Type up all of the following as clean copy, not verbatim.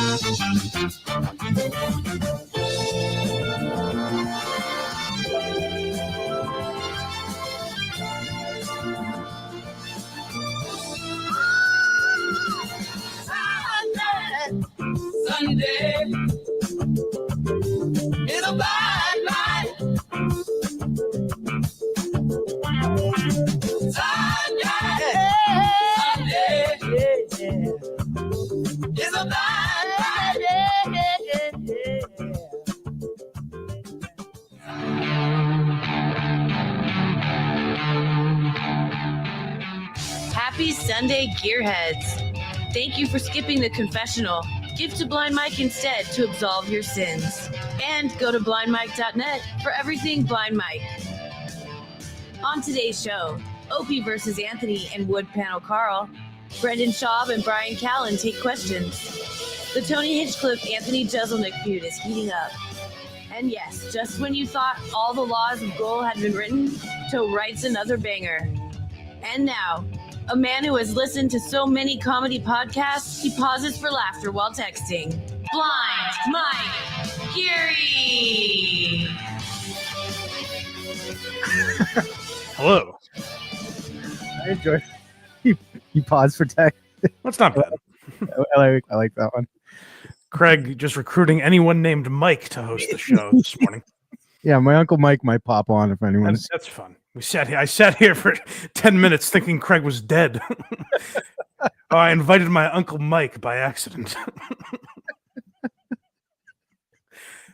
Sunday is a bad night. Sunday is a bad night. Happy Sunday, gearheads. Thank you for skipping the confessional. Give to Blind Mike instead to absolve your sins. And go to blindmike.net for everything Blind Mike. On today's show, Opie versus Anthony and wood panel Karl. Brendan Schaub and Bryan Callen take questions. The Tony Hinchcliffe Anthony Jeselnik feud is heating up. And yes, just when you thought all the laws of goal had been written, Toe writes another banger. And now, a man who has listened to so many comedy podcasts, he pauses for laughter while texting. Blind Mike Geary. Hello. I enjoy. You pause for text. That's not bad. I like that one. Craig just recruiting anyone named Mike to host the show this morning. Yeah, my Uncle Mike might pop on if anyone's. That's fun. I sat here for 10 minutes thinking Craig was dead. I invited my Uncle Mike by accident.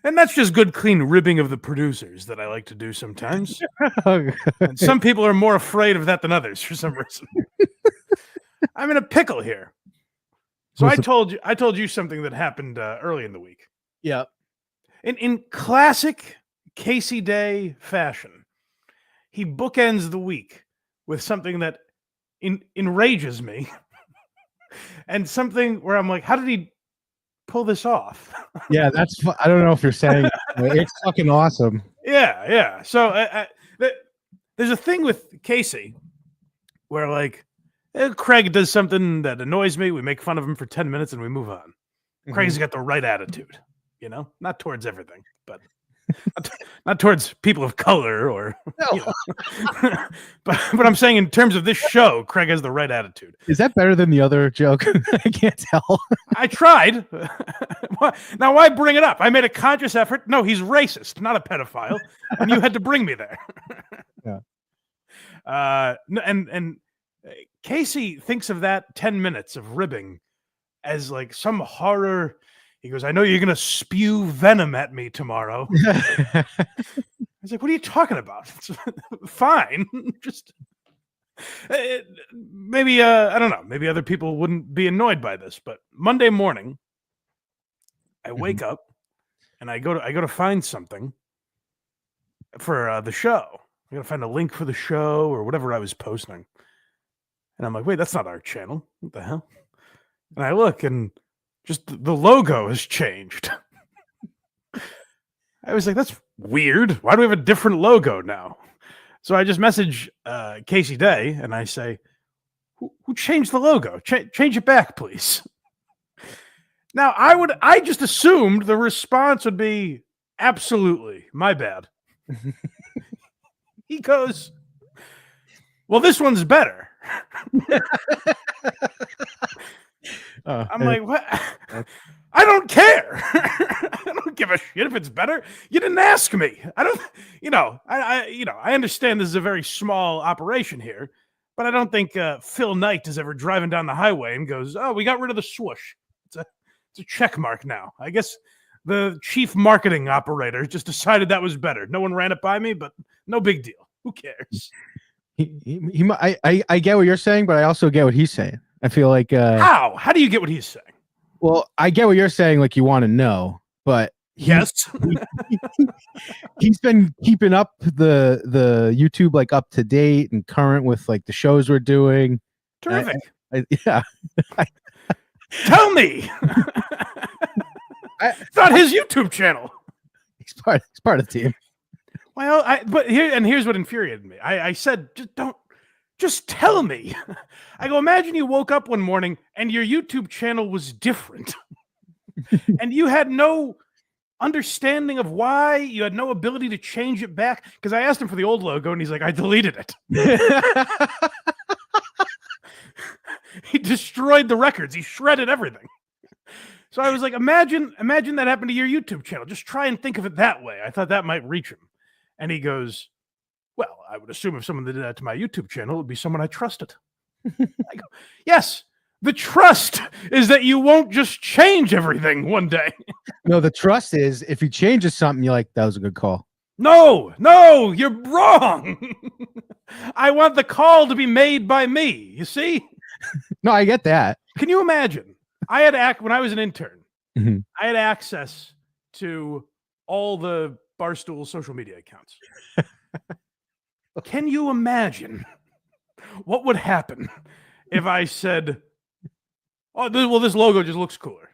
And that's just good, clean ribbing of the producers that I like to do sometimes. And some people are more afraid of that than others for some reason. I'm in a pickle here. So I told you something that happened early in the week. Yeah. In classic Casey Day fashion, he bookends the week with something that enrages me and something where I'm like, how did he pull this off? Yeah, I don't know if you're saying it's fucking awesome. Yeah. So there's a thing with Casey where like Craig does something that annoys me. We make fun of him for 10 minutes and we move on. Mm-hmm. Craig's got the right attitude, not towards everything, but not towards people of color or, but I'm saying in terms of this show, Craig has the right attitude. Is that better than the other joke? I can't tell. I tried. Now, why bring it up? I made a conscious effort. No, he's racist, not a pedophile, and you had to bring me there. Yeah. And Casey thinks of that 10 minutes of ribbing as like some horror. He goes, I know you're going to spew venom at me tomorrow. I was like, what are you talking about? It's fine. Just maybe, I don't know. Maybe other people wouldn't be annoyed by this. But Monday morning, I wake up and I go to find something for the show. I got to find a link for the show or whatever I was posting. And I'm like, wait, that's not our channel. What the hell? And I look and just the logo has changed. I was like, that's weird. Why do we have a different logo now? So I just message Casey Day and I say, who changed the logo? Change it back, please. Now, I just assumed the response would be, absolutely, my bad. He goes, well, this one's better. I'm like, what? I don't care. I don't give a shit if it's better. You didn't ask me. I don't, I understand this is a very small operation here, but I don't think Phil Knight is ever driving down the highway and goes, oh, we got rid of the swoosh. It's a check mark now. I guess the chief marketing operator just decided that was better. No one ran it by me, but no big deal. Who cares? I get what you're saying, but I also get what he's saying. I feel like how do you get what he's saying? Well, I get what you're saying, like you want to know, but yes, he's been keeping up the YouTube like up to date and current with like the shows we're doing. Terrific. Yeah. Tell me. It's not his YouTube channel. He's part of the team. Well, here's what infuriated me. I said, just tell me. I go, imagine you woke up one morning and your YouTube channel was different. and you had no understanding of why. You had no ability to change it back. Because I asked him for the old logo, and he's like, I deleted it. He destroyed the records. He shredded everything. So I was like, imagine that happened to your YouTube channel. Just try and think of it that way. I thought that might reach him. And he goes, well, I would assume if someone did that to my YouTube channel, it would be someone I trusted. I go, yes, the trust is that you won't just change everything one day. No, the trust is if he changes something, you're like, that was a good call. No, you're wrong. I want the call to be made by me. You see? No, I get that. Can you imagine? When I was an intern, Mhm. I had access to all the Barstool social media accounts. Can you imagine what would happen if I said, this logo just looks cooler.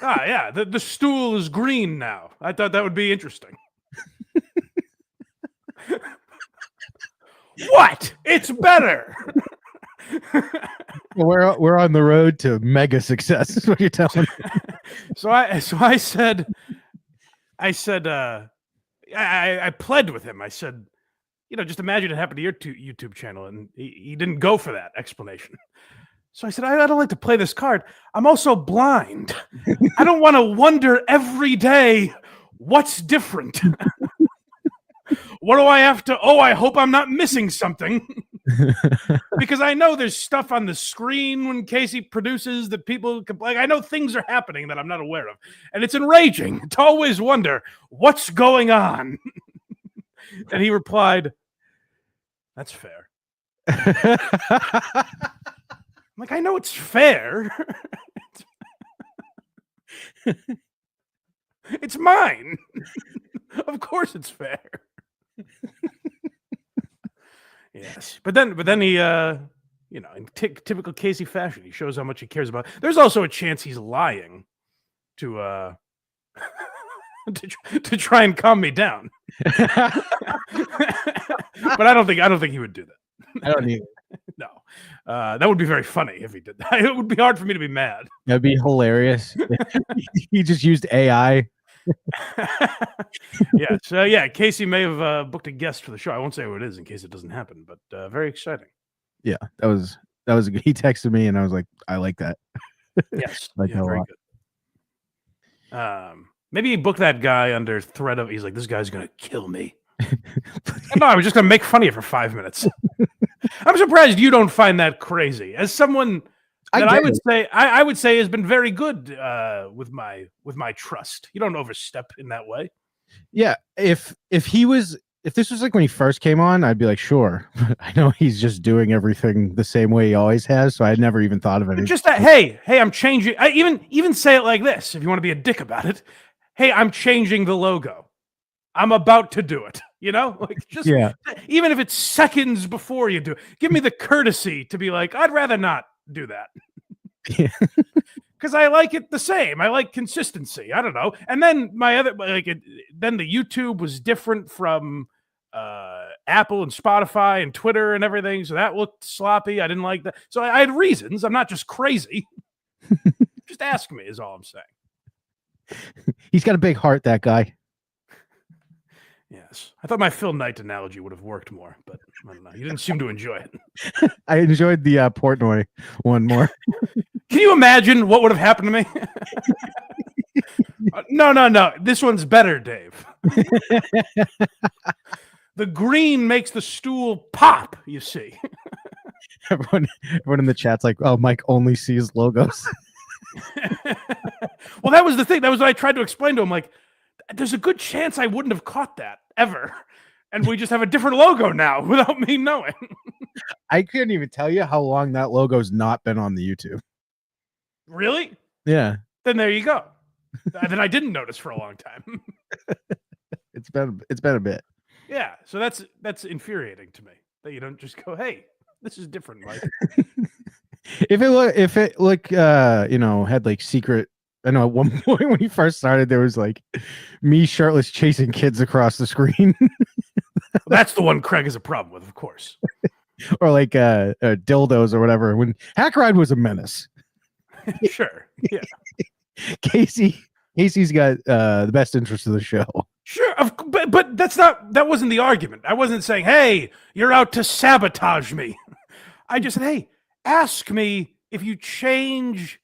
Yeah, the stool is green now. I thought that would be interesting. What? It's better. Well, we're on the road to mega success. Is what you're telling me. So I said, I pled with him. I said, just imagine it happened to your YouTube channel, and he didn't go for that explanation. So I said, I don't like to play this card. I'm also blind. I don't want to wonder every day what's different. What do I have to? Oh, I hope I'm not missing something. Because I know there's stuff on the screen when Casey produces that people I know things are happening that I'm not aware of. And it's enraging to always wonder what's going on. And he replied, that's fair. I'm like, I know it's fair. It's mine. Of course it's fair. Yes, but then he, in typical Casey fashion, he shows how much he cares about. There's also a chance he's lying to to try and calm me down. But I don't think he would do that. I don't either. No, that would be very funny if he did that. It would be hard for me to be mad. That'd be hilarious. He just used AI. Yeah, so yeah, Casey may have booked a guest for the show. I won't say who it is in case it doesn't happen, but very exciting. Yeah, that was he texted me and I was like, I like that. Yes, like that a very lot. good. Maybe he booked that guy under threat of, he's like, this guy's gonna kill me. No, I was just gonna make fun of you for 5 minutes. I'm surprised you don't find that crazy. As someone that I would say has been very good with my trust. You don't overstep in that way. Yeah, if this was like when he first came on, I'd be like, sure. But I know he's just doing everything the same way he always has, so I never even thought of it. Just that, hey, I'm changing. I even say it like this, if you want to be a dick about it. Hey, I'm changing the logo. I'm about to do it. Like just even if it's seconds before you do it, give me the courtesy to be like, I'd rather not do that. Yeah. Because I like it the same. I like consistency. I don't know. And then then the YouTube was different from Apple and Spotify and Twitter and everything. So that looked sloppy. I didn't like that. So I had reasons. I'm not just crazy. Just ask me is all I'm saying. He's got a big heart, that guy. Yes. I thought my Phil Knight analogy would have worked more, but I don't know. You didn't seem to enjoy it. I enjoyed the Portnoy one more. Can you imagine what would have happened to me? No. This one's better, Dave. The green makes the stool pop, you see. Everyone in the chat's like, oh, Mike only sees logos. Well, that was the thing. That was what I tried to explain to him. Like, there's a good chance I wouldn't have caught that ever. And we just have a different logo now without me knowing. I couldn't even tell you how long that logo's not been on the YouTube. Really? Yeah. Then there you go. Then I didn't notice for a long time. It's been a bit. Yeah. So that's infuriating to me that you don't just go, hey, this is different, Mike. If it had like secret. I know at one point when he first started, there was like me shirtless chasing kids across the screen. That's the one Craig has a problem with, of course. Or like dildos or whatever. When Hackride was a menace. Sure. Yeah. Casey's got the best interest of the show. Sure, but that wasn't the argument. I wasn't saying, "Hey, you're out to sabotage me." I just said, "Hey, ask me if you change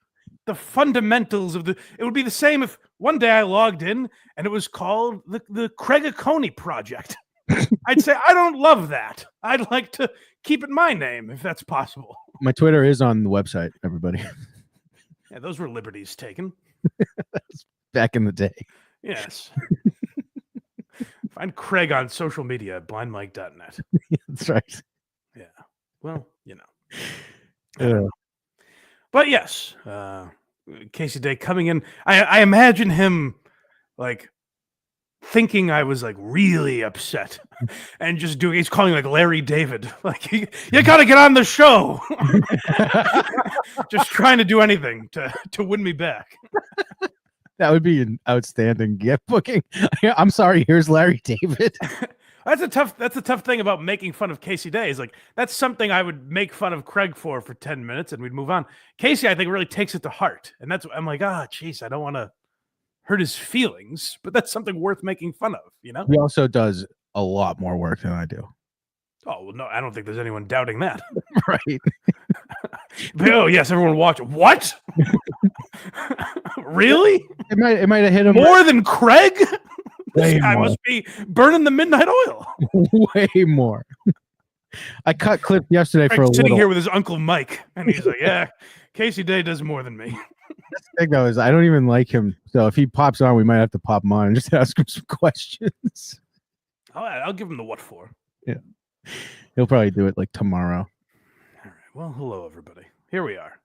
the fundamentals of the." It would be the same if one day I logged in and it was called the Craig Oconee Project. I'd say I don't love that. I'd like to keep it my name if that's possible. My Twitter is on the website, everybody. Yeah, those were liberties taken. Back in the day. Yes. Find Craig on social media at blindmike.net. That's right. Yeah. Well, But yes, Casey Day coming in. I imagine him like thinking I was like really upset and just he's calling like Larry David. Like, you got to get on the show. Just trying to do anything to win me back. That would be an outstanding gift booking. I'm sorry. Here's Larry David. That's a tough thing about making fun of Casey Day. Is like that's something I would make fun of Craig for 10 minutes and we'd move on. Casey, I think, really takes it to heart, and that's I'm like, jeez, I don't want to hurt his feelings, but that's something worth making fun of. He also does a lot more work than I do. Oh well, no, I don't think there's anyone doubting that. Right. Oh yes, everyone watch. What? Really? It might have hit him more than Craig. Way this guy more. Must be burning the midnight oil. Way more. I cut clip yesterday Craig's for a sitting little. here with his Uncle Mike, and he's like, "Yeah, Casey Day does more than me." The thing though is I don't even like him, so if he pops on, we might have to pop him on and just ask him some questions. I'll give him the what for. Yeah, he'll probably do it like tomorrow. All right. Well, hello everybody. Here we are,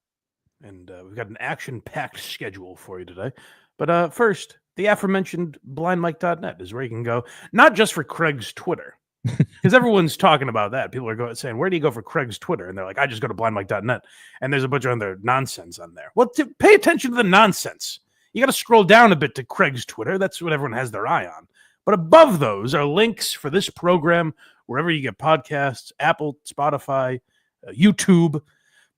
and we've got an action-packed schedule for you today. But first, the aforementioned blindmike.net is where you can go, not just for Craig's Twitter, because everyone's talking about that. People are saying, where do you go for Craig's Twitter? And they're like, I just go to blindmike.net. And there's a bunch of other nonsense on there. Well, pay attention to the nonsense. You got to scroll down a bit to Craig's Twitter. That's what everyone has their eye on. But above those are links for this program, wherever you get podcasts, Apple, Spotify, YouTube,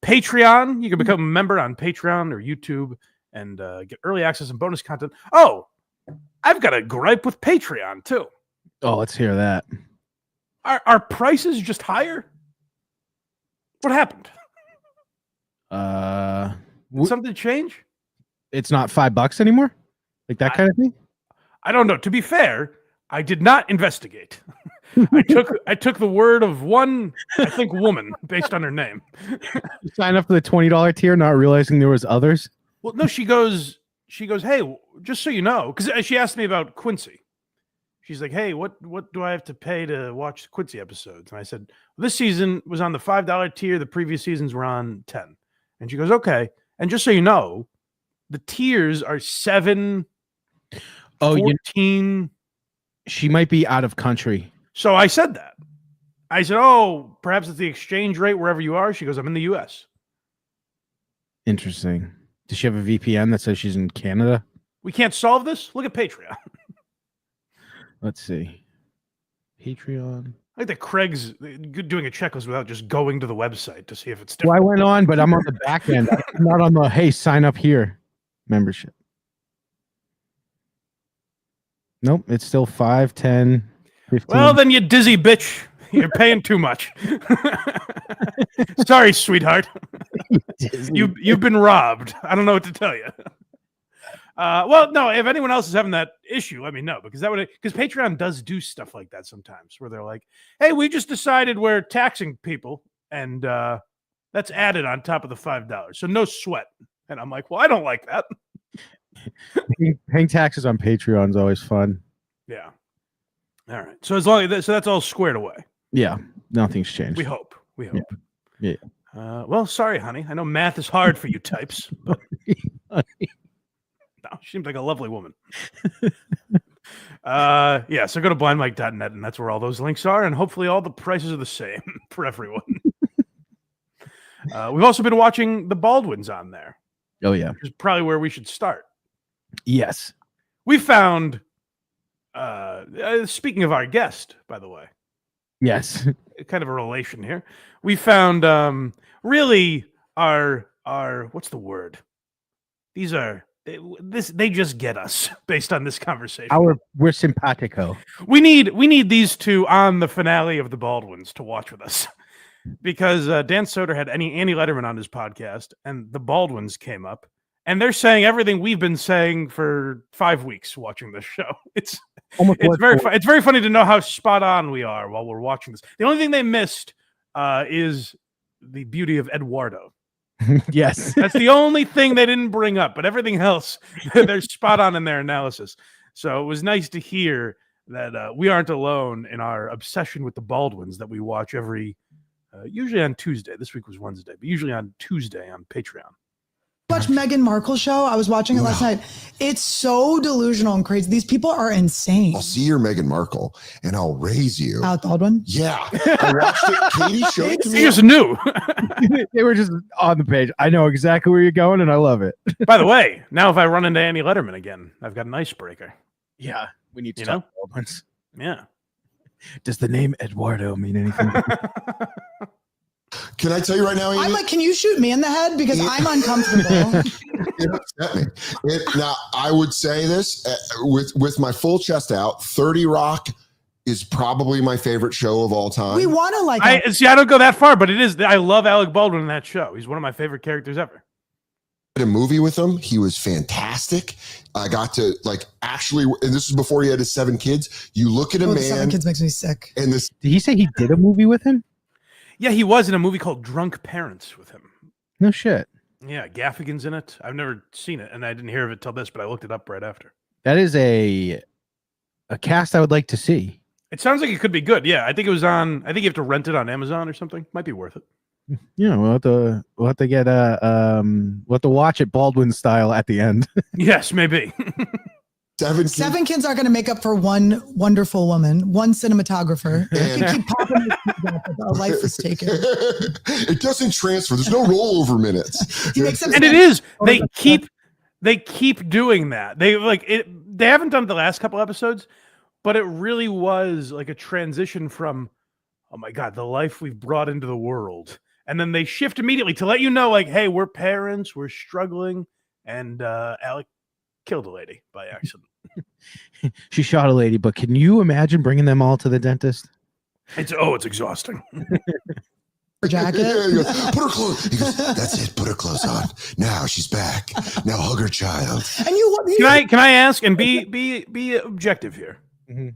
Patreon. You can become a member on Patreon or YouTube and get early access and bonus content. Oh, I've got a gripe with Patreon, too. Oh, let's hear that. Are prices just higher? What happened? Did something change? It's not $5 anymore? Like that kind of thing? I don't know. To be fair, I did not investigate. I took the word of one, I think, woman based on her name. You sign up for the $20 tier, not realizing there was others? Well, no, she goes, hey, just so you know, because she asked me about Quincy. She's like, hey, what do I have to pay to watch the Quincy episodes? And I said, this season was on the $5 tier. The previous seasons were on 10. And she goes, okay. And just so you know, the tiers are 7, 14. She might be out of country. So I said that. I said, oh, perhaps it's the exchange rate wherever you are. She goes, I'm in the U.S. Interesting. Does she have a VPN that says she's in Canada? We can't solve this? Look at Patreon. Let's see. Patreon. I think that Craig's doing a checklist without just going to the website to see if it's different. Well, I went on, but I'm on the back end. I'm not on the, hey, sign up here membership. Nope, it's still 5, 10, 15. Well, then you dizzy bitch. You're paying too much. Sorry, sweetheart. You've been robbed. I don't know what to tell you. Well, no, if anyone else is having that issue, let me know, because Patreon does do stuff like that sometimes where they're like, hey, we just decided we're taxing people and that's added on top of the $5. So no sweat. And I'm like, well, I don't like that. Paying taxes on Patreon is always fun. Yeah. All right. So so that's all squared away. Yeah. Nothing's changed. We hope. Yeah. Well, sorry, honey. I know math is hard for you types, but no, she seems like a lovely woman. Yeah, so go to blindmike.net, and that's where all those links are, and hopefully all the prices are the same for everyone. We've also been watching the Baldwins on there. Oh, yeah. Which is probably where we should start. Yes. We found, speaking of our guest, by the way. Yes. Kind of a relation here. We found really our what's the word? These are they just get us based on this conversation. We're simpatico. We need these two on the finale of the Baldwins to watch with us, because Dan Soder had Annie Letterman on his podcast, and the Baldwins came up, and they're saying everything we've been saying for 5 weeks watching this show. It's very funny to know how spot on we are while we're watching this. The only thing they missed is the beauty of Eduardo. Yes. That's the only thing they didn't bring up, but everything else, they're spot on in their analysis. So it was nice to hear that we aren't alone in our obsession with the Baldwins that we watch every, usually on Tuesday. This week was Wednesday, but usually on Tuesday on Patreon. Watch Meghan Markle's show. I was watching it last night. It's so delusional and crazy. These people are insane. I'll see your Meghan Markle and I'll raise you. Alec Baldwin? Yeah. I watched it. Katie showed it to me. He just knew. They were just on the page. I know exactly where you're going, and I love it. By the way, now if I run into Annie Letterman again, I've got an icebreaker. Yeah. We need to You talk know? Baldwins. Yeah. Does the name Eduardo mean anything? Can I tell you right now, Amy? I'm like, can you shoot me in the head? Because I'm uncomfortable. It upset me. Now, I would say this with my full chest out. 30 Rock is probably my favorite show of all time. We want to like. I don't go that far, but it is. I love Alec Baldwin in that show. He's one of my favorite characters ever. I did a movie with him. He was fantastic. I got to actually, and this was before he had his 7 kids. You look at a man. 7 kids makes me sick. And this. Did he say he did a movie with him? Yeah, he was in a movie called Drunk Parents with him. No shit. Yeah, Gaffigan's in it. I've never seen it, and I didn't hear of it till this, but I looked it up right after. That is a cast I would like to see. It sounds like it could be good. Yeah, I think it was on. I think you have to rent it on Amazon or something. Might be worth it. Yeah, we'll have to get we'll have to watch it Baldwin style at the end. Yes, maybe. 7 kids are going to make up for one wonderful woman, one cinematographer. And You keep popping our life is taken. It doesn't transfer. There's no rollover minutes. He makes up And it is. They keep doing that. They They haven't done it the last couple episodes, but it really was like a transition from, oh my God, the life we've brought into the world. And then they shift immediately to let you know, like, hey, we're parents, we're struggling, and Alec killed a lady by accident. She shot a lady, but can you imagine bringing them all to the dentist? It's exhausting. Jacket. Yeah, he goes, put her clothes. He goes, that's it. Put her clothes on. Now she's back. Now hug her child. And Can I ask and be objective here? Mm-hmm.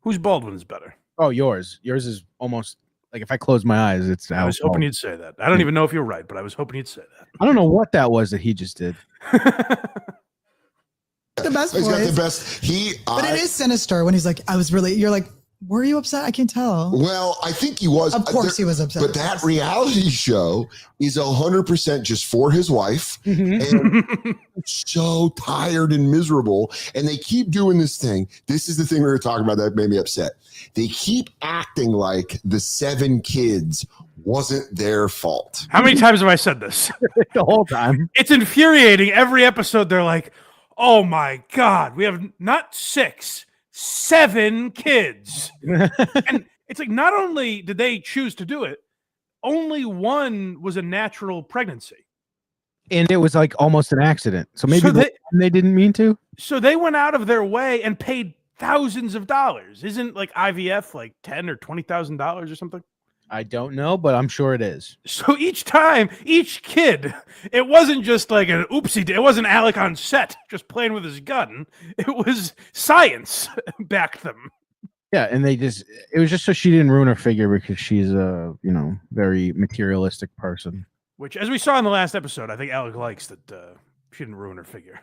Whose Baldwin is better? Oh, yours. Yours is almost like if I close my eyes, it's. I was hoping you'd say that. I don't even know if you're right, but I was hoping you'd say that. I don't know what that was that he just did. The best He's got voice. the best. But it is sinister when he's like, you're like, were you upset? I can't tell. Well, I think he was. Of course he was upset. But that reality show is 100% just for his wife. And so tired and miserable. And they keep doing this thing. This is the thing we were talking about that made me upset. They keep acting like the 7 kids wasn't their fault. How many times have I said this? The whole time. It's infuriating. Every episode, they're like, oh my God, we have not 6, 7 kids. And it's like, not only did they choose to do it, only one was a natural pregnancy. And it was like almost an accident. So maybe they didn't mean to. So they went out of their way and paid thousands of dollars. Isn't like IVF like $10,000 or $20,000 or something? I don't know, but I'm sure it is. So each time, each kid, it wasn't just like an oopsie. It wasn't Alec on set just playing with his gun. It was science backed them. Yeah, and it was just so she didn't ruin her figure because she's a, very materialistic person. Which, as we saw in the last episode, I think Alec likes that she didn't ruin her figure.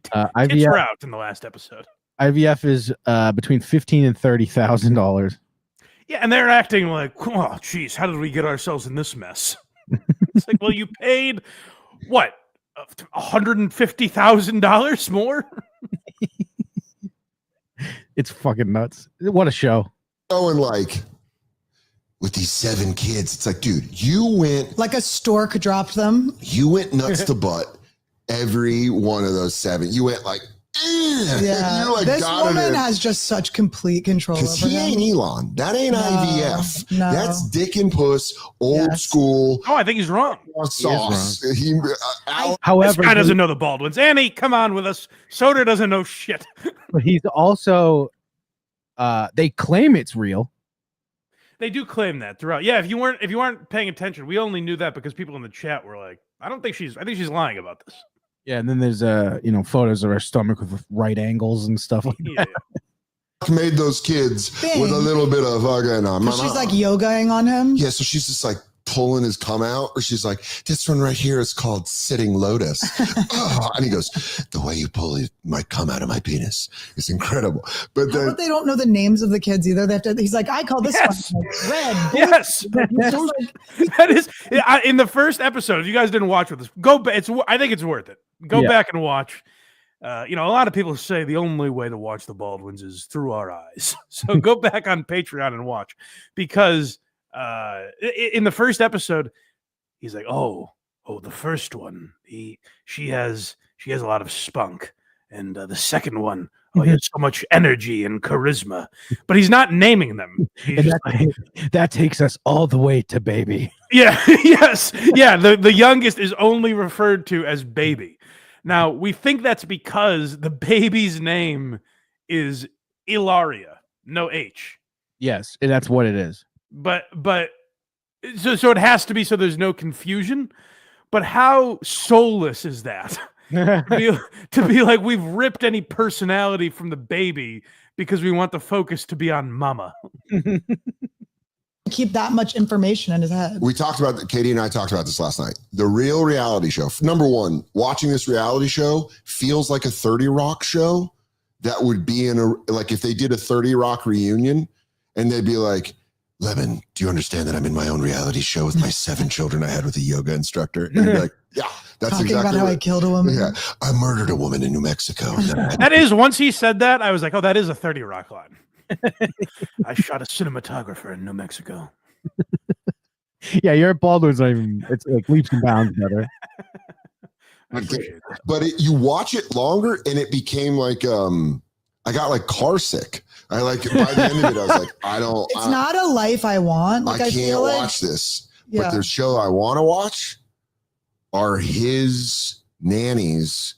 Tits IVF were out in the last episode. IVF is between $15,000 and $30,000. Yeah, and they're acting like, oh, geez, how did we get ourselves in this mess? It's like, well, you paid, what, $150,000 more? It's fucking nuts. What a show. Oh, and with these 7 kids, it's like, dude, you went. Like a stork dropped them. You went nuts to butt every one of those 7. You went like, Yeah, You're like, this got it woman in. has just such complete control over Because he ain't him. Elon. That ain't IVF. No. That's dick and puss, old Yes. school. Oh, I think he's wrong. Sauce. This However, guy doesn't know the Baldwins. Annie, come on with us. Soder doesn't know shit. but he's also they claim it's real. They do claim that throughout. Yeah, if you weren't paying attention, we only knew that because people in the chat were like, I think she's lying about this. Yeah, and then there's photos of her stomach with right angles and stuff like that. Made those kids with a little bit of fucking. She's like yogaing on him. Yeah, so she's just like pulling his cum out, or she's like, this one right here is called sitting lotus. And he goes, the way you pull my cum out of my penis is incredible. But then they don't know the names of the kids either. They have to. He's like, I call this one red. Blue. Yes, that is in the first episode. If you guys didn't watch with us, go back. I think it's worth it. Go back and watch. A lot of people say the only way to watch the Baldwins is through our eyes. So go back on Patreon and watch, because in the first episode, he's like, oh, the first one, she has a lot of spunk, and the second one, he has so much energy and charisma, but he's not naming them. That takes us all the way to baby. Yeah, yes, yeah. The youngest is only referred to as baby. Now we think that's because the baby's name is Hilaria, no H. Yes, that's what it is. But so it has to be, so there's no confusion. But how soulless is that? to be like, we've ripped any personality from the baby because we want the focus to be on mama. Keep that much information in his head. we talked about Katie and I talked about this last night. The real reality show. Number one, watching this reality show feels like a 30 Rock show that would be like if they did a 30 Rock reunion and they'd be like, Lemon, do you understand that I'm in my own reality show with my 7 children I had with a yoga instructor? And you'd be like, yeah, that's Talking exactly about how I killed a woman. Yeah, I murdered a woman in New Mexico. That is, once he said that, I was like, oh, that is a 30 Rock line. I shot a cinematographer in New Mexico. Yeah, your Baldwin's not even, it's like leaps and bounds better. But you watch it longer and it became like I got like car sick. I like by the end of it, I was like, It's not a life I want. Like, I can't feel like, watch this. Yeah. But the show I want to watch are his nannies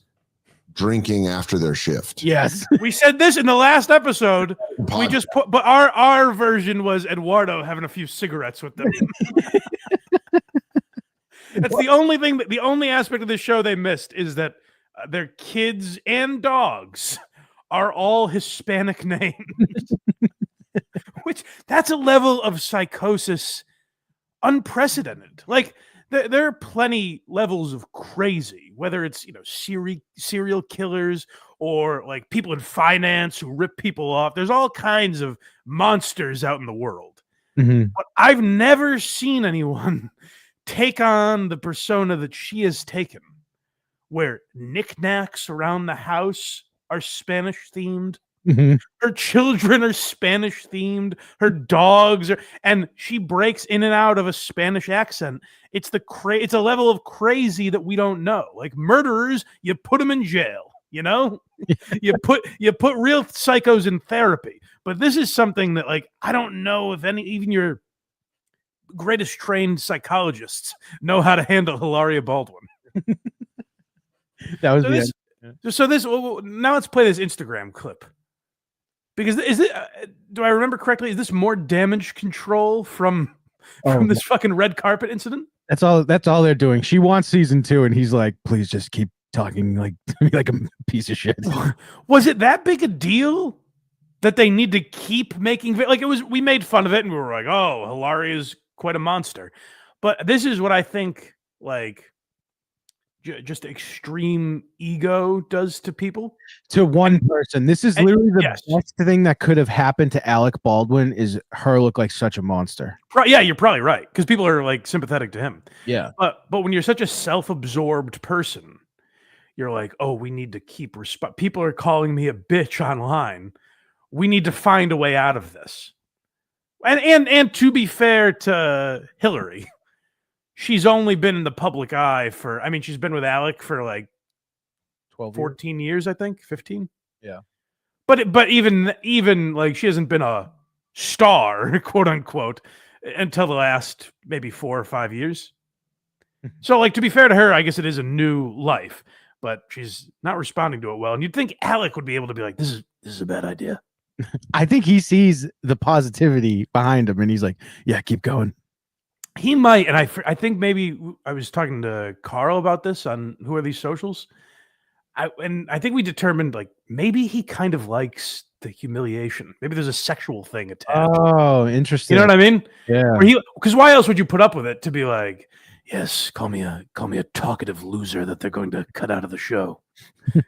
drinking after their shift. Yes. We said this in the last episode. We just put, but our version was Eduardo having a few cigarettes with them. That's the only thing, the only aspect of the show they missed is that their kids and dogs are all Hispanic names. Which, that's a level of psychosis unprecedented. Like, there are plenty levels of crazy, whether it's, serial killers or like people in finance who rip people off. There's all kinds of monsters out in the world. Mm-hmm. But I've never seen anyone take on the persona that she has taken, where knickknacks around the house are Spanish themed. Mm-hmm. Her children are Spanish themed. Her dogs are, and she breaks in and out of a Spanish accent. It's it's a level of crazy that we don't know. Like murderers, you put them in jail. You put real psychos in therapy. But this is something that, like, I don't know if even your greatest trained psychologists know how to handle Hilaria Baldwin. That was now let's play this Instagram clip. Because do I remember correctly? Is this more damage control from this fucking red carpet incident? That's all they're doing. She wants season 2, and he's like, please just keep talking like a piece of shit. Was it that big a deal that they need to keep making like it was? We made fun of it and we were like, oh, Hilaria is quite a monster. But this is what I think, like, just extreme ego does to people. To one person. This is literally the best thing that could have happened to Alec Baldwin, is her look like such a monster. Yeah, you're probably right, because people are like sympathetic to him. Yeah. But when you're such a self-absorbed person, you're like, oh, we need to keep respect. People are calling me a bitch online. We need to find a way out of this. And to be fair to Hillary, she's only been in the public eye she's been with Alec for like 12 14 years, I think, 15. Yeah. But even like she hasn't been a star, quote unquote, until the last maybe 4 or 5 years. So, like, to be fair to her, I guess it is a new life, but she's not responding to it well. And you'd think Alec would be able to be like, "This is a bad idea." I think he sees the positivity behind him, and he's like, "Yeah, keep going." He might, and I think maybe I was talking to Karl about this on Who Are These Socials. I think we determined like maybe he kind of likes the humiliation. Maybe there's a sexual thing attached. Oh, interesting. You know what I mean? Yeah. Because why else would you put up with it to be like, yes, call me a talkative loser that they're going to cut out of the show.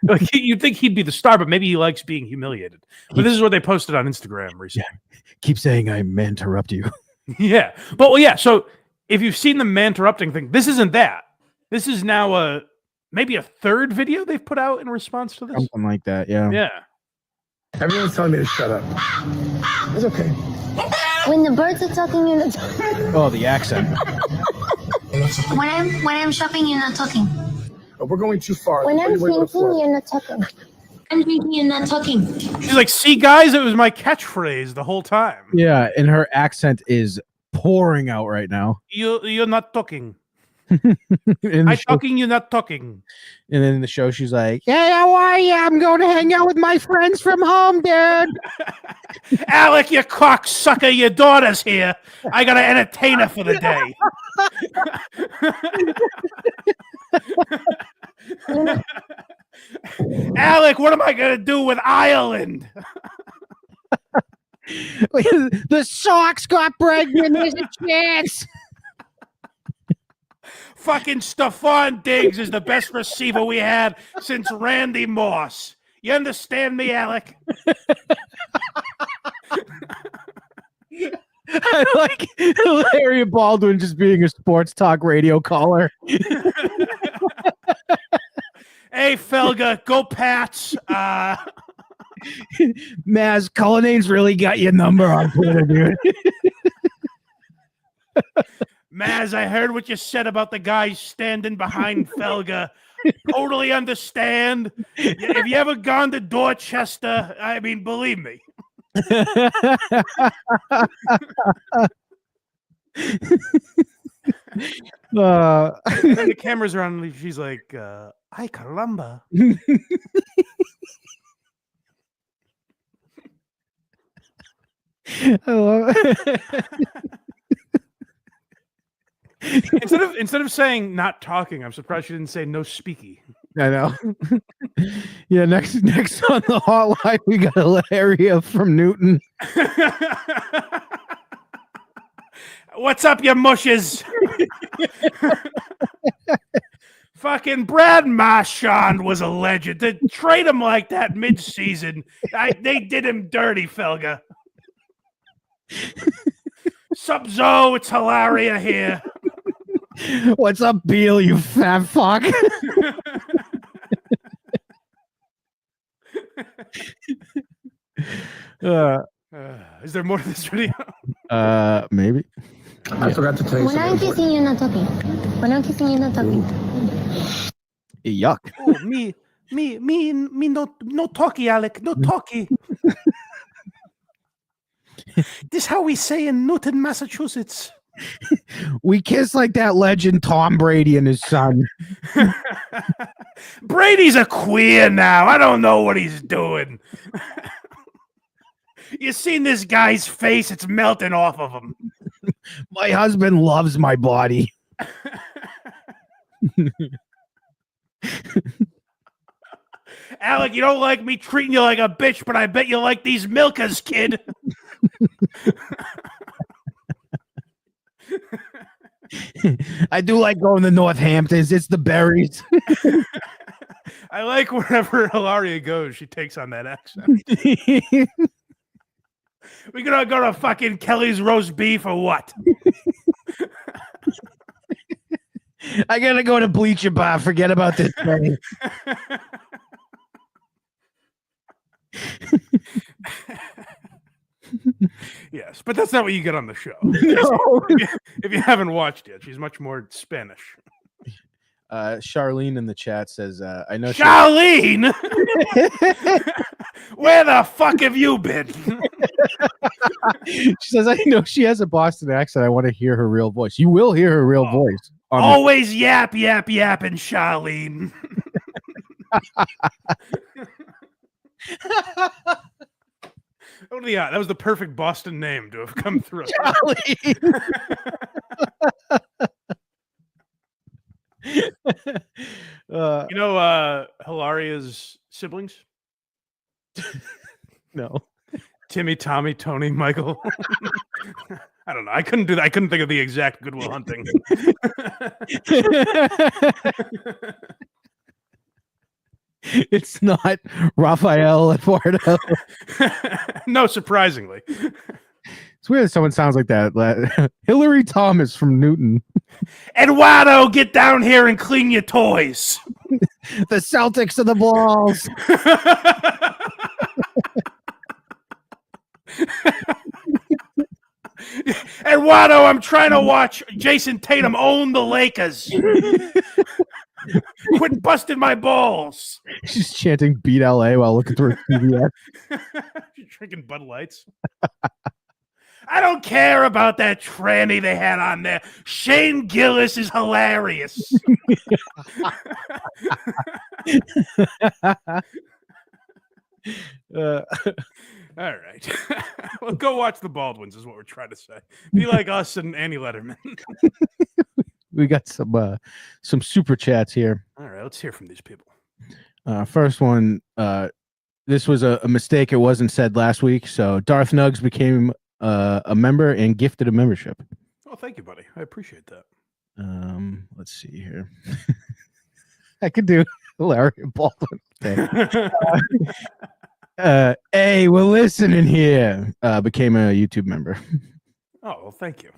Like you'd think he'd be the star, but maybe he likes being humiliated. But this is what they posted on Instagram recently. Yeah. Keep saying I may interrupt you. Yeah. But well, yeah. So if you've seen the man interrupting thing, this isn't that. This is now maybe a third video they've put out in response to this. Something like that. Yeah. Yeah. Everyone's telling me to shut up. It's okay. When the birds are talking, you're not talking. Oh, the accent. When I'm shopping, you're not talking. Oh, we're going too far. When I'm Wait, thinking, you're not talking. I'm thinking, you're not talking. She's like, see, guys, it was my catchphrase the whole time. Yeah, and her accent is pouring out right now. You're not talking. In the I'm show- talking, you're not talking. And then in the show, she's like, "Hey, how are you? I'm going to hang out with my friends from home, dude." Alec, you cocksucker, your daughter's here. I got to entertain her for the day. Alec, what am I going to do with Ireland? The Sox got pregnant. There's a chance. Fucking Stephon Diggs is the best receiver we had since Randy Moss. You understand me, Alec? I like Hilaria Baldwin just being a sports talk radio caller. Hey, Felga, go Pats. Maz, Cullinane's really got your number on Twitter, dude. Maz, I heard what you said about the guys standing behind Felga. Totally understand. If you ever gone to Dorchester, I mean, believe me. And then the cameras are on. She's like, "Ay caramba." I love it. Instead of saying not talking, I'm surprised she didn't say no speaky. I know. Yeah, next on the hotline, we got Hilaria from Newton. What's up, you mushes? Fucking Brad Marchand was a legend. To trade him like that mid-season, they did him dirty, Felga. Sup, Zoe? It's Hilaria here. What's up, Beal, you fat fuck? Is there more to this video? Maybe. I forgot to tell you When I'm something. kissing, you're not talking. When I'm kissing, you're not talking. Yuck. Oh, me, no talkie, Alec, no talkie. This how we say in Newton, Massachusetts. We kiss like that legend Tom Brady and his son. Brady's a queer now. I don't know what he's doing. You seen this guy's face? It's melting off of him. My husband loves my body. Alec, you don't like me treating you like a bitch, but I bet you like these milkers, kid. I do like going to Northamptons. It's the berries. I like wherever Hilaria goes, she takes on that accent. We gonna go to fucking Kelly's roast beef or what? I gotta go to Bleacher Bar. Forget about this thing. Yes, but that's not what you get on the show. No. If you haven't watched yet, she's much more Spanish. Charlene in the chat says, I know Charlene, where the fuck have you been? She says, I know she has a Boston accent. I want to hear her real voice. You will hear her real voice. Always yapping, Charlene. That was the perfect Boston name to have come through. You know Hilaria's siblings? No. Timmy, Tommy, Tony, Michael. I don't know. I couldn't do that. I couldn't think of the exact Good Will Hunting. It's not Raphael Eduardo. No, surprisingly. It's weird that someone sounds like that. Hillary Thomas from Newton. Eduardo, get down here and clean your toys. The Celtics of the balls. Eduardo, I'm trying to watch Jason Tatum own the Lakers. Quit busting my balls. She's chanting "Beat LA" while looking through her TV. She's drinking Bud Lights. I don't care about that tranny they had on there. Shane Gillis is hilarious. All right. Well, go watch the Baldwins is what we're trying to say. Be like us and Annie Letterman. We got some super chats here. All right, let's hear from these people. First one, this was a mistake. It wasn't said last week. So Darth Nugs became a member and gifted a membership. Oh, thank you, buddy. I appreciate that. Let's see here. I could do Hilaria Baldwin thing. Hey, we're listening here. Became a YouTube member. Oh, well, thank you.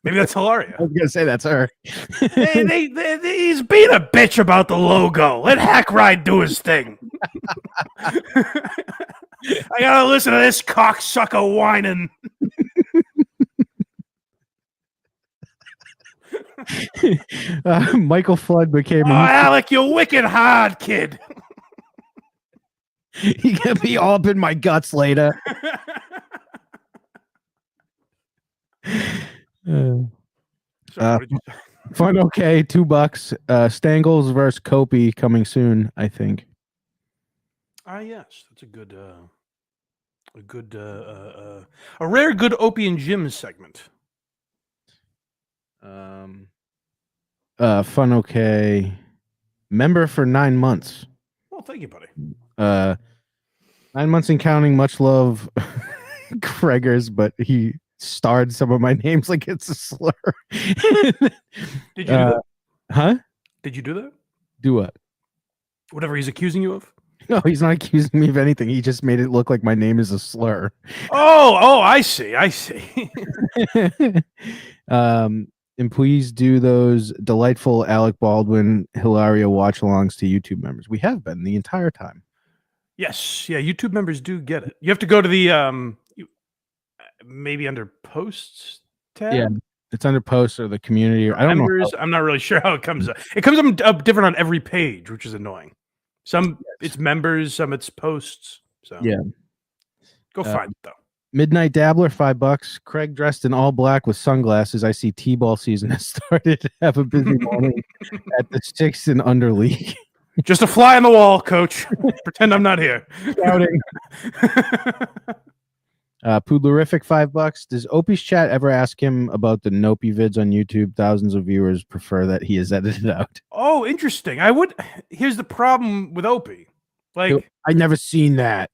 Maybe that's Hilaria. I was gonna say that's her. He's being a bitch about the logo. Let Hackride do his thing. I gotta listen to this cocksucker whining. Michael Flood became. Oh, Alec, you're wicked hard, kid. He gonna be all up in my guts later. Fun, okay, $2. Stangles versus Kopi coming soon, I think. Yes, that's a rare good Opie and Jim segment. Fun, okay, member for 9 months. Well, thank you, buddy. 9 months and counting. Much love, Kreggers, but he starred some of my names like it's a slur. Did you do that? Huh? Did you do that? Do what? Whatever he's accusing you of? No, he's not accusing me of anything. He just made it look like my name is a slur. Oh, I see. And please do those delightful Alec Baldwin, Hilaria watch-alongs to YouTube members. We have been the entire time. Yes. Yeah, YouTube members do get it. You have to go to the maybe under posts tab. Yeah, it's under posts or the community. Or I don't know. I'm not really sure how it comes up. It comes up different on every page, which is annoying. Some it's members, some it's posts. So yeah, go find it though. Midnight Dabbler, $5. Craig dressed in all black with sunglasses. I see T-ball season has started. Have a busy morning at the Sticks and Under League. Just a fly on the wall, coach. Pretend I'm not here. Shouting. Poodlerific, $5. Does Opie's chat ever ask him about the Nopey vids on YouTube? Thousands of viewers prefer that he is edited out. Oh, interesting. Here's the problem with Opie. Like, I never seen that.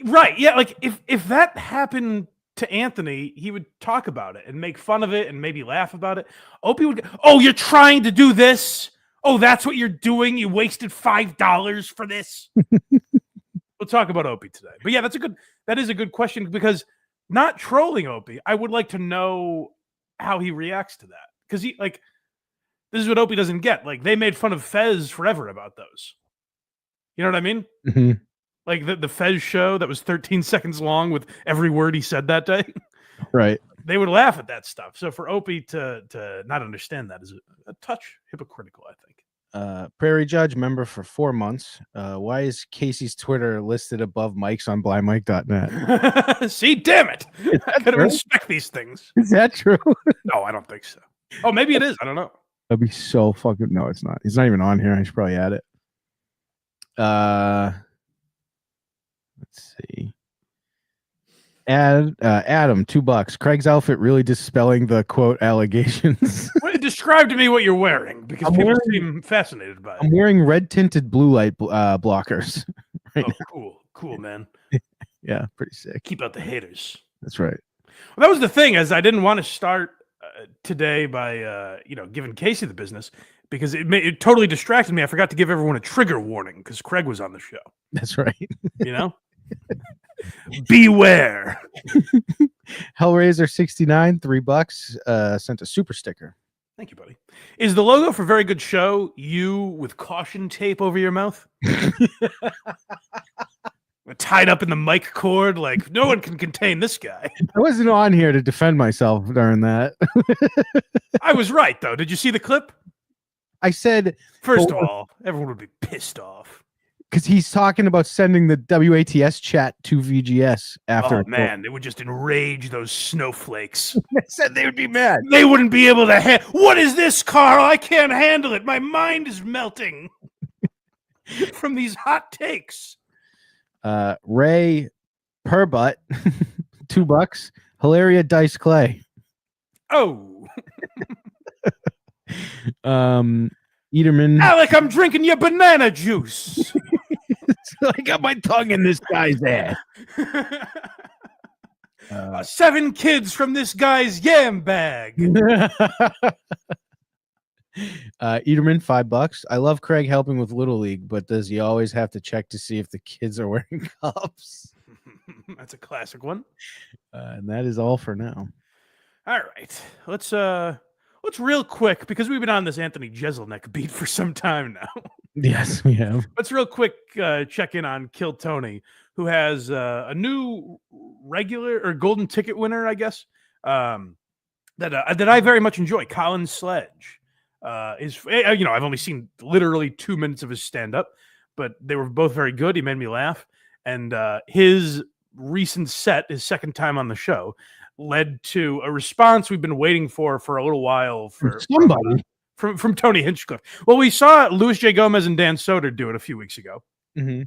Right. Yeah. Like if that happened to Anthony, he would talk about it and make fun of it and maybe laugh about it. Opie would go, oh, you're trying to do this? Oh, that's what you're doing? You wasted $5 for this? We'll talk about Opie today. But yeah, that is a good question, because not trolling Opie, I would like to know how he reacts to that. Because this is what Opie doesn't get. Like, they made fun of Fez forever about those. You know what I mean? Mm-hmm. Like the Fez show that was 13 seconds long with every word he said that day. Right. They would laugh at that stuff. So for Opie to not understand that is a touch hypocritical, I think. Prairie Judge member for 4 months. Why is Casey's Twitter listed above Mike's on blindmike.net? See, damn it. I gotta true? respect these things. Is that true? No, I don't think so. Oh, maybe it is. I don't know. That'd be so fucking. No, it's not. He's not even on here. I should probably add it. Let's see. Adam, $2. Craig's outfit really dispelling the quote allegations. Describe to me what you're wearing, because people seem fascinated by it. I'm wearing red tinted blue light blockers. Right now. Cool, man. Yeah, pretty sick. Keep out the haters. That's right. Well, that was the thing, as I didn't want to start today by giving Casey the business, because it totally distracted me. I forgot to give everyone a trigger warning because Craig was on the show. That's right. You know. Beware. Hellraiser 69, $3, sent a super sticker. Thank you, buddy. Is the logo for Very Good Show you with caution tape over your mouth? Tied up in the mic cord, like no one can contain this guy. I wasn't on here to defend myself during that. I was right, though. Did you see the clip? I said, first of all, everyone would be pissed off. Because he's talking about sending the WATS chat to VGS after. Oh, man, it would just enrage those snowflakes. I said they would be mad. They wouldn't be able to What is this, Karl? I can't handle it. My mind is melting from these hot takes. Ray Perbutt, $2. Hilaria Dice Clay. Oh. Eaterman. Alec, I'm drinking your banana juice. I got my tongue in this guy's ass. 7 kids from this guy's yam bag. Eaterman, $5. I love Craig helping with Little League, but does he always have to check to see if the kids are wearing cups? That's a classic one. And that is all for now. All right. Let's real quick, because we've been on this Anthony Jeselnik beat for some time now. Yes, we have. Let's real quick check in on Kill Tony, who has a new regular or golden ticket winner, I guess, that I very much enjoy. Callen Sledge I've only seen literally 2 minutes of his stand up, but they were both very good. He made me laugh, and his recent set, his second time on the show, led to a response we've been waiting for a little while for somebody from Tony Hinchcliffe. Well, we saw Louis J. Gomez and Dan Soder do it a few weeks ago. Mm-hmm.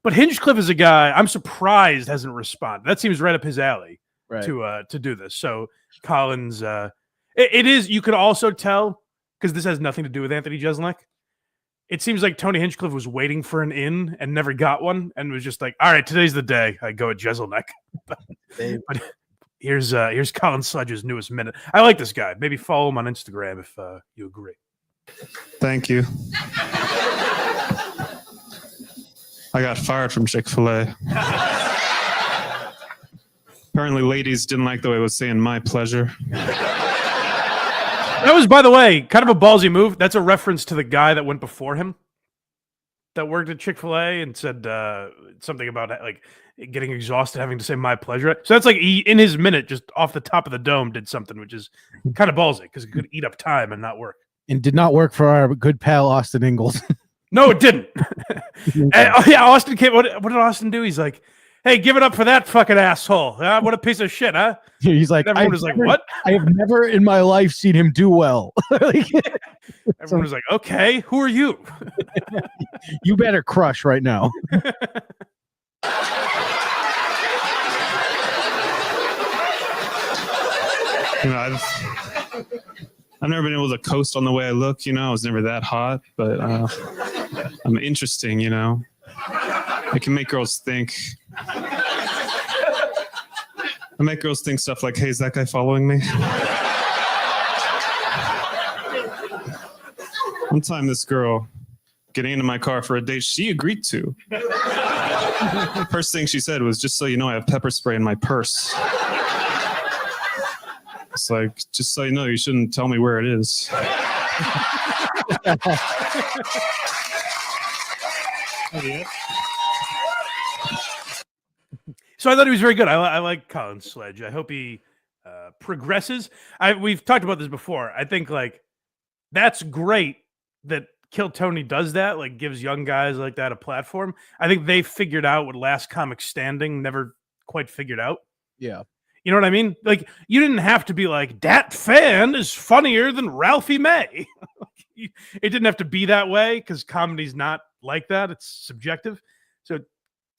But Hinchcliffe is a guy I'm surprised hasn't responded. That seems right up his alley, right, to do this. So Collins, it is. You could also tell, because this has nothing to do with Anthony Jeselnik. It seems like Tony Hinchcliffe was waiting for an in and never got one, and was just like, "All right, today's the day. I go at Jeselnik." but here's Colin Sledge's newest minute. I like this guy. Maybe follow him on Instagram if you agree. Thank you. I got fired from Chick-fil-A. Apparently ladies didn't like the way I was saying my pleasure. That was, by the way, kind of a ballsy move. That's a reference to the guy that went before him that worked at Chick-fil-A and said something about like getting exhausted having to say my pleasure. So that's like he, in his minute, just off the top of the dome, did something which is kind of ballsy because it could eat up time and not work. And did not work for our good pal Austin Ingalls. No, it didn't. Austin came. What did Austin do? He's like, "Hey, give it up for that fucking asshole! What a piece of shit, huh?" He's like, and everyone was like, "What?" I have never in my life seen him do well. Everyone was like, "Okay, who are you?" You better crush right now. I've never been able to coast on the way I look, I was never that hot, but I'm interesting, I can make girls think. I make girls think stuff like, hey, is that guy following me? One time this girl getting into my car for a date she agreed to. First thing she said was, just so you know, I have pepper spray in my purse. It's like, just so you know, you shouldn't tell me where it is. So I thought he was very good. I like Colin Sledge. I hope he progresses. We've talked about this before. I think like that's great that Kill Tony does that, like gives young guys like that a platform. I think they figured out what Last Comic Standing never quite figured out. Yeah. You know what I mean? Like, you didn't have to be like, that fan is funnier than Ralphie May. It didn't have to be that way because comedy's not like that. It's subjective. So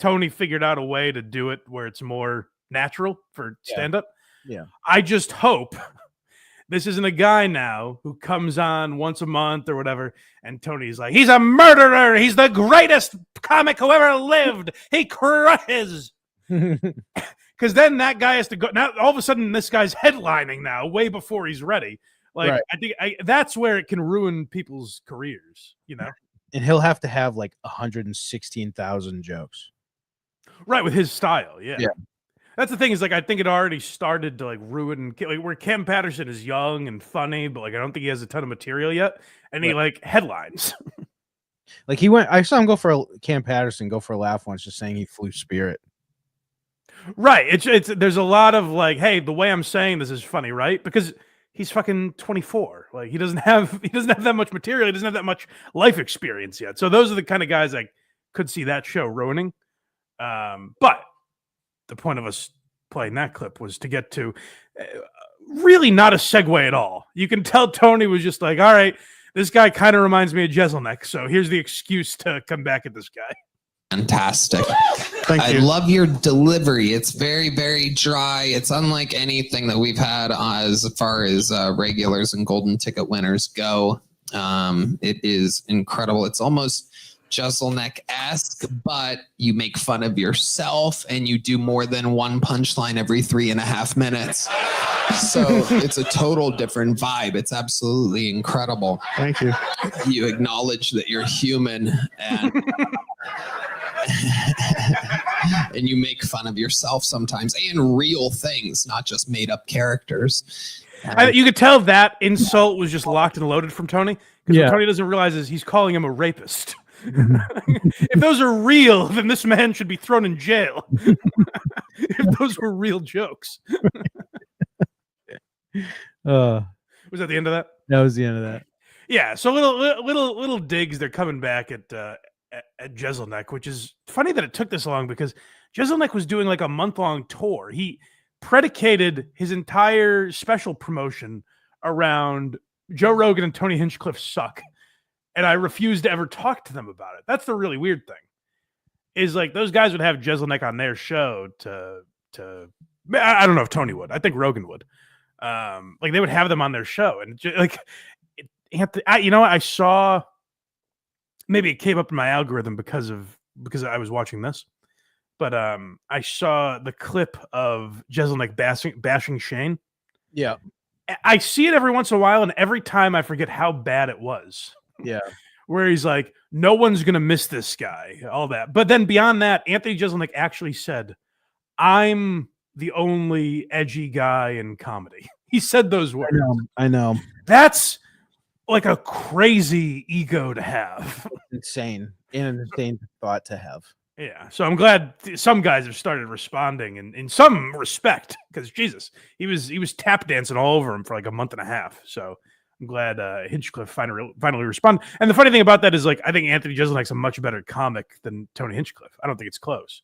Tony figured out a way to do it where it's more natural for stand-up. Yeah. I just hope this isn't a guy now who comes on once a month or whatever, and Tony's like, he's a murderer. He's the greatest comic who ever lived. He crushes. Because then that guy has to go. Now, all of a sudden, this guy's headlining now, way before he's ready. Like, Right. I think that's where it can ruin people's careers, you know? And he'll have to have like 116,000 jokes. Right, with his style, yeah. Yeah. That's the thing is, like, I think it already started to, like, ruin, like, where Cam Patterson is young and funny, but, like, I don't think he has a ton of material yet, and he, like, headlines. Like, I saw him Cam Patterson go for a laugh once just saying he flew Spirit. Right, it's there's a lot of, like, hey, the way I'm saying this is funny, right? Because he's fucking 24. Like, he doesn't have that much material, he doesn't have that much life experience yet. So those are the kind of guys I could see that show ruining. But the point of us playing that clip was to get to really not a segue at all. You can tell Tony was just like, all right, this guy kind of reminds me of Jeselnik, so here's the excuse to come back at this guy. Fantastic. Thank you. I love your delivery. It's very, very dry. It's unlike anything that we've had as far as regulars and golden ticket winners go. It is incredible. It's almost Jeselnik-esque, but you make fun of yourself and you do more than one punchline every 3.5 minutes. So it's a total different vibe. It's absolutely incredible. Thank you. You acknowledge that you're human and and you make fun of yourself sometimes and real things, not just made up characters. You could tell that insult was just locked and loaded from Tony, because what Tony doesn't realize is he's calling him a rapist. If those are real, then this man should be thrown in jail. If those were real jokes. Was that the end of that? That was the end of that. Yeah, so little digs. They're coming back at Jeselnik, which is funny that it took this long because Jeselnik was doing like a month-long tour. He predicated his entire special promotion around Joe Rogan and Tony Hinchcliffe suck, and I refused to ever talk to them about it. That's the really weird thing. Is like those guys would have Jeselnik on their show to I don't know if Tony would. I think Rogan would. Like they would have them on their show, and like I saw. Maybe it came up in my algorithm because I was watching this, but I saw the clip of Jeselnik bashing Shane. Yeah, I see it every once in a while, and every time I forget how bad it was. Yeah, where he's like, no one's gonna miss this guy, all that. But then beyond that, Anthony Jeselnik actually said, "I'm the only edgy guy in comedy." He said those words. I know. That's like a crazy ego to have. Insane thought to have. Yeah, so I'm glad some guys have started responding in some respect, because Jesus, he was tap dancing all over him for like a month and a half. So I'm glad Hinchcliffe finally responded. And the funny thing about that is, like, I think Anthony Jeselnik's a much better comic than Tony Hinchcliffe. I don't think it's close.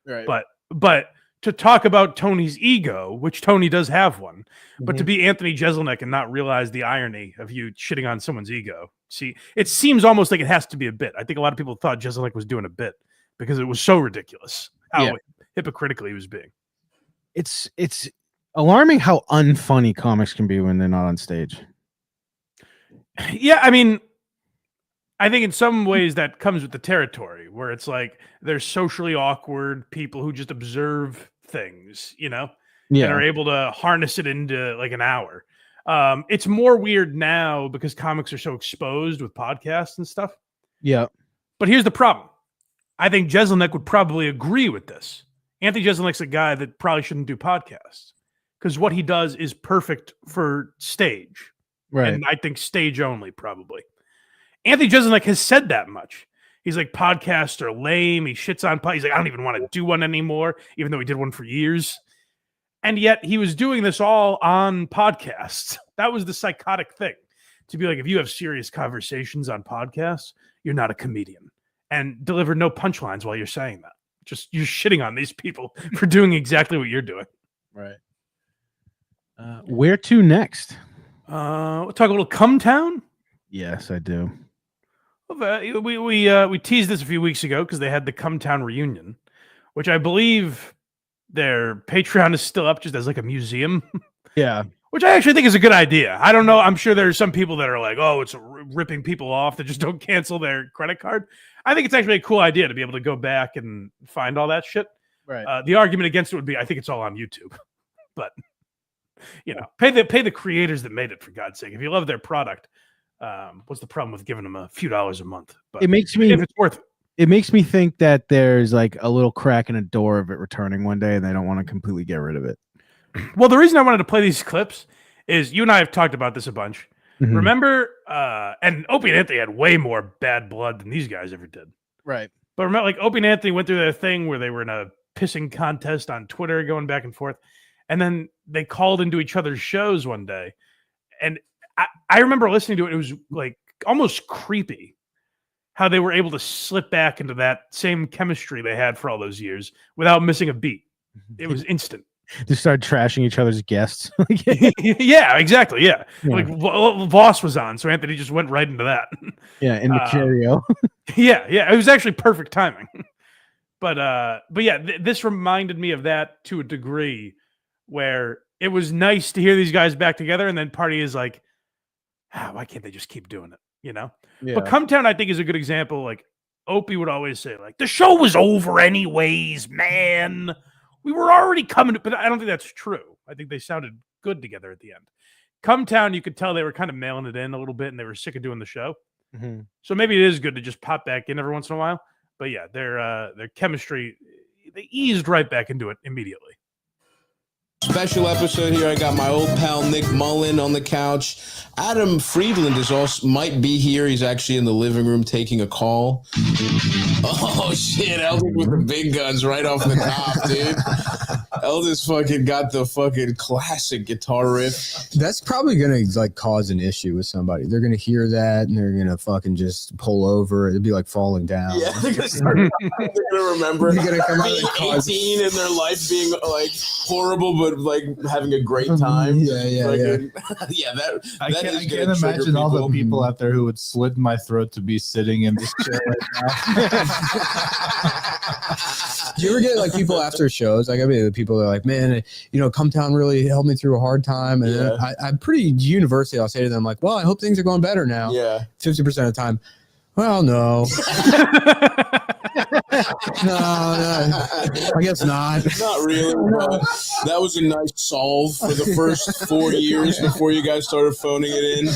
Right. But to talk about Tony's ego, which Tony does have one, but to be Anthony Jeselnik and not realize the irony of you shitting on someone's ego. See, it seems almost like it has to be a bit. I think a lot of people thought Jeselnik was doing a bit because it was so ridiculous how hypocritical he was being. It's alarming how unfunny comics can be when they're not on stage. Yeah, I mean, I think in some ways that comes with the territory, where it's like they're socially awkward people who just observe things, you know, and are able to harness it into like an hour. It's more weird now because comics are so exposed with podcasts and stuff. Yeah. But here's the problem. I think Jeselnik would probably agree with this. Anthony Jeselnik's a guy that probably shouldn't do podcasts because what he does is perfect for stage. Right. And I think stage only, probably. Anthony Jeselnik has said that much. He's like, podcasts are lame. He shits on podcasts. He's like, I don't even want to do one anymore, even though he did one for years. And yet he was doing this all on podcasts. That was the psychotic thing. to be like, if you have serious conversations on podcasts, you're not a comedian, and deliver no punchlines while you're saying that. Just you're shitting on these people for doing exactly what you're doing. Right. Where to next? We'll talk a little Cum Town. Yes, I do. We teased this a few weeks ago because they had the Cum Town reunion, which I believe their Patreon is still up just as like a museum. Yeah. Which I actually think is a good idea. I don't know. I'm sure there's some people that are like, oh, it's ripping people off that just don't cancel their credit card. I think it's actually a cool idea to be able to go back and find all that shit. Right. The argument against it would be, I think it's all on YouTube. But, you know, pay the creators that made it, for God's sake. If you love their product, what's the problem with giving them a few dollars a month? But it makes me, if it's worth it. It makes me think that there's like a little crack in a door of it returning one day and they don't want to completely get rid of it. Well, the reason I wanted to play these clips is you and I have talked about this a bunch. Mhm. Remember, and Opie and Anthony had way more bad blood than these guys ever did. Right. But remember, like Opie and Anthony went through their thing where they were in a pissing contest on Twitter going back and forth. And then they called into each other's shows one day. And I remember listening to it. It was like almost creepy how they were able to slip back into that same chemistry they had for all those years without missing a beat. It was instant. Just start trashing each other's guests. Yeah, exactly. Yeah. Yeah. Like Voss was on, so Anthony just went right into that. Yeah, in Mercurio. Yeah. It was actually perfect timing. But yeah, this reminded me of that to a degree where it was nice to hear these guys back together, and then Party is like, why can't they just keep doing it? You know? Yeah. But Cum Town, I think, is a good example. Like, Opie would always say, like, the show was over anyways, man. We were already coming, but I don't think that's true. I think they sounded good together at the end. Cum Town, you could tell they were kind of mailing it in a little bit, and they were sick of doing the show. Mm-hmm. So maybe it is good to just pop back in every once in a while. But yeah, their chemistry, they eased right back into it immediately. Special episode here. I got my old pal Nick Mullen on the couch. Adam Friedland is also might be here. He's actually in the living room taking a call. Oh shit, Eldon with the big guns right off the top, dude. Eldon's fucking got the fucking classic guitar riff. That's probably gonna like cause an issue with somebody. They're gonna hear that and they're gonna fucking just pull over. It'd be like falling down. Yeah, they're gonna start. They're gonna remember They're gonna come out being and cause 18 and their life being like horrible, but like having a great time. Yeah. I can't imagine all the people out there who would slit my throat to be sitting in this chair right now. Do you ever get like people after shows? Like I mean, the people are like, man, you know, Cum Town really helped me through a hard time, and I'm pretty universally. I'll say to them like, well, I hope things are going better now. Yeah, 50% of the time. Well, no. No, I guess not. Not really. That was a nice solve for the first 4 years before you guys started phoning it in.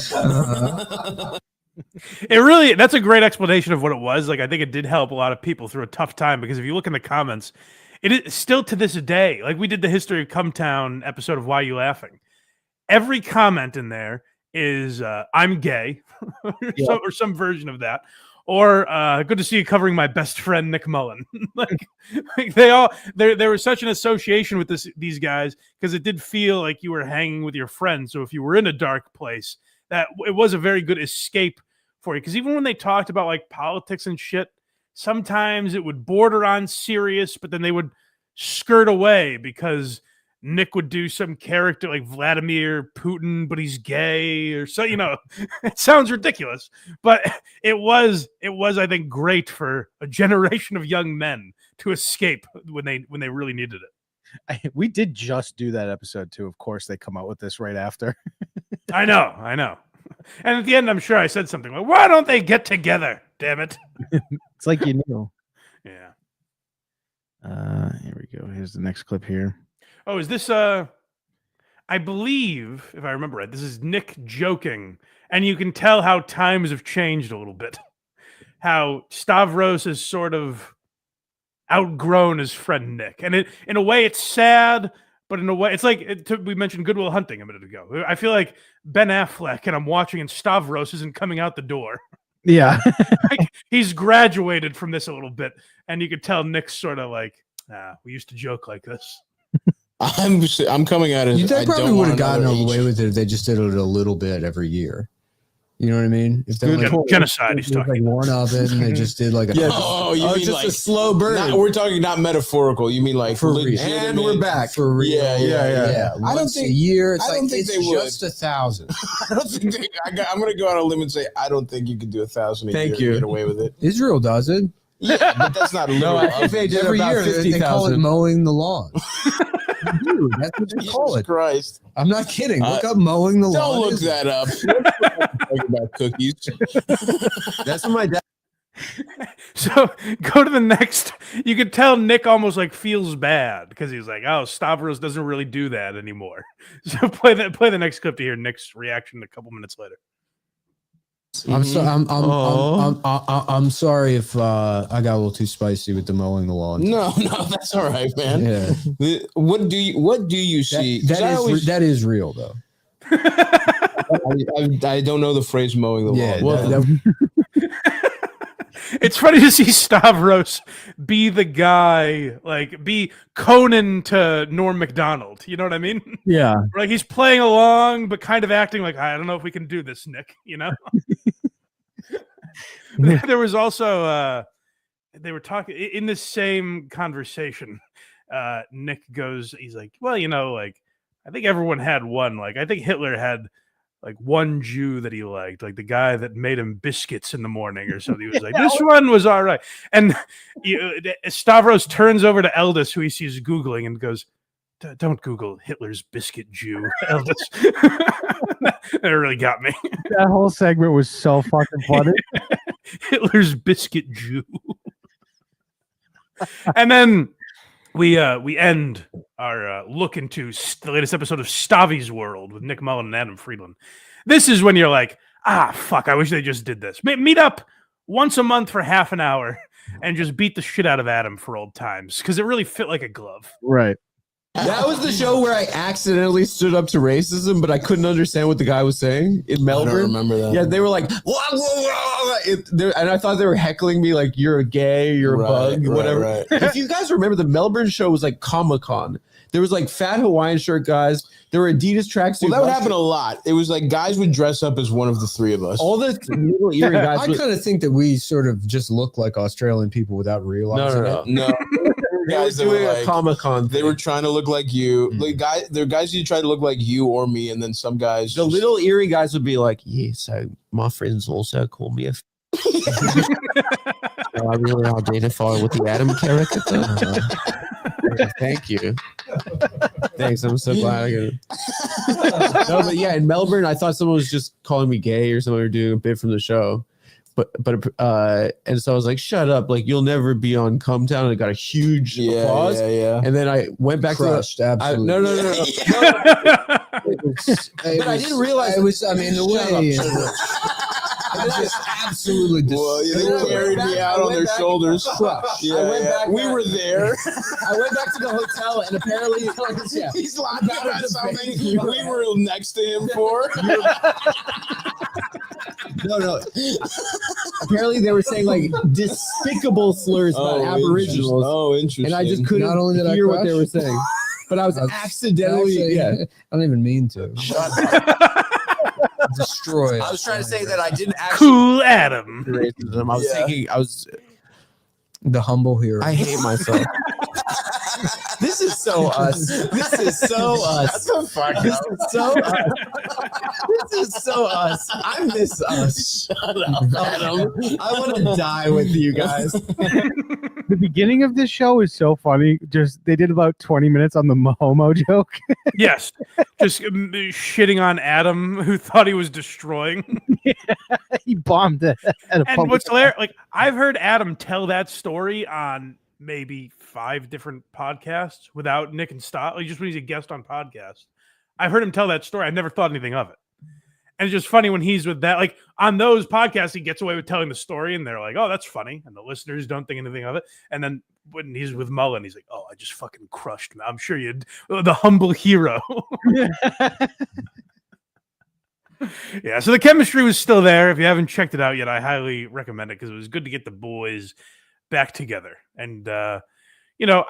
It really, that's a great explanation of what it was. Like, I think it did help a lot of people through a tough time, because if you look in the comments, it is still to this day, like we did the History of Cum Town episode of Why You Laughing. Every comment in there is I'm gay or some version of that, or good to see you covering my best friend Nick Mullen. like there was such an association with these guys, because it did feel like you were hanging with your friends. So if you were in a dark place, that it was a very good escape for you. Because even when they talked about like politics and shit, sometimes it would border on serious, but then they would skirt away because Nick would do some character like Vladimir Putin, but he's gay, or so, you know. It sounds ridiculous, but it was, I think, great for a generation of young men to escape when they really needed it. We did just do that episode too. Of course, they come out with this right after. I know. And at the end, I'm sure I said something like, "Why don't they get together? Damn it!" It's like you knew. Yeah. Here we go. Here's the next clip here. Oh, is this I believe, if I remember right, this is Nick joking, and you can tell how times have changed a little bit. How Stavros is sort of outgrown his friend Nick. And in a way it's sad, but in a way it's like we mentioned Good Will Hunting a minute ago. I feel like Ben Affleck, and I'm watching, and Stavros isn't coming out the door. Yeah. Like, he's graduated from this a little bit, and you could tell Nick's sort of like, we used to joke like this. I'm coming at it. They probably would have gotten away with it if they just did it a little bit every year. You know what I mean? If they genocide. He's talking like one oven, they just did like a you mean just like a slow burn. We're talking not metaphorical. You mean like For real. legitimate? And we're back for real. Yeah. I don't think a year. It's I don't think it's they would. just 1,000. I don't think I'm going to go on a limb and say I don't think you could do 1,000 a year and get away with it. Israel does it. Yeah, but that's not No, literal. they did every year. They call it mowing the lawn. Dude, that's what they call it. Christ. I'm not kidding. Look up mowing the lawn. Don't look that up. Talking about cookies. That's what my dad. So go to the next. You could tell Nick almost like feels bad because he's like, "Oh, Stavros doesn't really do that anymore." So play the next clip to hear Nick's reaction a couple minutes later. I'm sorry if I got a little too spicy with the mowing the lawn. No, that's all right, man. Yeah. What do you see? That is real though. I don't know the phrase mowing the lawn. It's funny to see Stavros be the guy, like be Conan to Norm Macdonald. You know what I mean? Yeah. Like he's playing along, but kind of acting like, I don't know if we can do this, Nick. You know? There was also, they were talking in this same conversation. Nick goes, he's like, well, you know, like, I think everyone had one. Like, I think Hitler had like one Jew that he liked, like the guy that made him biscuits in the morning or something. He was like, this one was all right. And Stavros turns over to Eldis, who he sees Googling, and goes, don't Google Hitler's biscuit Jew, Eldis. That really got me. That whole segment was so fucking funny. Hitler's biscuit Jew. And then we end our look into the latest episode of Stavi's World with Nick Mullen and Adam Friedland. This is when you're like, fuck, I wish they just did this. Meet up once a month for half an hour and just beat the shit out of Adam for old times, because it really fit like a glove. Right. That was the show where I accidentally stood up to racism, but I couldn't understand what the guy was saying in Melbourne. I don't remember that. Yeah, they were like, and I thought they were heckling me like, you're a gay, you're a bug, whatever. Right. If you guys remember, the Melbourne show was like Comic-Con. There was like fat Hawaiian shirt guys. There were Adidas tracksuits. Well, that would happen a lot. It was like guys would dress up as one of the three of us. All the little earring guys. I kind of think that we sort of just look like Australian people without realizing it. No. Guys They were doing that were a like, Comic-Con. they were trying to look like you. Like there are guys who try to look like you or me, and then some guys. The little eerie guys would be like, yeah, so my friends also call me a I really identify with the Adam character. Thank you. Thanks. I'm so glad I got it. No, but yeah, in Melbourne, I thought someone was just calling me gay or something, or doing a bit from the show. But and so I was like, shut up, like you'll never be on Cum Town. And I got a huge applause. Yeah. And then I went back Crushed, absolutely. No. But I didn't realize it was. I mean, the way. I just absolutely. Well, they carried me out on their shoulders. Yeah. We were there. I went back to the hotel, and apparently, he's laughing about something we were next to him for. No. Apparently, they were saying like despicable slurs about Aboriginals. Oh, interesting. And I just couldn't Not only did I hear what they crush, were saying. But I was accidentally. I don't even mean to. Shut up. Destroy it. I was trying to say that I didn't actually. Cool Adam. Racism. I was thinking. The humble hero. I hate myself. This is so us. This is so us. Shut the fuck This up. is so us. This is so us. I miss us. Shut up, Adam. I want to die with you guys. The beginning of this show is so funny. Just they did about 20 minutes on the homo joke. Yes, just shitting on Adam, who thought he was destroying. He bombed it. And what's hilarious, like I've heard Adam tell that story on maybe 5 different podcasts without Nick and Stott. Like just when he's a guest on podcasts, I've heard him tell that story. I never thought anything of it. And it's just funny when he's with that, like on those podcasts, he gets away with telling the story and they're like, oh, that's funny. And the listeners don't think anything of it. And then when he's with Mullen, he's like, oh, I just fucking crushed him. I'm sure you'd, the humble hero. Yeah. So the chemistry was still there. If you haven't checked it out yet, I highly recommend it because it was good to get the boys back together. And, I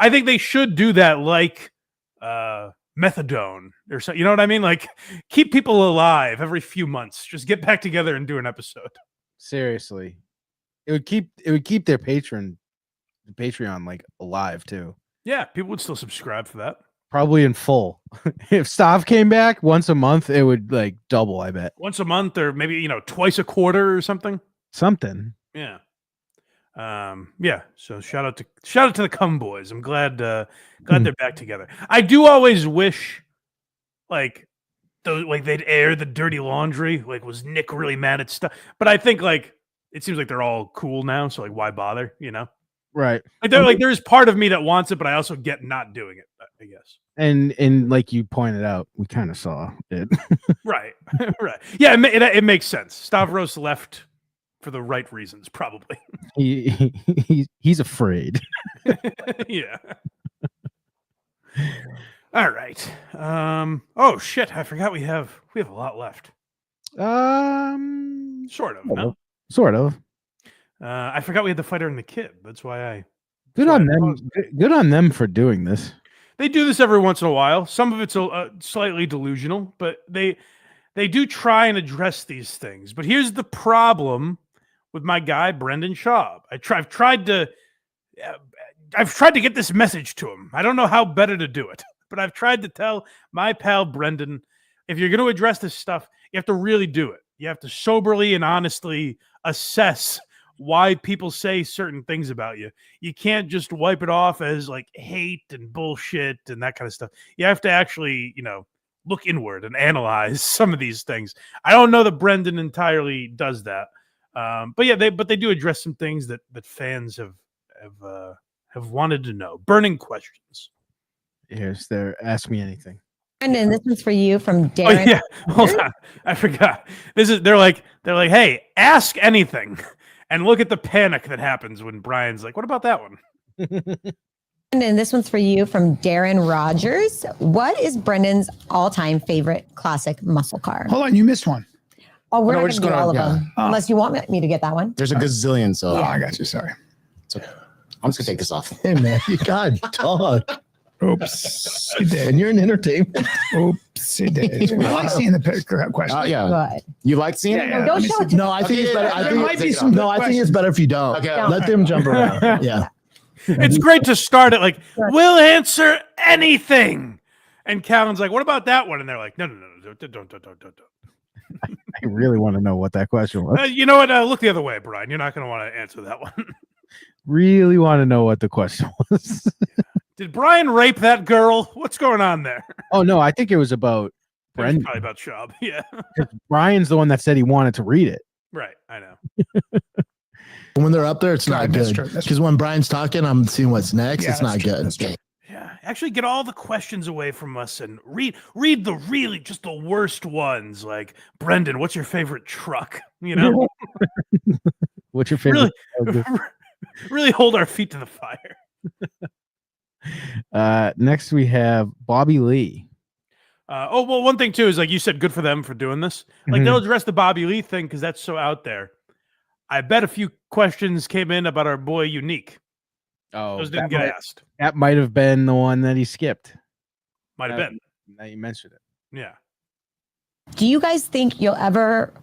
think they should do that like methadone or so. You know what I mean? Like, keep people alive every few months. Just get back together and do an episode. Seriously, it would keep their Patreon like alive too. Yeah, people would still subscribe for that. Probably in full. If Stav came back once a month, it would like double. I bet Once a month, or maybe twice a quarter or something. something. Yeah. Yeah. So shout out to the Cum Boys. I'm glad they're back together. I do always wish like they'd air the dirty laundry. Like, was Nick really mad at stuff? But I think like it seems like they're all cool now, so like why bother, Right. Like there's part of me that wants it, but I also get not doing it, I guess. And like you pointed out, we kind of saw it. Right. Right. Yeah, it makes sense. Stavros left for the right reasons, probably. He's afraid. Yeah. All right. Oh shit! I forgot we have a lot left. Sort of. No. Sort of. I forgot we had the fighter and the kid. That's why I. Good on them. Good on them for doing this. They do this every once in a while. Some of it's slightly delusional, but they do try and address these things. But here's the problem with my guy Brendan Schaub. I've tried to get this message to him. I don't know how better to do it, but I've tried to tell my pal Brendan, if you're going to address this stuff, you have to really do it. You have to soberly and honestly assess why people say certain things about you. You can't just wipe it off as like hate and bullshit and that kind of stuff. You have to actually, look inward and analyze some of these things. I don't know that Brendan entirely does that. But yeah, they do address some things that fans have wanted to know. Burning questions. Here's their Ask Me Anything. Brendan, this one's for you from Darren. Oh yeah, hold on, I forgot. They're like, hey, ask anything, and look at the panic that happens when Brian's like, what about that one? Brendan, this one's for you from Darren Rogers. What is Brendan's all-time favorite classic muscle car? Hold on, you missed one. Oh, we're No, not we're going just to do gonna- all of yeah. them, unless you want me to get that one. There's a gazillion, so Oh, I got you. Sorry. it's okay. I'm just gonna take this off. Hey man, you got talk. Oops, you did. And you're an entertainment. Oops, you did. I like seeing the question. Yeah. Good. You like seeing Yeah, it? yeah. Don't show it to No, I think it's better. I there think might be some good I think it's better if you don't. Okay. Let them jump around. Yeah. It's great to start it like, we'll answer anything. And Callen's like, what about that one? And they're like, no, don't. I really want to know what that question was. You know what? Look the other way, Brian. You're not going to want to answer that one. Really want to know what the question was. Did Brian rape that girl? What's going on there? Oh no, I think it was about It's Brendan. probably about Schaub. Yeah. Brian's the one that said he wanted to read it. Right. I know. When they're up there, it's not That's good. true, that's Because when Brian's talking, I'm seeing what's next. Yeah, It's not that's true, good. that's true. Yeah. Actually, get all the questions away from us and read just the worst ones. Like, Brendan, what's your favorite truck? You know? What's your favorite? Really hold our feet to the fire. Next we have Bobby Lee. Well, one thing too is like you said, good for them for doing this. Like they'll address the Bobby Lee thing because that's so out there. I bet a few questions came in about our boy Unique. Oh, Those didn't get asked. That might have been the one that he skipped. Might have been. Now you mentioned it. Yeah. Do you guys think you'll ever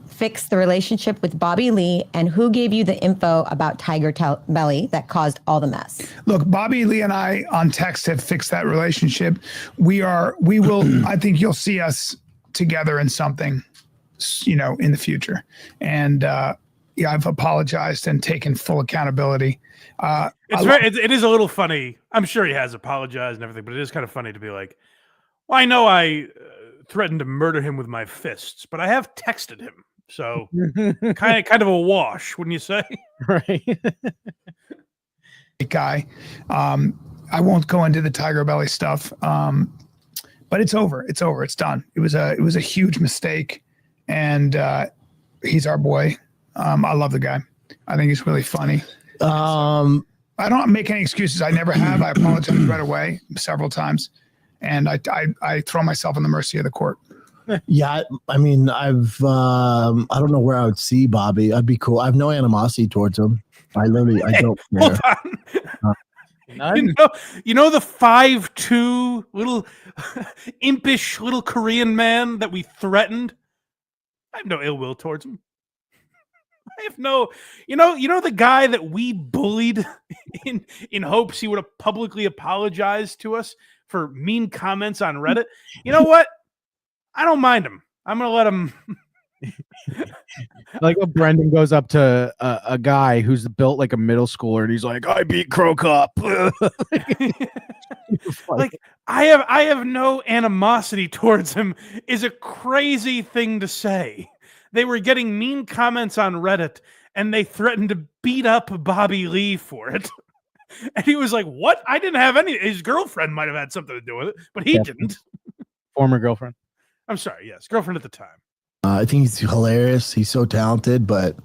fix the relationship with Bobby Lee, and who gave you the info about Tiger Belly that caused all the mess? Look, Bobby Lee and I on text have fixed that relationship. We will, I think you'll see us together in something, in the future. And yeah, I've apologized and taken full accountability. It is a little funny. I'm sure he has apologized and everything, but it is kind of funny to be like, well, I know I threatened to murder him with my fists, but I have texted him. So kind of a wash, wouldn't you say? Right. Guy. I won't go into the Tiger Belly stuff. But it's over. It's over. It's done. It was a huge mistake. And he's our boy. I love the guy. I think he's really funny. I don't make any excuses. I never have. I apologize right away several times. And I throw myself in the mercy of the court. Yeah, I mean, I don't know where I would see Bobby. I'd be cool. I have no animosity towards him. I don't care. You know the 5'2" little impish little Korean man that we threatened? I have no ill will towards him. I have no, you know the guy that we bullied in hopes he would have publicly apologized to us for mean comments on Reddit? You know what? I don't mind him. I'm gonna let him. Like when Brendan goes up to a guy who's built like a middle schooler, and he's like, "I beat Crow Cup." Like I have no animosity towards him is a crazy thing to say. They were getting mean comments on Reddit, and they threatened to beat up Bobby Lee for it. And he was like, "What? I didn't have any." His girlfriend might have had something to do with it, but he didn't. Former girlfriend. I'm sorry. Yes, girlfriend at the time. I think he's hilarious. He's so talented, but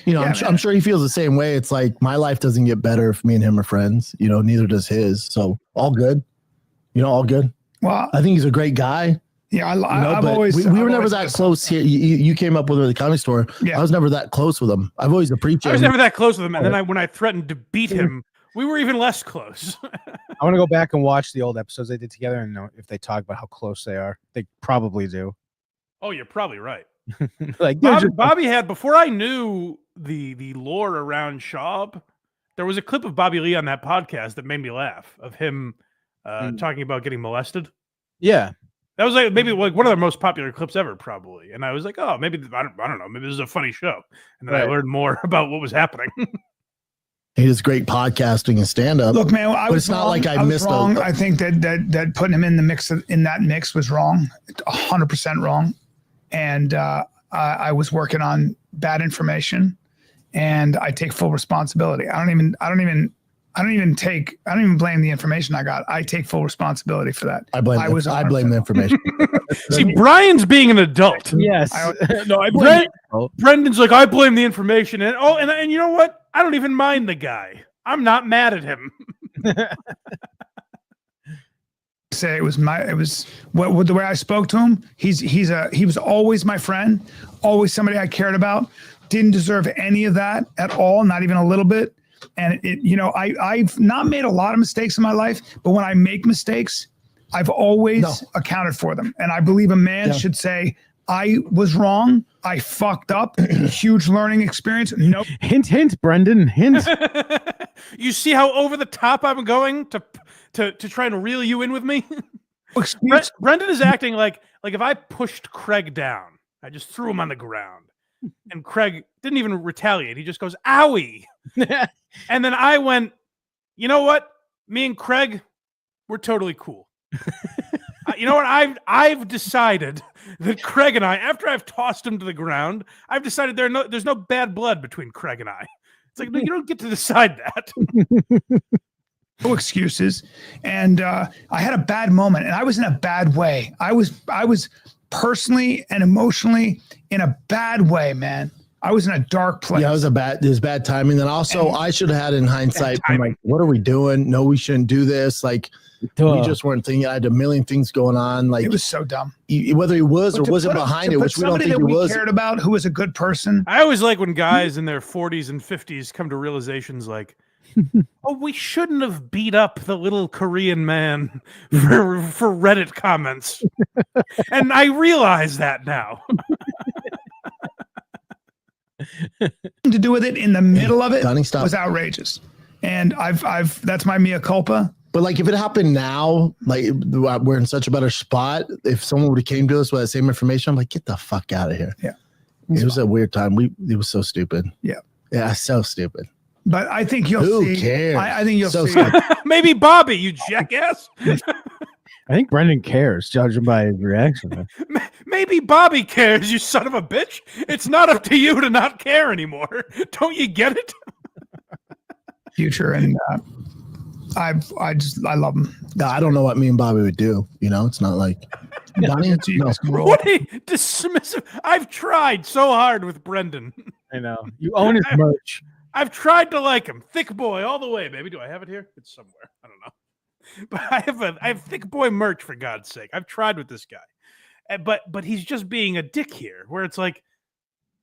I'm sure he feels the same way. It's like my life doesn't get better if me and him are friends. Neither does his. So all good. All good. Well, I think he's a great guy. Yeah, I've always. We were never that close here. You came up with him at the comedy store. Yeah. I was never that close with him. I've always appreciated. I was never that close with him, and then when I threatened to beat him, we were even less close. I want to go back and watch the old episodes they did together and know if they talk about how close they are. They probably do. Oh, you're probably right. Like Bobby had, before I knew the lore around Schaub, there was a clip of Bobby Lee on that podcast that made me laugh, of him talking about getting molested. Yeah. That was like maybe like one of the most popular clips ever, probably. And I was like, oh, maybe I don't know, maybe this is a funny show. And then I learned more about what was happening. He does great podcasting and stand up. Look, man, I but was it's not wrong. like I was missed wrong. I think that putting him in the mix in that mix was wrong, 100% wrong. And I was working on bad information, and I take full responsibility. I don't even blame the information I got. I take full responsibility for that. I blame the information. See, Bryan's being an adult. Yes. No, I blame Brendan's like, I blame the information. And you know what? I don't even mind the guy. I'm not mad at him. Say it was the way I spoke to him. He was always my friend, always somebody I cared about. Didn't deserve any of that at all, not even a little bit. And I've not made a lot of mistakes in my life, but when I make mistakes, I've always accounted for them. And I believe a man should say, I was wrong. I fucked up. Huge learning experience. No. Hint, Brendan. Hint. You see how over the top I'm going to try and reel you in with me? Brendan is acting like if I pushed Craig down, I just threw him on the ground, and Craig didn't even retaliate. He just goes, owie. And then I went, you know what? Me and Craig, we're totally cool. You know what? I've decided that Craig and I, after I've tossed him to the ground, I've decided there's no bad blood between Craig and I. It's like, no, you don't get to decide that. No excuses. And I had a bad moment, and I was in a bad way. I was personally and emotionally in a bad way, man. I was in a dark place. Yeah, it was bad timing. Then also, I should have had in hindsight, I'm like, what are we doing? No, we shouldn't do this. Like, we just weren't thinking. I had a million things going on. Like, it was so dumb. Whether he was or wasn't behind it, which we don't think he was. Cared about, who was a good person. I always like when guys in their 40s and 50s come to realizations like, oh, we shouldn't have beat up the little Korean man for Reddit comments. And I realize that now. To do with it in the middle of it was outrageous. And I've that's my mea culpa. But like, if it happened now, like we're in such a better spot. If someone would have came to us with that same information, I'm like, get the fuck out of here. Yeah. It was a weird time. It was so stupid. Yeah. Yeah. So stupid. But I think you'll see. Who cares? I think you'll see. Maybe Bobby, you jackass. I think Brendan cares, judging by his reaction. Maybe Bobby cares, you son of a bitch. It's not up to you to not care anymore. Don't you get it? Future, and I love him. No, I don't know what me and Bobby would do. It's not like Donnie. No. What a dismissive. I've tried so hard with Brendan. I know. You own his merch. I've tried to like him. Thick boy all the way, baby. Do I have it here? It's somewhere. I don't know. But I have thick boy merch, for God's sake. I've tried with this guy. But he's just being a dick here, where it's like,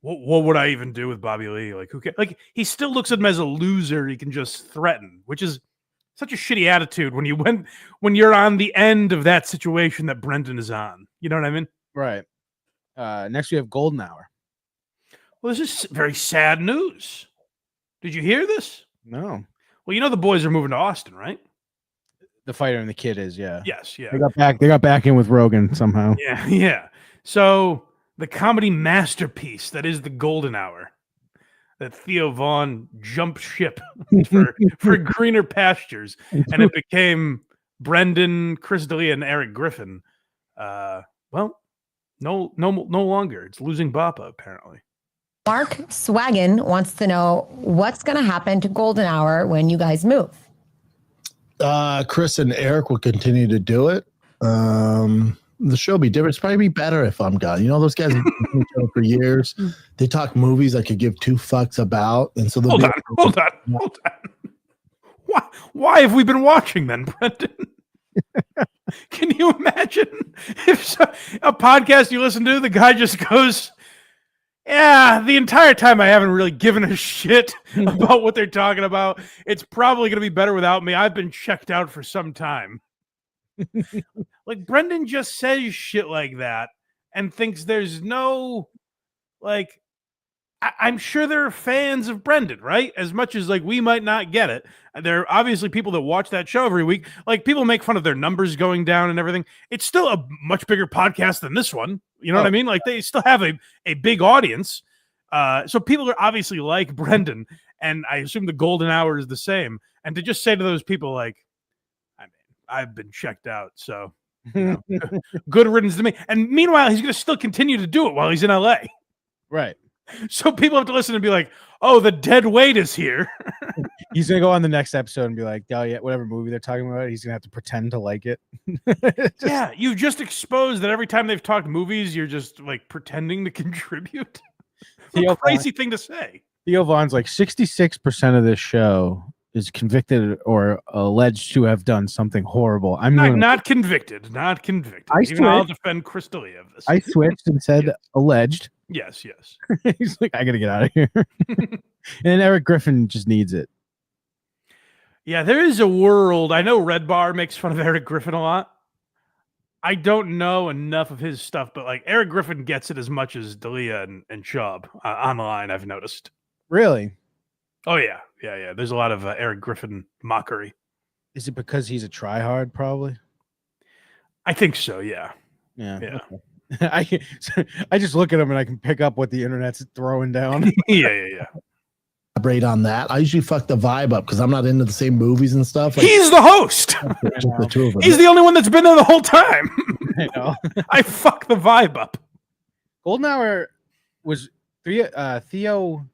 what would I even do with Bobby Lee? Like, who cares? Like, he still looks at him as a loser he can just threaten, which is such a shitty attitude when you're on the end of that situation that Brendan is on. You know what I mean? Right. Next we have Golden Hour. Well, this is very sad news. Did you hear this? No. Well, you know the boys are moving to Austin, right? The fighter and the kid is, yeah. Yes, yeah. They got back in with Rogan somehow. Yeah, yeah. So the comedy masterpiece that is the Golden Hour, that Theo Vaughn jumped ship for greener pastures, and it became Brendan, Chris D'Elia, and Eric Griffin. Well, no longer. It's losing Bappa, apparently. Mark Swaggin wants to know what's going to happen to Golden Hour when you guys move. Chris and Eric will continue to do it. The show will be different. It's probably be better if I'm gone. You know, those guys have been doing the show for years. They talk movies I could give two fucks about. And so Hold on. Why have we been watching then, Brendan? Can you imagine if a podcast you listen to, the guy just goes, yeah, the entire time I haven't really given a shit about what they're talking about. It's probably going to be better without me. I've been checked out for some time. Like, Brendan just says shit like that and thinks there's no, like, I'm sure there are fans of Brendan, right? As much as, like, we might not get it. There are obviously people that watch that show every week. Like, people make fun of their numbers going down and everything. It's still a much bigger podcast than this one. You know what I mean? Like, they still have a big audience. So people are obviously like Brendan, and I assume the Golden Hour is the same. And to just say to those people, like, I mean, I've been checked out, so you know, good riddance to me. And meanwhile, he's going to still continue to do it while he's in LA. Right. So people have to listen and be like, oh, the dead weight is here. He's going to go on the next episode and be like, oh, yeah, whatever movie they're talking about, he's going to have to pretend to like it. Yeah, you've just exposed that every time they've talked movies, you're just like pretending to contribute. What a crazy thing to say. Theo Vaughn's like 66% of this show is convicted or alleged to have done something horrible. I'm not convicted. Even I'll defend Chris D'Elia of this. I switched and said alleged. Yes. He's like, I got to get out of here. And Eric Griffin just needs it. Yeah, there is a world. I know Red Bar makes fun of Eric Griffin a lot. I don't know enough of his stuff, but like Eric Griffin gets it as much as D'Elia and Schaub online, I've noticed. Really? Oh, yeah. There's a lot of Eric Griffin mockery. Is it because he's a tryhard, probably? I think so, yeah. Yeah. Okay. I just look at him and I can pick up what the internet's throwing down. Yeah. Elaborate on that. I usually fuck the vibe up because I'm not into the same movies and stuff. He's the host. Just the two of them. He's the only one that's been there the whole time. I know. I fuck the vibe up. Golden Hour was Theo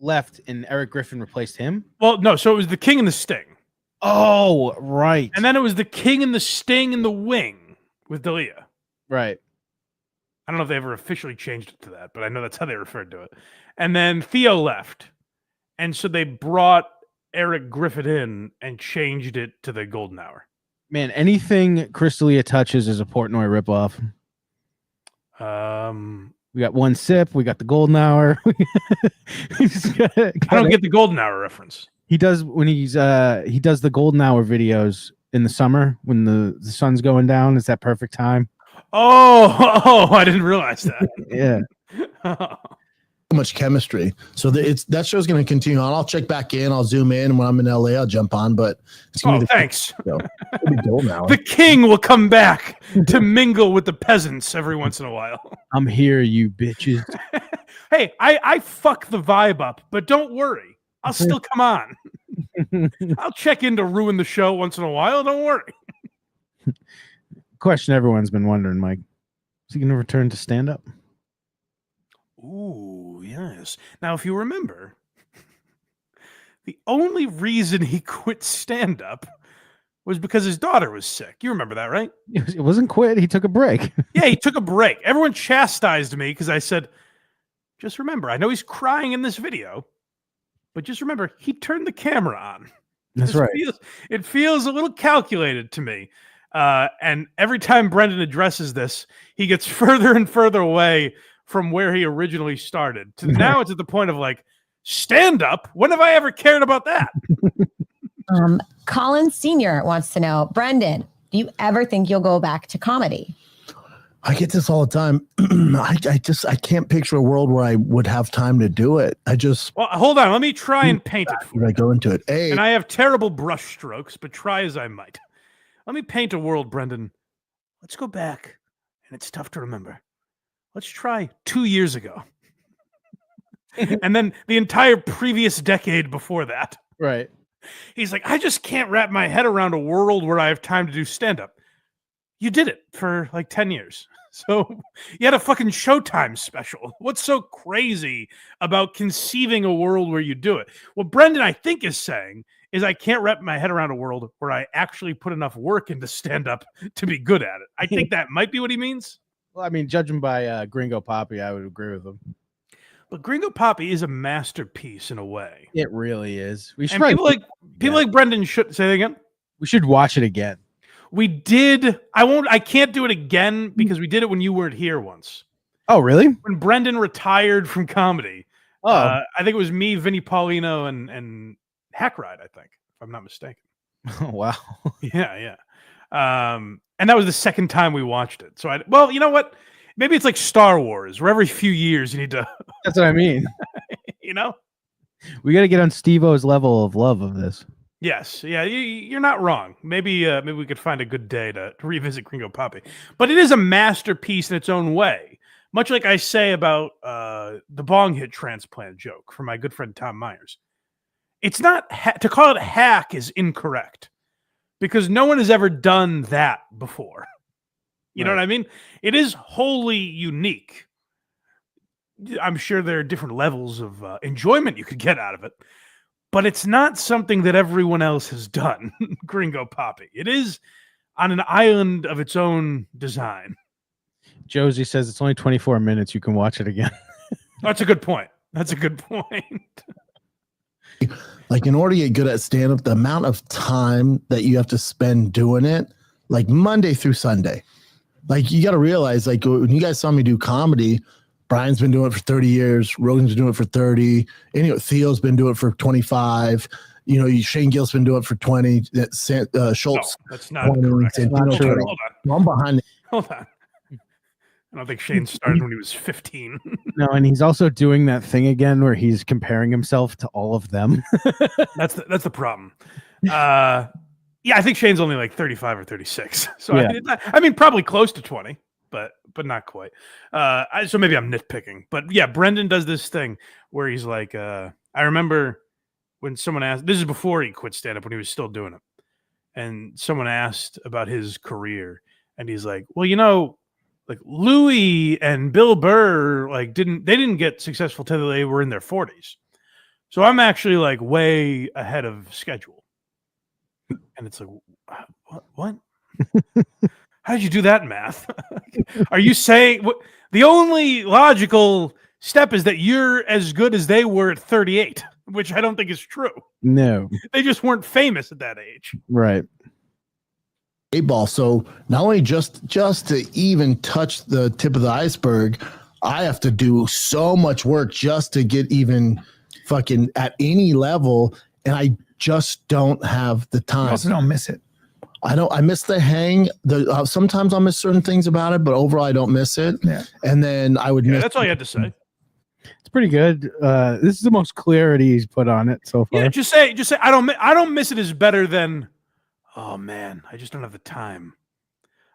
left and Eric Griffin replaced him. Well, no, so it was the King and the Sting. Oh, right. And then it was the King and the Sting in the Wing with D'Elia. Right. I don't know if they ever officially changed it to that, but I know that's how they referred to it. And then Theo left. And so they brought Eric Griffin in and changed it to the Golden Hour. Man, anything Chris D'Elia touches is a Portnoy ripoff. We got One Sip. We got the Golden Hour. I don't get the Golden Hour reference. He does when he does the Golden Hour videos in the summer when the sun's going down. It's that perfect time. Oh, I didn't realize that. Yeah. So much chemistry. So that show's going to continue on. I'll check back in. I'll zoom in. When I'm in LA, I'll jump on. But it's going to be thanks. Now. The King will come back to mingle with the peasants every once in a while. I'm here, you bitches. Hey, I fuck the vibe up, but don't worry. I'll still come on. I'll check in to ruin the show once in a while. Don't worry. Question everyone's been wondering, Mike. Is he going to return to stand-up? Ooh, yes. Now, if you remember, the only reason he quit stand-up was because his daughter was sick. You remember that, right? It wasn't quit. He took a break. Yeah, he took a break. Everyone chastised me because I said, just remember, I know he's crying in this video, but just remember, he turned the camera on. That's right. It feels a little calculated to me. And every time Brendan addresses this, he gets further and further away from where he originally started. To now it's at the point of like, stand up? When have I ever cared about that? Colin Sr. wants to know, Brendan, do you ever think you'll go back to comedy? I get this all the time. I can't picture a world where I would have time to do it. Well, hold on. Let me try and paint it. When I go into it, And I have terrible brush strokes, but try as I might. Let me paint a world, Brendan. Let's go back, and it's tough to remember. Let's try 2 years ago. And then the entire previous decade before that. Right. He's like, I just can't wrap my head around a world where I have time to do stand-up. You did it for like 10 years. So you had a fucking Showtime special. What's so crazy about conceiving a world where you do it? What Brendan, I think, is saying is I can't wrap my head around a world where I actually put enough work into stand-up to be good at it. I think that might be what he means. Well, I mean, judging by Gringo Poppy, I would agree with him. But Gringo Poppy is a masterpiece in a way. It really is. We should And people like Brendan should say that again. We should watch it again. We did. I can't do it again because we did it when you weren't here once. Oh, really? When Brendan retired from comedy. Oh. I think it was me, Vinnie Paulino, and Hackride, I think, if I'm not mistaken. Oh, wow. Yeah. And that was the second time we watched it. So well, you know what? Maybe it's like Star Wars, where every few years you need to. That's what I mean. You know? We got to get on Steve-O's level of love of this. Yes, yeah, you're not wrong. Maybe we could find a good day to revisit Gringo Poppy. But it is a masterpiece in its own way. Much like I say about the bong hit transplant joke from my good friend Tom Myers. It's not to call it a hack is incorrect because no one has ever done that before. You know what I mean? It is wholly unique. I'm sure there are different levels of enjoyment you could get out of it, but it's not something that everyone else has done, Gringo Poppy. It is on an island of its own design. Josie says it's only 24 minutes. You can watch it again. That's a good point. That's a good point. Like, in order to get good at stand-up, the amount of time that you have to spend doing it, like Monday through Sunday. Like, you got to realize, like, when you guys saw me do comedy, Bryan's been doing it for 30 years. Rogan's been doing it for 30. Anyway, Theo's been doing it for 25. You know, Shane Gill's been doing it for 20. Schultz. No, that's not correct. That's not true. Hold on. I'm behind. Hold on. I don't think Shane started when he was 15. No, and he's also doing that thing again where he's comparing himself to all of them. That's the problem. Yeah, I think Shane's only like 35 or 36. So Yeah. I mean, probably close to 20, but not quite. So maybe I'm nitpicking. But yeah, Brendan does this thing where he's like, I remember when someone asked, this is before he quit stand-up, when he was still doing it. And someone asked about his career. And he's like, well, you know, like Louis and Bill Burr, like didn't get successful till they were in their 40s. So I'm actually like way ahead of schedule. And it's like, what? How did you do that math? Are you saying the only logical step is that you're as good as they were at 38, which I don't think is true. No. They just weren't famous at that age. Right. 8-ball. So not only just to even touch the tip of the iceberg, I have to do so much work just to get even fucking at any level, and I just don't have the time. You also don't miss it. I miss the hang. Sometimes I'll miss certain things about it, but overall I don't miss it. Yeah. And then I would miss. That's all you had to say. It's pretty good. This is the most clarity he's put on it so far. Yeah, just say I don't miss it is better than, oh man, I just don't have the time.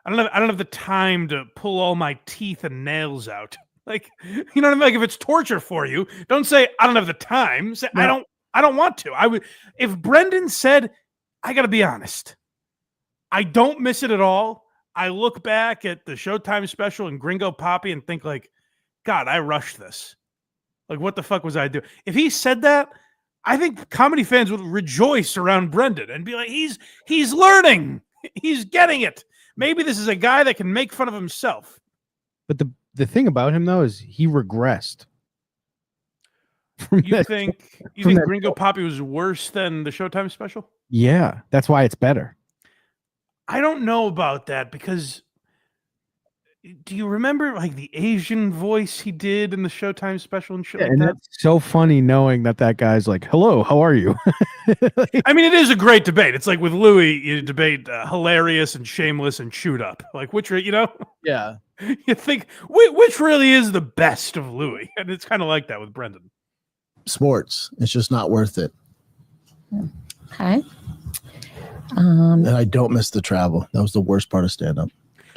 I don't have the time to pull all my teeth and nails out. Like, you know what I mean? Like, if it's torture for you, don't say I don't have the time. Say No. I don't want to. I would, if Brendan said, I got to be honest, I don't miss it at all. I look back at the Showtime special and Gringo Poppy and think like, God, I rushed this. Like, what the fuck was I doing? If he said that, I think comedy fans would rejoice around Brendan and be like, he's learning. He's getting it. Maybe this is a guy that can make fun of himself. But the thing about him, though, is he regressed. You think Gringo Poppy was worse than the Showtime special? Yeah, that's why it's better. I don't know about that because do you remember like the Asian voice he did in the Showtime special and shit like and that? that's so funny knowing that guy's like, "Hello, how are you?" I mean, it is a great debate. It's like with Louis, you debate hilarious and shameless and chewed up. Like which, Yeah. you think which really is the best of Louis, and it's kind of like that with Brendan. Sports. It's just not worth it. Okay. And I don't miss the travel. That was the worst part of stand up.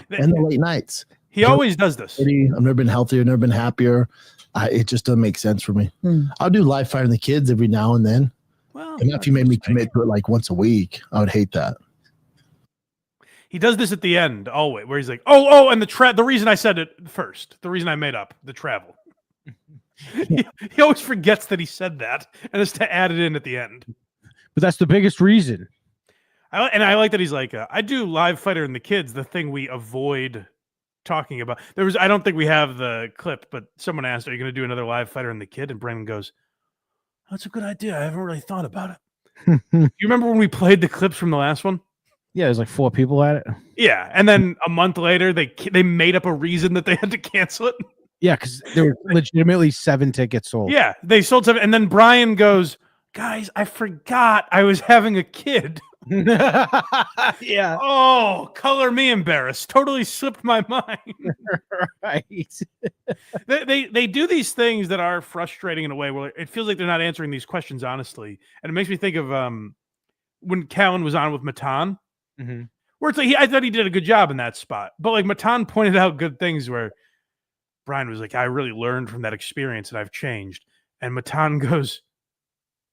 And the late nights. He always does this. I've never been healthier, never been happier. It just doesn't make sense for me. I'll do live fighting the kids every now and then. Well, and if you made me commit to it like once a week, I would hate that. He does this at the end always, where he's like, "Oh, and the reason I said it first, the reason I made up the travel." he always forgets that he said that, and is to add it in at the end. But that's the biggest reason. I like that he's like, I do live fighter and the kids, the thing we avoid talking about. I don't think we have the clip, but someone asked, "Are you going to do another live fighter and the kid?" And Brandon goes, "That's a good idea. I haven't really thought about it." You remember when we played the clips from the last one? Yeah, there's like 4 people at it. Yeah, and then a month later, they made up a reason that they had to cancel it. Yeah, because there were legitimately 7 tickets sold. Yeah, they sold 7, and then Bryan goes, "Guys, I forgot I was having a kid." Yeah. Oh, color me embarrassed. Totally slipped my mind. Right. They do these things that are frustrating in a way where it feels like they're not answering these questions honestly, and it makes me think of when Callen was on with Matan, where it's like I thought he did a good job in that spot, but like Matan pointed out good things where Bryan was like, "I really learned from that experience and I've changed," and Matan goes,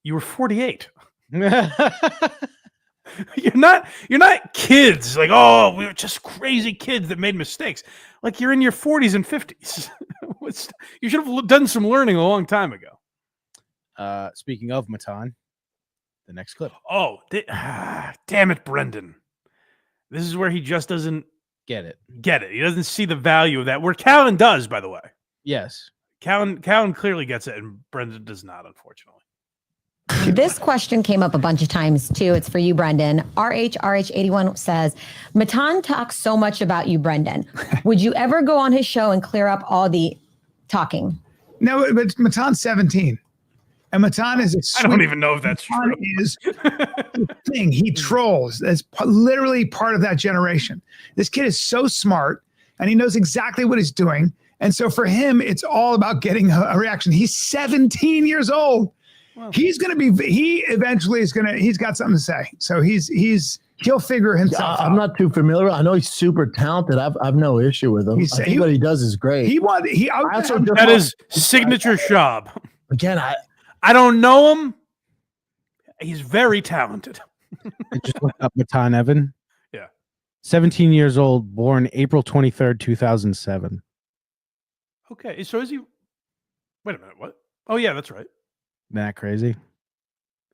"You were 48." You're not kids like, "Oh, we were just crazy kids that made mistakes." Like you're in your 40s and 50s. You should have done some learning a long time ago. Speaking of Matan, the next clip. Oh, damn it, Brendan. This is where he just doesn't get it. He doesn't see the value of that. Where Callen does, by the way. Yes. Callen clearly gets it, and Brendan does not, unfortunately. This question came up a bunch of times too. It's for you, Brendan. RH81 says, Matan talks so much about you, Brendan. Would you ever go on his show and clear up all the talking? No, but Matan's 17. And Matan is I don't even know if that's true. Is the thing. He trolls. That's literally part of that generation. This kid is so smart and he knows exactly what he's doing. And so for him, it's all about getting a reaction. He's 17 years old. Well, he's going to be, he's got something to say. So he'll figure himself out. I'm not too familiar. I know he's super talented. I've no issue with him. I think what he does is great. That is signature Schaub. Again, I don't know him. He's very talented. I just looked up Matan Evan. Yeah. 17 years old, born April 23rd, 2007. Okay. So is he? Wait a minute. What? Oh, yeah, that's right. Isn't that crazy?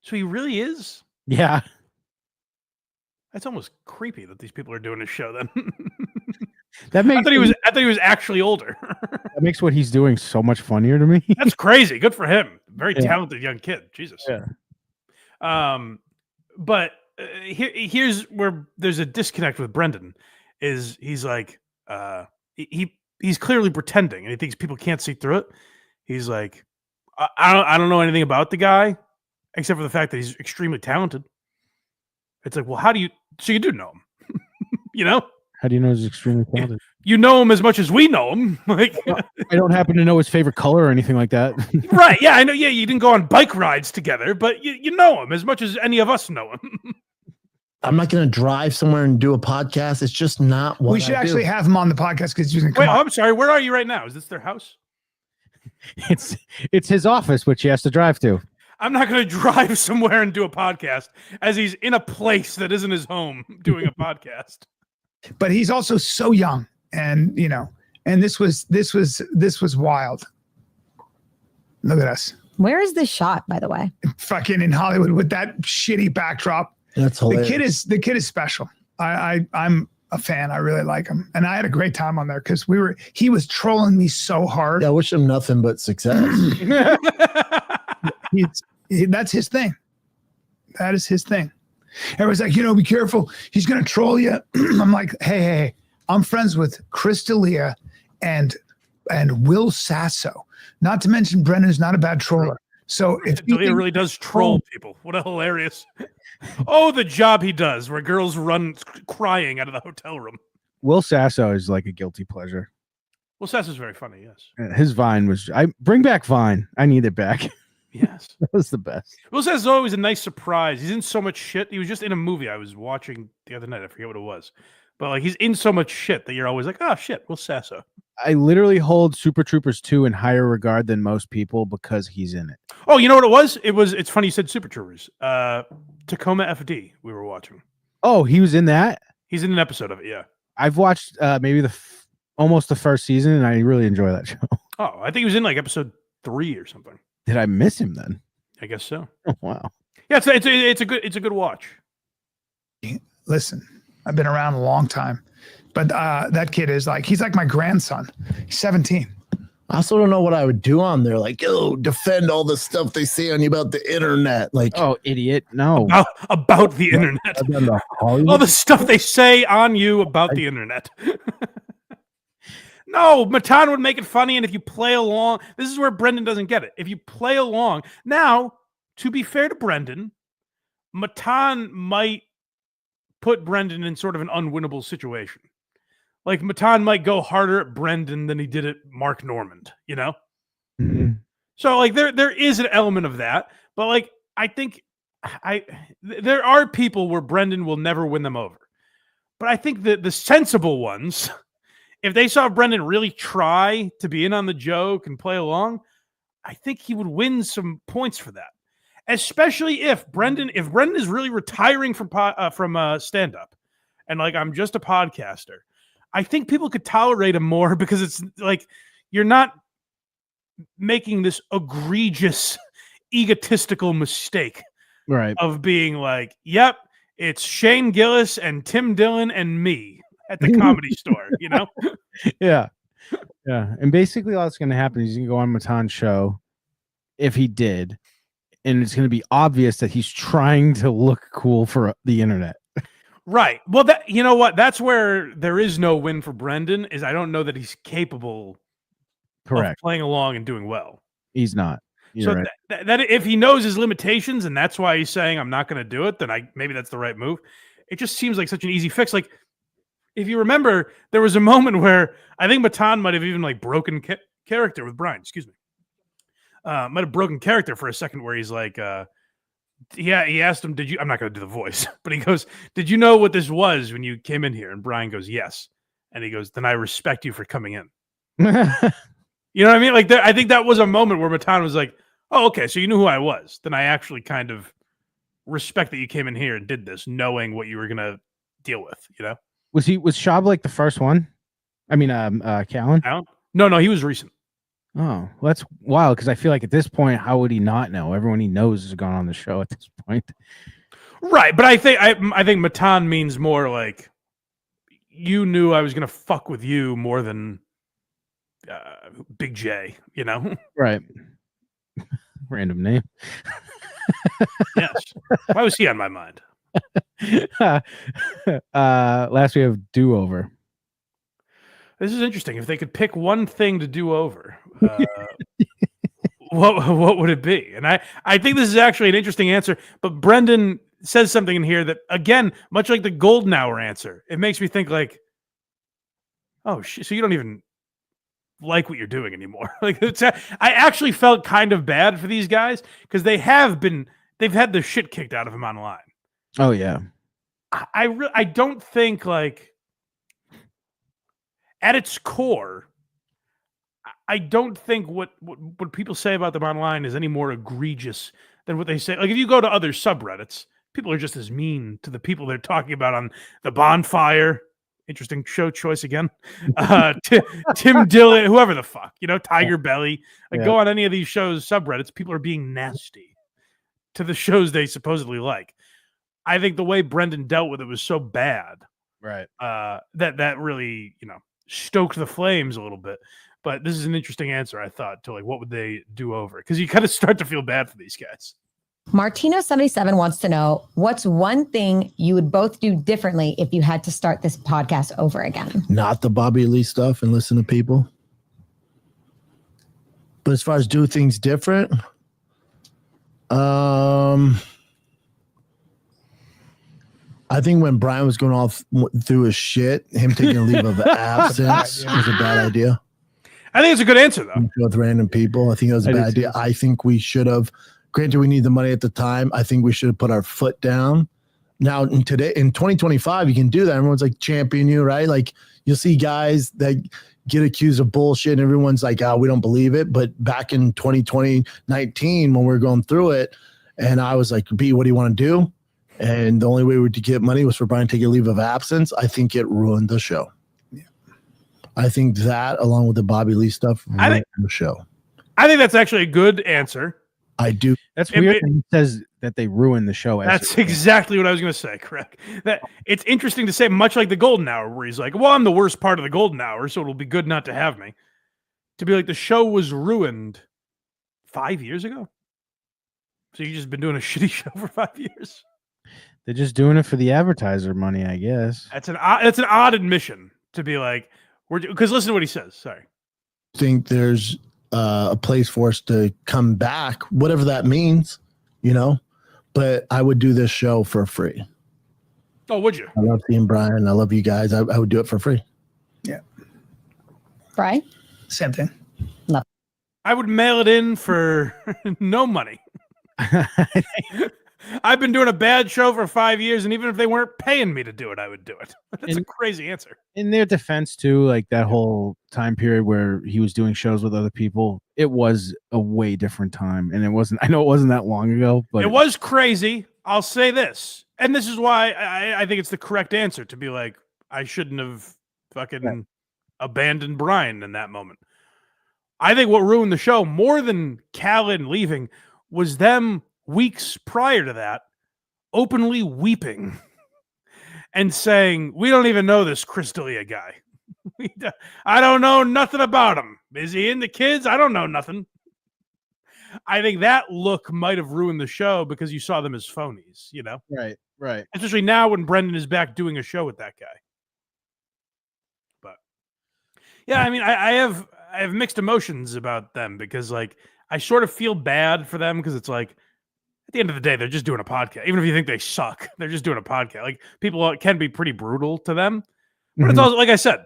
So he really is? Yeah. That's almost creepy that these people are doing his show then. That makes I thought he was actually older. That makes what he's doing so much funnier to me. That's crazy. Good for him. Very talented young kid. Jesus. Yeah. But here's where there's a disconnect with Brendan. Is he's like he's clearly pretending, and he thinks people can't see through it. He's like, I don't know anything about the guy except for the fact that he's extremely talented. It's like, well, how do you? So you do know him, you know? How do you know he's extremely talented? You know him as much as we know him. Like, I don't happen to know his favorite color or anything like that. Right? Yeah, I know. Yeah, you didn't go on bike rides together, but you know him as much as any of us know him. I'm not going to drive somewhere and do a podcast. It's just not what we should actually have him on the podcast because he's going to come. Wait, I'm sorry. Where are you right now? Is this their house? It's his office, which he has to drive to. I'm not going to drive somewhere and do a podcast as he's in a place that isn't his home doing a podcast. But he's also so young, and and this was wild. Look at us. Where is this shot, by the way? Fucking in Hollywood with that shitty backdrop. That's hilarious. The kid is special. I'm a fan. I really like him, and I had a great time on there because he was trolling me so hard. Yeah, I wish him nothing but success. That's his thing. That is his thing. Everyone's like, be careful. He's going to troll you. I'm like, hey, I'm friends with Chris D'Elia and Will Sasso. Not to mention Brendan's not a bad troller. So if D'Elia really does troll people. What a hilarious. Oh, the job he does where girls run crying out of the hotel room. Will Sasso is like a guilty pleasure. Will Sasso's very funny, yes. His Vine was. I bring back Vine. I need it back. Yes. That was the best. Will Sasso's always a nice surprise. He's in so much shit. He was just in a movie I was watching the other night. I forget what it was. But like he's in so much shit that you're always like, oh shit, Will Sasso. I literally hold Super Troopers 2 in higher regard than most people because he's in it. Oh, you know what it was? It's funny you said Super Troopers. Tacoma FD we were watching. Oh, he was in that? He's in an episode of it, yeah. I've watched maybe almost the first season, and I really enjoy that show. Oh, I think he was in like episode 3 or something. Did I miss him then? I guess so. Oh, wow. Yeah, it's a good watch. Listen, I've been around a long time, but that kid is he's like my grandson. He's 17. I also don't know what I would do on there. Like, defend all the stuff they say on you about the internet. Like, oh, idiot. No. About the internet. All the stuff they say on you about the internet. No, Matan would make it funny, and if you play along, this is where Brendan doesn't get it. If you play along, now, to be fair to Brendan, Matan might put Brendan in sort of an unwinnable situation. Like, Matan might go harder at Brendan than he did at Mark Normand, you know? Mm-hmm. So, like, there is an element of that, but, like, I think there are people where Brendan will never win them over. But I think that the sensible ones... If they saw Brendan really try to be in on the joke and play along, I think he would win some points for that. Especially if Brendan is really retiring from stand-up and like I'm just a podcaster, I think people could tolerate him more because it's like you're not making this egregious, egotistical mistake right of being like, yep, it's Shane Gillis and Tim Dillon and me at the Comedy Store, you know? Yeah. And basically all that's going to happen is he's going to go on Matan's show if he did, and it's going to be obvious that he's trying to look cool for the internet. Right. Well, you know what? That's where there is no win for Brendan is I don't know that he's capable of playing along and doing well. He's not. You're so right. that if he knows his limitations and that's why he's saying I'm not going to do it, then maybe that's the right move. It just seems like such an easy fix. Like, if you remember, there was a moment where I think Matan might have even like broken character with Bryan. Excuse me. Might have broken character for a second where he's like, he asked him, I'm not going to do the voice, but he goes, did you know what this was when you came in here? And Bryan goes, yes. And he goes, then I respect you for coming in. You know what I mean? Like, I think that was a moment where Matan was like, oh, okay, so you knew who I was. Then I actually kind of respect that you came in here and did this, knowing what you were going to deal with, you know? Was Schaub like the first one? I mean, Callen? No, he was recent. Oh, well, that's wild because I feel like at this point, how would he not know? Everyone he knows has gone on the show at this point. Right, but I think Matan means more like you knew I was gonna fuck with you more than Big J, you know? Right. Random name. Yes. Why was he on my mind? Last we have Do Over. This is interesting. If they could pick one thing to do over, what would it be? And I think this is actually an interesting answer, but Brendan says something in here that, again, much like the golden hour answer, it makes me think like, oh, so you don't even like what you're doing anymore. Like, I actually felt kind of bad for these guys because they've had the shit kicked out of them online. Oh yeah. I don't think like at its core, I don't think what people say about them online is any more egregious than what they say. Like if you go to other subreddits, people are just as mean to the people they're talking about on the bonfire. Interesting show choice again. Tim Dillon, whoever the fuck, you know, Tiger Belly. Like go on any of these shows, subreddits, people are being nasty to the shows they supposedly like. I think the way Brendan dealt with it was so bad, right? That really, you know, stoked the flames a little bit. But this is an interesting answer, I thought, to like what would they do over? Because you kind of start to feel bad for these guys. Martino77 wants to know, what's one thing you would both do differently if you had to start this podcast over again? Not the Bobby Lee stuff and listen to people. But as far as do things different, I think when Bryan was going off through his shit, him taking a leave of absence was a bad idea. I think it's a good answer, though. With random people, I think it was a bad idea. I think we should have, granted we need the money at the time, I think we should have put our foot down. Now, in 2025, you can do that. Everyone's like champion you, right? Like you'll see guys that get accused of bullshit and everyone's like, oh, we don't believe it. But back in 2019, when we were going through it, and I was like, B, what do you want to do? And the only way we to get money was for Bryan to take a leave of absence. I think it ruined the show. Yeah. I think that, along with the Bobby Lee stuff, ruined the show. I think that's actually a good answer. I do. That's weird. He says that they ruined the show. That's exactly what I was going to say. Correct. That it's interesting to say, much like the Golden Hour, where he's like, "Well, I'm the worst part of the Golden Hour, so it'll be good not to have me." To be like, the show was ruined 5 years ago. So you've just been doing a shitty show for 5 years. They're just doing it for the advertiser money, I guess. That's an odd admission to be like, because listen to what he says. Sorry. I think there's a place for us to come back, whatever that means, but I would do this show for free. Oh, would you? I love seeing Bryan. I love you guys. I would do it for free. Yeah. Bryan? Same thing. No. I would mail it in for no money. I've been doing a bad show for 5 years, and even if they weren't paying me to do it, I would do it. That's a crazy answer. In their defense, too, like that whole time period where he was doing shows with other people, it was a way different time. And I know it wasn't that long ago, but it was crazy. I'll say this. And this is why I think it's the correct answer to be like, I shouldn't have fucking abandoned Bryan in that moment. I think what ruined the show more than Callen leaving was them weeks prior to that openly weeping and saying, we don't even know this Chris D'Elia guy. I don't know nothing about him. Is he into kids? I don't know nothing. I think that look might have ruined the show because you saw them as phonies, Right. Especially now when Brendan is back doing a show with that guy. But yeah, I mean, I have mixed emotions about them because like I sort of feel bad for them because it's like at the end of the day, they're just doing a podcast. Even if you think they suck, they're just doing a podcast. Like people can be pretty brutal to them, but it's also, like I said,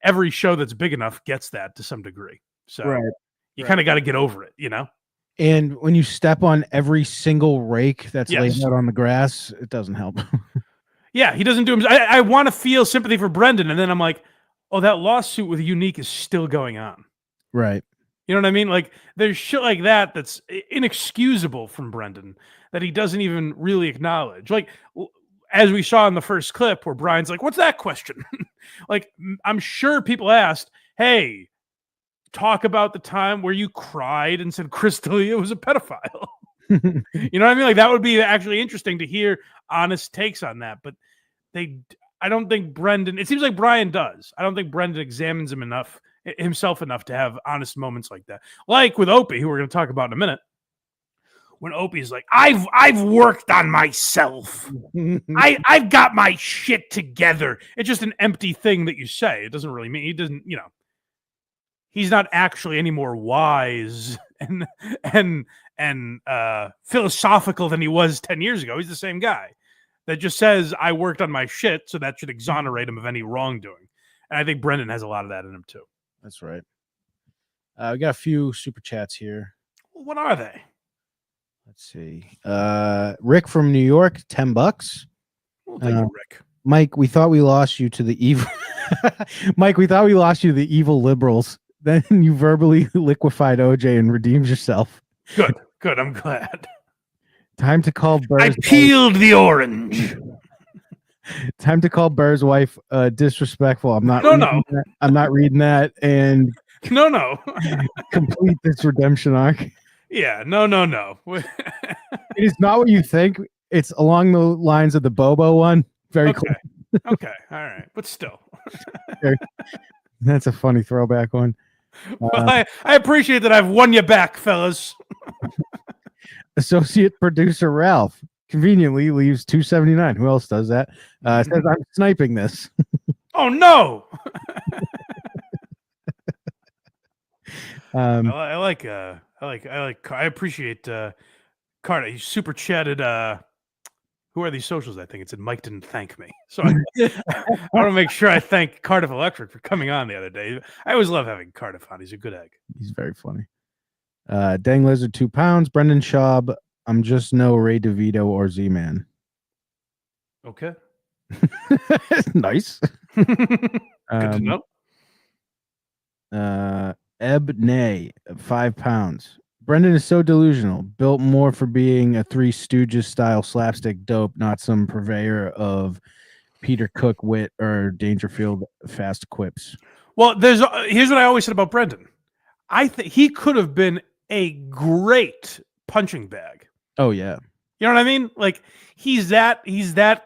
every show that's big enough gets that to some degree. So you kind of got to get over it, And when you step on every single rake that's laid out on the grass, it doesn't help. Yeah, he doesn't do him. I want to feel sympathy for Brendan, and then I'm like, oh, that lawsuit with Unique is still going on. Right. You know what I mean? Like, there's shit like that that's inexcusable from Brendan that he doesn't even really acknowledge. Like, as we saw in the first clip where Bryan's like, what's that question? Like, I'm sure people asked, hey, talk about the time where you cried and said Chris D'Elia was a pedophile. You know what I mean? Like, that would be actually interesting to hear honest takes on that. But I don't think Brendan, it seems like Bryan does. I don't think Brendan examines himself enough to have honest moments like that. Like with Opie, who we're going to talk about in a minute. When Opie's like, I've worked on myself. I've got my shit together. It's just an empty thing that you say. It doesn't really mean he doesn't, he's not actually any more wise and philosophical than he was 10 years ago. He's the same guy that just says, I worked on my shit, so that should exonerate him of any wrongdoing. And I think Brendan has a lot of that in him too. That's right. We got a few super chats here. What are they? Let's see. Rick from New York, $10. Well, thank you, Rick. Mike, we thought we lost you to the evil. Mike, we thought we lost you to the evil liberals. Then you verbally liquefied OJ and redeemed yourself. Good. I'm glad. Time to call Burr's. I peeled the orange. Time to call Burr's wife disrespectful. I'm not. I'm not reading that. And no. Complete this redemption arc. Yeah. No. It is not what you think. It's along the lines of the Bobo one. Very close. Okay. All right. But still. That's a funny throwback one. Well, I appreciate that I've won you back, fellas. Associate producer Ralph conveniently leaves $2.79. Who else does that? Says I'm sniping this. Oh no! I appreciate Carter. He super chatted. Who are these socials? I think it said Mike didn't thank me, so I want to make sure I thank Cardiff Electric for coming on the other day. I always love having Cardiff on. He's a good egg. He's very funny. Dang Lizard, 2 pounds. Brendan Schaub. I'm just no Ray DeVito or Z-Man. Okay. Nice. Good to know. Ebnay, 5 pounds. Brendan is so delusional. Built more for being a Three Stooges style slapstick dope, not some purveyor of Peter Cook wit or Dangerfield fast quips. Well, here's what I always said about Brendan. I think he could have been a great punching bag. Oh yeah. You know what I mean? Like he's that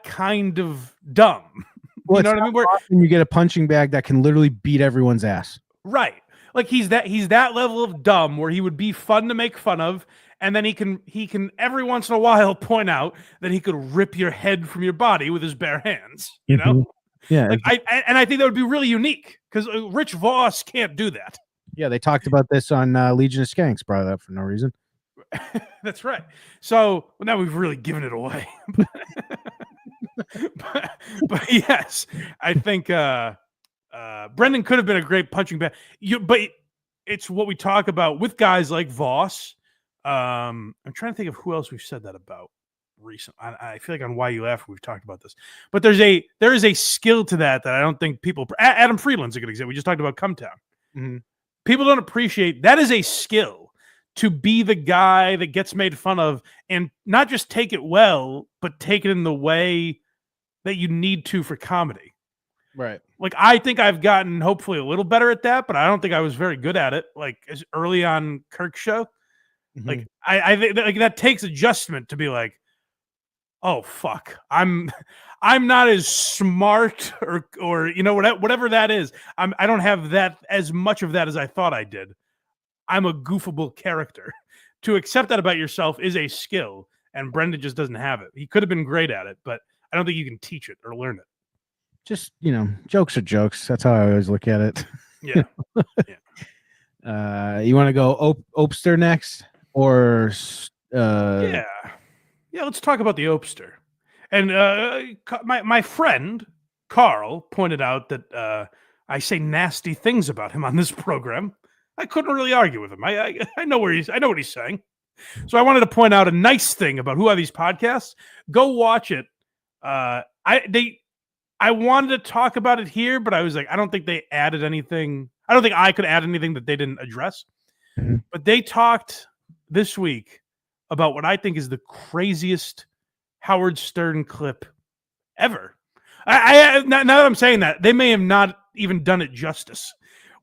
kind of dumb. Well, you know what I mean? Often you get a punching bag that can literally beat everyone's ass. Right. Like he's that level of dumb where he would be fun to make fun of, and then he can every once in a while point out that he could rip your head from your body with his bare hands. You know? Yeah. Like I think that would be really unique because Rich Voss can't do that. Yeah, they talked about this on Legion of Skanks, brought it up for no reason. That's right. So now we've really given it away. but yes, I think Brendan could have been a great punching bag. But it's what we talk about with guys like Voss. I'm trying to think of who else we've said that about recently. I feel like on Why You Laugh we've talked about this. But there is a skill to that I don't think people. Adam Friedland's a good example. We just talked about Cum Town. Mm-hmm. People don't appreciate that is a skill. To be the guy that gets made fun of and not just take it well, but take it in the way that you need to for comedy. Right. Like, I think I've gotten hopefully a little better at that, but I don't think I was very good at it. Like as early on Kirk's show, like I think like that takes adjustment to be like, oh fuck, I'm not as smart or you know whatever that is. I don't have that as much of that as I thought I did. I'm a goofable character. To accept that about yourself is a skill, and Brendan just doesn't have it. He could have been great at it, but I don't think you can teach it or learn it. Just, jokes are jokes. That's how I always look at it. Yeah. You want to go Opster next? Or Yeah, let's talk about the Opster. And my friend, Karl, pointed out that I say nasty things about him on this program. I couldn't really argue with him. I know what he's saying. So I wanted to point out a nice thing about Who Are These Podcasts. Go watch it. I wanted to talk about it here, but I was like, I don't think they added anything. I don't think I could add anything that they didn't address. Mm-hmm. But they talked this week about what I think is the craziest Howard Stern clip ever. Now that I'm saying that, they may have not even done it justice.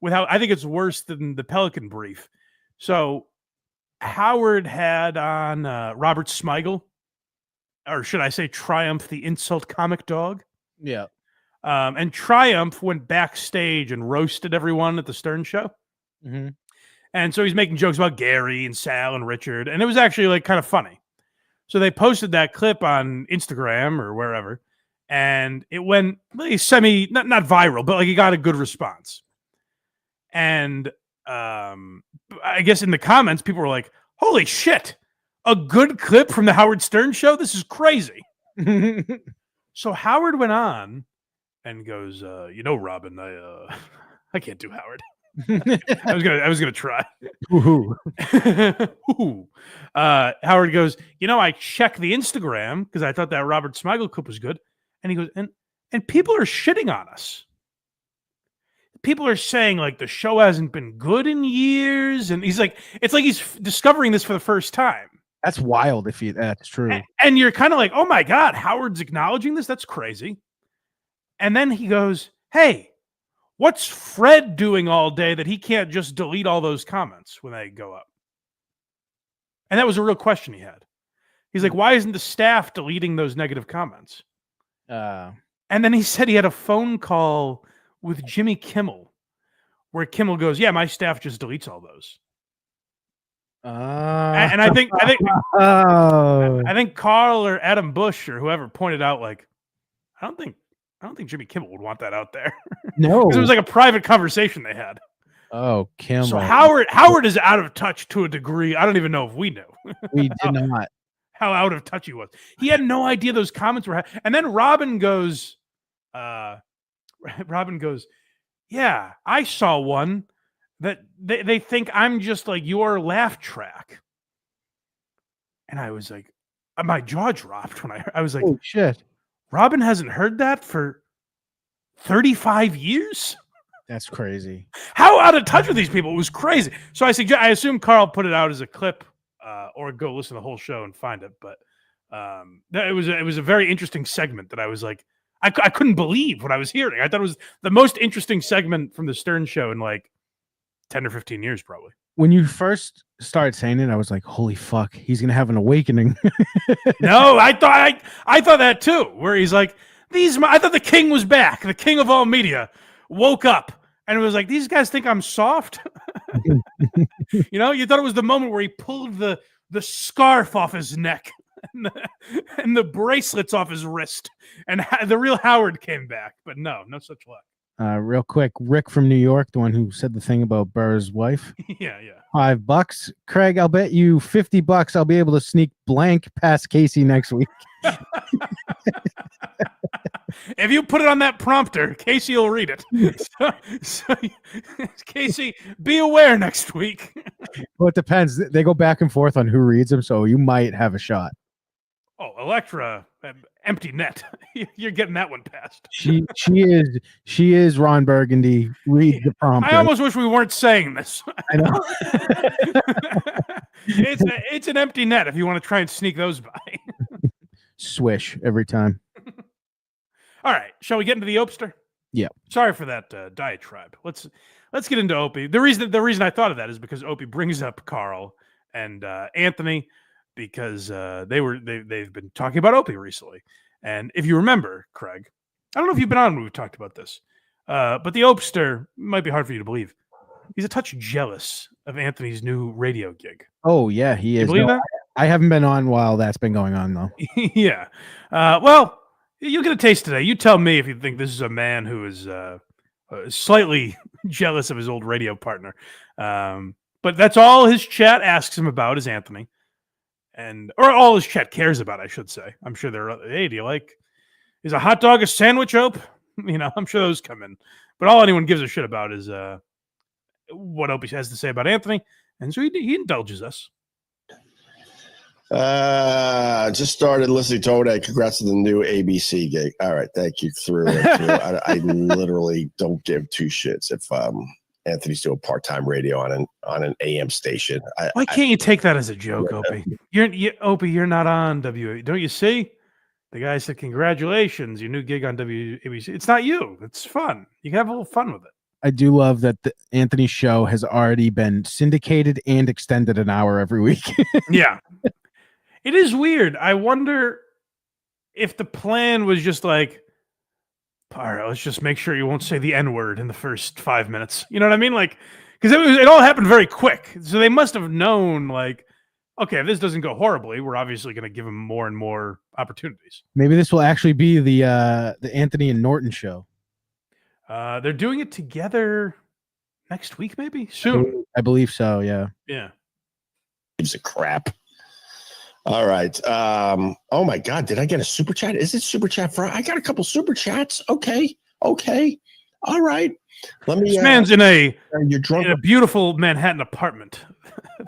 I think it's worse than the Pelican Brief. So Howard had on Robert Smigel, or should I say Triumph, the insult comic dog. Yeah. And Triumph went backstage and roasted everyone at the Stern show. Mm-hmm. And so he's making jokes about Gary and Sal and Richard. And it was actually like kind of funny. So they posted that clip on Instagram or wherever. And it went not viral, but like he got a good response. And I guess in the comments, people were like, holy shit, a good clip from the Howard Stern show? This is crazy. So Howard went on and goes, Robin, I can't do Howard. I was gonna try. Howard goes, I checked the Instagram because I thought that Robert Smigel clip was good. And he goes, and people are shitting on us. People are saying like the show hasn't been good in years, and he's like, it's like he's discovering this for the first time. That's wild if that's true. And you're kind of like, oh my God, Howard's acknowledging this? That's crazy. And then he goes, hey, what's Fred doing all day that he can't just delete all those comments when they go up? And that was a real question he had. He's like, why isn't the staff deleting those negative comments? And then he said he had a phone call with Jimmy Kimmel, where Kimmel goes, yeah, my staff just deletes all those. And I think I think Karl or Adam Bush or whoever pointed out, like, I don't think Jimmy Kimmel would want that out there. No, because it was like a private conversation they had. Oh, Kimmel. So Howard is out of touch to a degree. I don't even know if we knew. We did not. How out of touch he was. He had no idea those comments were. And then Robin goes, yeah, I saw one that they think I'm just like your laugh track. And I was like, my jaw dropped when I was like, oh shit. Robin hasn't heard that for 35 years? That's crazy. How out of touch with these people? It was crazy. So I assume Karl put it out as a clip, or go listen to the whole show and find it. But it was a very interesting segment that I was like, I couldn't believe what I was hearing. I thought it was the most interesting segment from the Stern Show in like 10 or 15 years, probably. When you first started saying it, I was like, holy fuck, he's gonna have an awakening. No, I thought that too, where he's like, I thought the king was back. The king of all media woke up and it was like, these guys think I'm soft. You know, you thought it was the moment where he pulled the scarf off his neck and the bracelets off his wrist, and the real Howard came back. But no such luck. Real quick, Rick from New York, the one who said the thing about Burr's wife. Yeah. $5. Craig, I'll bet you $50 I'll be able to sneak blank past Casey next week. If you put it on that prompter, Casey will read it. So Casey, be aware next week. Well, it depends. They go back and forth on who reads them, so you might have a shot. Oh, ELECTRA, empty net. You're getting that one passed. She is Ron Burgundy. Read the prompter. I almost wish we weren't saying this. I know. It's an empty net if you want to try and sneak those by. Swish every time. All right, shall we get into the Opester? Yeah. Sorry for that diatribe. Let's get into Opie. The reason I thought of that is because Opie brings up Karl and Anthony, because they've been talking about Opie recently. And if you remember, Craig, I don't know if you've been on when we've talked about this, but the Opester might be hard for you to believe. He's a touch jealous of Anthony's new radio gig. Oh yeah, he is. You believe that? I haven't been on while that's been going on though. Yeah. Well, you'll get a taste today. You tell me if you think this is a man who is slightly jealous of his old radio partner. But that's all his chat asks him about is Anthony. Or all his chat cares about, I should say. I'm sure hey, do you like, is a hot dog a sandwich, Ope? You know, I'm sure those come in. But all anyone gives a shit about is what Opie has to say about Anthony. And so he indulges us. Just started listening to Today. Congrats to the new ABC gig. All right, thank you. Through and through. I literally don't give two shits if Anthony's doing part-time radio on an AM station. Why can't you take that as a joke, Opie? Opie, you're not on WABC. Don't you see? The guy said, "Congratulations, your new gig on WABC." It's not you. It's fun. You can have a little fun with it. I do love that the Anthony show has already been syndicated and extended an hour every week. Yeah. It is weird. I wonder if the plan was just like, all right, let's just make sure you won't say the N-word in the first 5 minutes. You know what I mean? Like, because it all happened very quick. So they must have known, like, okay, if this doesn't go horribly, we're obviously going to give him more and more opportunities. Maybe this will actually be the Anthony and Norton show. They're doing it together next week, maybe soon. I believe so. Yeah. Yeah. Gives a crap. All right. Oh my God. Did I get a super chat? Is it super chat Friday? I got a couple super chats. Okay. All right. Let me. This man's in a drunk. In a beautiful Manhattan apartment,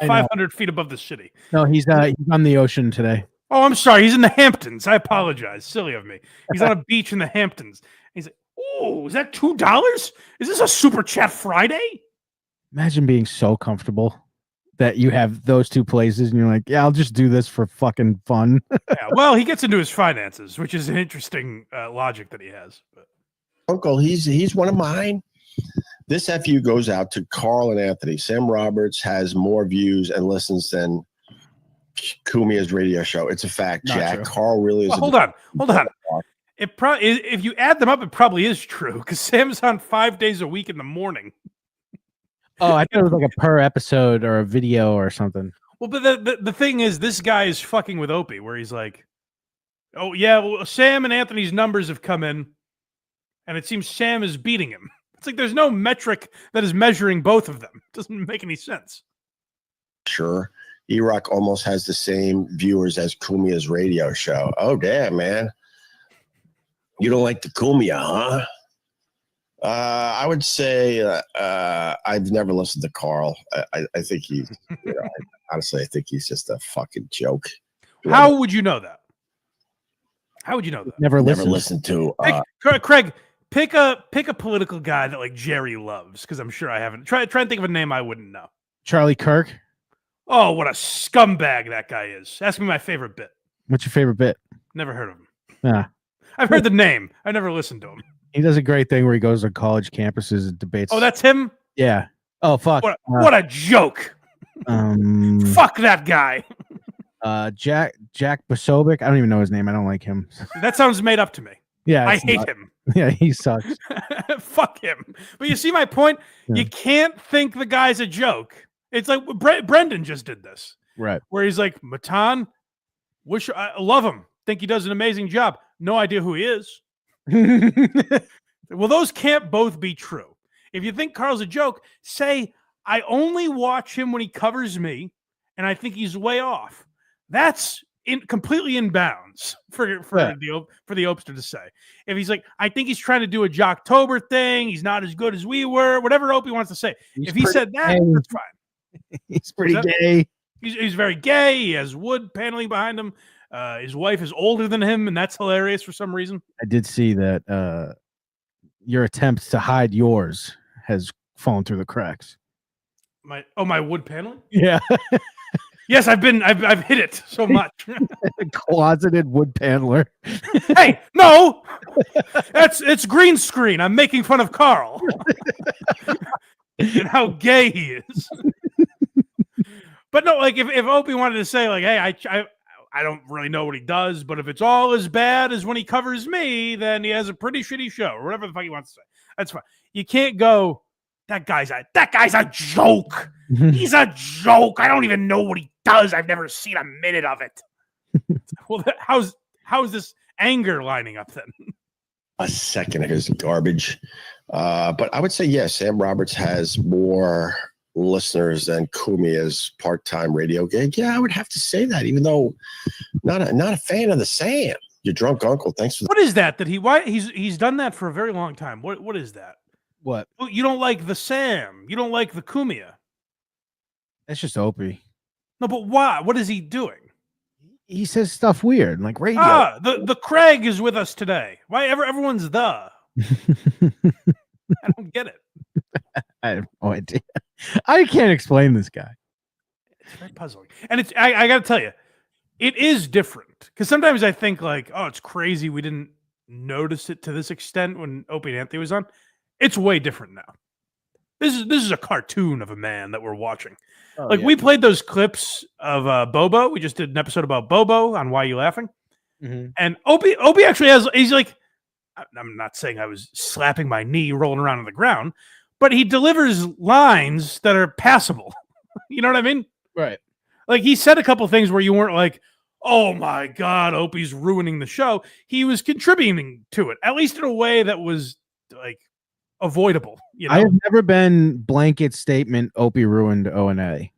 500 feet above the city. No, he's on the ocean today. Oh, I'm sorry. He's in the Hamptons. I apologize. Silly of me. He's on a beach in the Hamptons. He's like, oh, is that $2? Is this a super chat Friday? Imagine being so comfortable that you have those two places and you're like, yeah, I'll just do this for fucking fun. Yeah, well, he gets into his finances, which is an interesting logic that he has. But. Uncle, he's one of mine. This FU goes out to Karl and Anthony. Sam Roberts has more views and listens than Kumia's radio show. It's a fact, Not Jack. true. Karl really is. Well, hold on. It probably, if you add them up, it probably is true because Sam's on 5 days a week in the morning. Oh, I thought it was like a per episode or a video or something. Well, but the thing is, this guy is fucking with Opie, where he's like, "Oh yeah, well, Sam and Anthony's numbers have come in, and it seems Sam is beating him." It's like there's no metric that is measuring both of them. It doesn't make any sense. Sure. E-Rock almost has the same viewers as Kumia's radio show. Oh, damn, man. You don't like the Kumia, huh? I would say I've never listened to Karl. I think he's, honestly, I think he's just a fucking joke. How would you know that? How would you know that? Never listened to. Craig, pick a political guy that like Jerry loves, because I'm sure I haven't. Try and think of a name I wouldn't know. Charlie Kirk. Oh, what a scumbag that guy is. Ask me my favorite bit. What's your favorite bit? Never heard of him. Yeah. I've heard the name. I never listened to him. He does a great thing where he goes to college campuses and debates. Oh, that's him? Yeah. Oh, fuck. What a joke. Fuck that guy. Jack Basovic. I don't even know his name. I don't like him. That sounds made up to me. Yeah. I hate him. Yeah, he sucks. Fuck him. But you see my point? Yeah. You can't think the guy's a joke. It's like Brendan just did this. Right. Where he's like, Matan, I love him. Think he does an amazing job. No idea who he is. Well, those can't both be true. If you think Karl's a joke, say, I only watch him when he covers me, and I think he's way off. That's completely in bounds for the Opster to say. If he's like, I think he's trying to do a Jocktober thing, he's not as good as we were, whatever Opie wants to say. If he said that, that's fine. He's pretty gay. He's very gay. He has wood paneling behind him. His wife is older than him, and that's hilarious for some reason. I did see that your attempts to hide yours has fallen through the cracks. My wood paneling? Yeah. Yes, I've hit it so much. Closeted wood paneler. Hey, no, it's green screen. I'm making fun of Karl and how gay he is. But no, like if Opie wanted to say like, hey, I don't really know what he does, but if it's all as bad as when he covers me, then he has a pretty shitty show, or whatever the fuck he wants to say. That's fine. You can't go, that guy's a joke. He's a joke. I don't even know what he does. I've never seen a minute of it. Well, how's this anger lining up then? A second of his garbage. But I would say, yes, Sam Roberts has more listeners than Kumia's part-time radio gig. Yeah, I would have to say that, even though not a fan of the Sam. Your drunk uncle. Thanks for What is that? He's done that for a very long time. What is that? What? Oh, you don't like the Sam. You don't like the Kumia. That's just Opie. No, but why? What is he doing? He says stuff weird, like radio. The Craig is with us today. Why everyone's the? I don't get it. I have no idea. I can't explain this guy. It's very puzzling. And I got to tell you, it is different. Because sometimes I think like, oh, it's crazy we didn't notice it to this extent when Opie and Anthony was on. It's way different now. This is a cartoon of a man that we're watching. Oh, like, yeah. We played those clips of Bobo. We just did an episode about Bobo on Why You Laughing? Mm-hmm. And Opie actually he's like, I'm not saying I was slapping my knee, rolling around on the ground, but he delivers lines that are passable. You know what I mean? Right. Like, he said a couple things where you weren't like, oh my God, Opie's ruining the show. He was contributing to it, at least in a way that was like avoidable. You know? I have never been blanket statement Opie ruined O&A.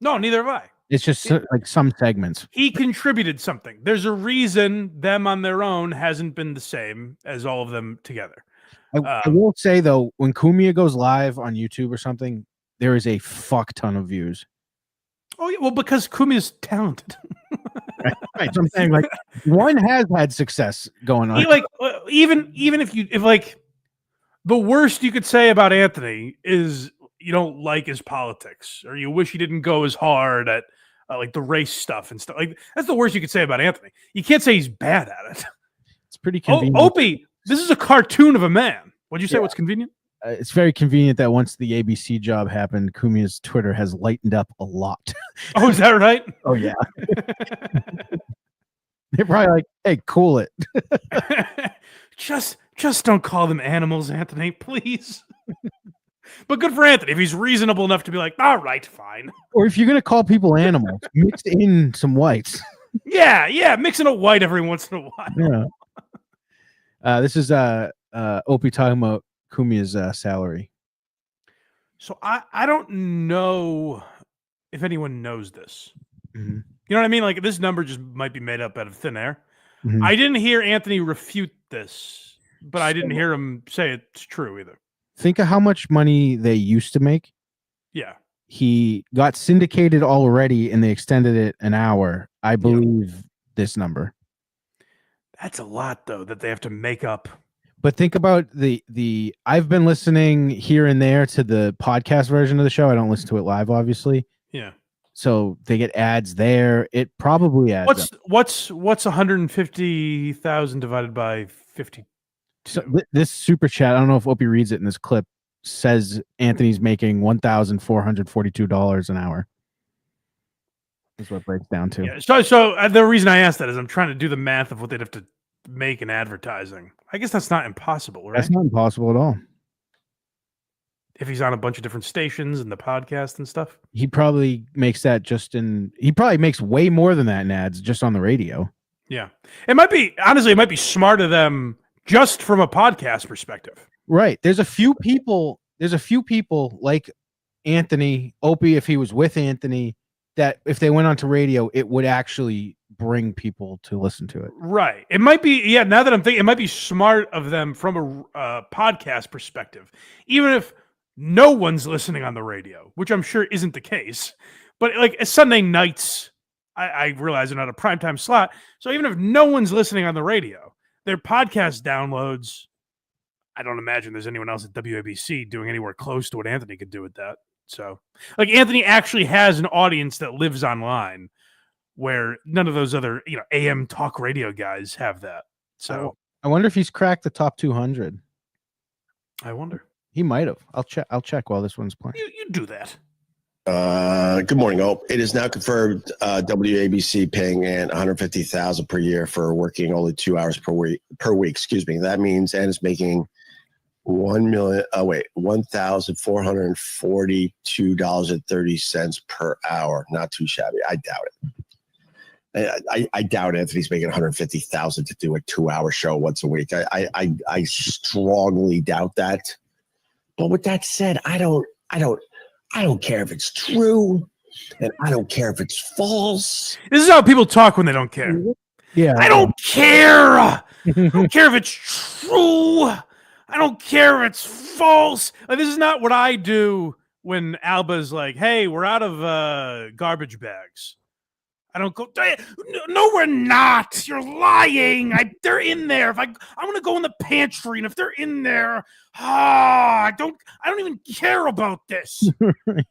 No, neither have I. It's just like some segments. He contributed something. There's a reason them on their own hasn't been the same as all of them together. I will say, though, when Kumia goes live on YouTube or something, there is a fuck ton of views. Oh, yeah, well, because Kumia's talented. Right. So I'm saying, like, one has had success going on. Even if like the worst you could say about Anthony is you don't like his politics, or you wish he didn't go as hard at like the race stuff and stuff. Like, that's the worst you could say about Anthony. You can't say he's bad at it. It's pretty convenient. Opie, this is a cartoon of a man. What'd you say? Yeah. What's convenient? It's very convenient that once the ABC job happened, Kumia's Twitter has lightened up a lot. Oh, is that right? Oh, yeah. They're probably like, hey, cool it. Just don't call them animals, Anthony, please. But good for Anthony if he's reasonable enough to be like, all right, fine. Or if you're gonna call people animals, mix in some whites. Yeah, mixing a white every once in a while. Yeah. This is Opie talking about Kumia's salary. So I don't know if anyone knows this. Mm-hmm. You know what I mean? Like, this number just might be made up out of thin air. Mhm. I didn't hear Anthony refute this, but I didn't hear him say it's true either. Think of how much money they used to make. Yeah. He got syndicated already, and they extended it an hour. I believe this number. That's a lot, though, that they have to make up. But think about the. I've been listening here and there to the podcast version of the show. I don't listen to it live, obviously. Yeah. So they get ads there. It probably adds. What's 150,000 divided by 50? So this super chat, I don't know if Opie reads it in this clip, says Anthony's making $1,442 an hour. That's what it breaks down to. Yeah. So the reason I asked that is I'm trying to do the math of what they'd have to make in advertising. I guess that's not impossible, right? That's not impossible at all. If he's on a bunch of different stations and the podcast and stuff. He probably makes that he probably makes way more than that in ads just on the radio. Yeah. It might be smart of them just from a podcast perspective. Right. There's a few people like Anthony, Opie, if he was with Anthony, that if they went onto radio, it would actually bring people to listen to it. Right. It might be, now that I'm thinking, it might be smart of them from a podcast perspective. Even if no one's listening on the radio, which I'm sure isn't the case. But like Sunday nights, I realize they're not a primetime slot. So even if no one's listening on the radio, their podcast downloads, I don't imagine there's anyone else at WABC doing anywhere close to what Anthony could do with that. So like Anthony actually has an audience that lives online where none of those other, AM talk radio guys have that. So I wonder if he's cracked the top 200. I wonder. He might have. I'll check while this one's playing. You do that. Good morning, Hope. It is now confirmed WABC paying Ann $150,000 per year for working only 2 hours per week. Excuse me. That means Ann is making $1,442.30 per hour. Not too shabby. I doubt it. I doubt Anthony's making $150,000 to do a 2-hour show once a week. I strongly doubt that. But with that said, I don't care if it's true, and I don't care if it's false. This is how people talk when they don't care. Yeah, I don't care. I don't care if it's true. I don't care if it's false. Like, this is not what I do when Alba's like, "Hey, we're out of garbage bags." I don't go, no, we're not. You're lying. They're in there. I'm going to go in the pantry, and if they're in there, I don't even care about this. This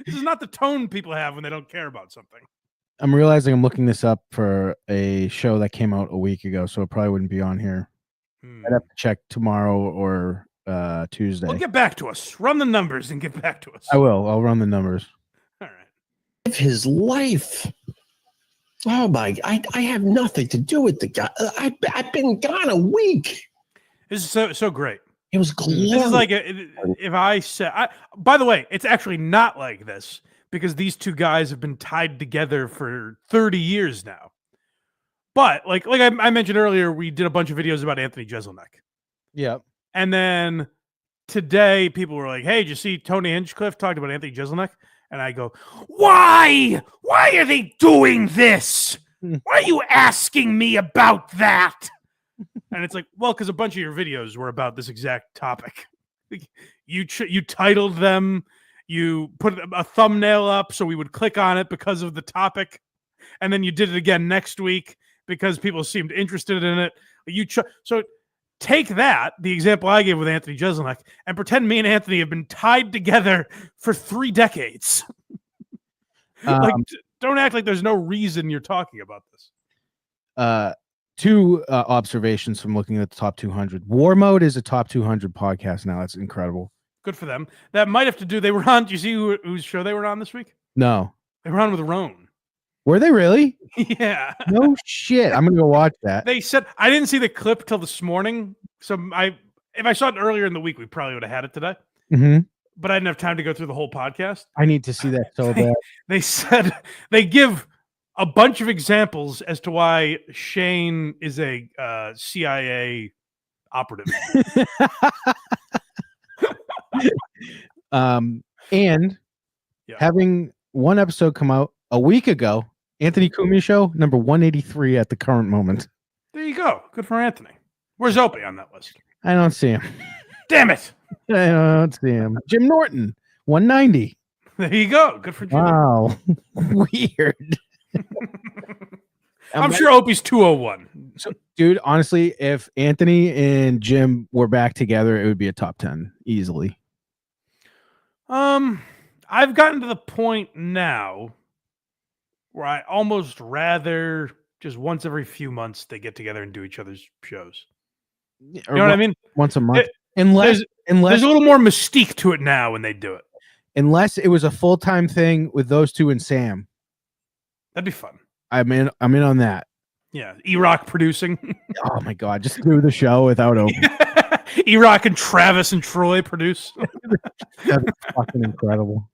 is not the tone people have when they don't care about something. I'm realizing I'm looking this up for a show that came out a week ago, so it probably wouldn't be on here. I'd have to check tomorrow or Tuesday. Well, get back to us. Run the numbers and get back to us. I will. I'll run the numbers. His life. Oh my! I have nothing to do with the guy. I've been gone a week. This is so great. It was glorious. This is like if I said. By the way, it's actually not like this because these two guys have been tied together for 30 years now. But like I mentioned earlier, we did a bunch of videos about Anthony Jeselnik. Yeah, and then today people were like, "Hey, did you see Tony Hinchcliffe talked about Anthony Jeselnik?" And I go, why? Why are they doing this? Why are you asking me about that? And it's like, well, because a bunch of your videos were about this exact topic. You titled them. You put a thumbnail up so we would click on it because of the topic. And then you did it again next week because people seemed interested in it. So take that, the example I gave with Anthony Jeselnik, and pretend me and Anthony have been tied together for 3 decades. Don't act like there's no reason you're talking about this. 2 observations from looking at the top 200. War Mode is a top 200 podcast now. That's incredible. Good for them. That might have to do. They were on. Do you see whose show they were on this week? No. They were on with Roan. Were they really? Yeah. No shit. I'm gonna go watch that. They said I didn't see the clip till this morning, so if I saw it earlier in the week, we probably would have had it today. Mm-hmm. But I didn't have time to go through the whole podcast. I need to see that so bad. They said they give a bunch of examples as to why Shane is a CIA operative. And having one episode come out a week ago, Anthony Cumia show number 183 at the current moment. There you go. Good for Anthony. Where's Opie on that list? I don't see him. Damn it. I don't see him. Jim Norton, 190. There you go. Good for Jim. Wow. Weird. I'm sure Opie's 201. So, dude, honestly, if Anthony and Jim were back together, it would be a top 10 easily. I've gotten to the point now where I almost rather just once every few months they get together and do each other's shows. You know what I mean? Once a month. There's a little more mystique to it now when they do it. Unless it was a full-time thing with those two and Sam. That'd be fun. I'm in on that. Yeah, E-Rock producing. Oh my god, just do the show without Opie. E-Rock and Travis and Troy produce. That's fucking incredible.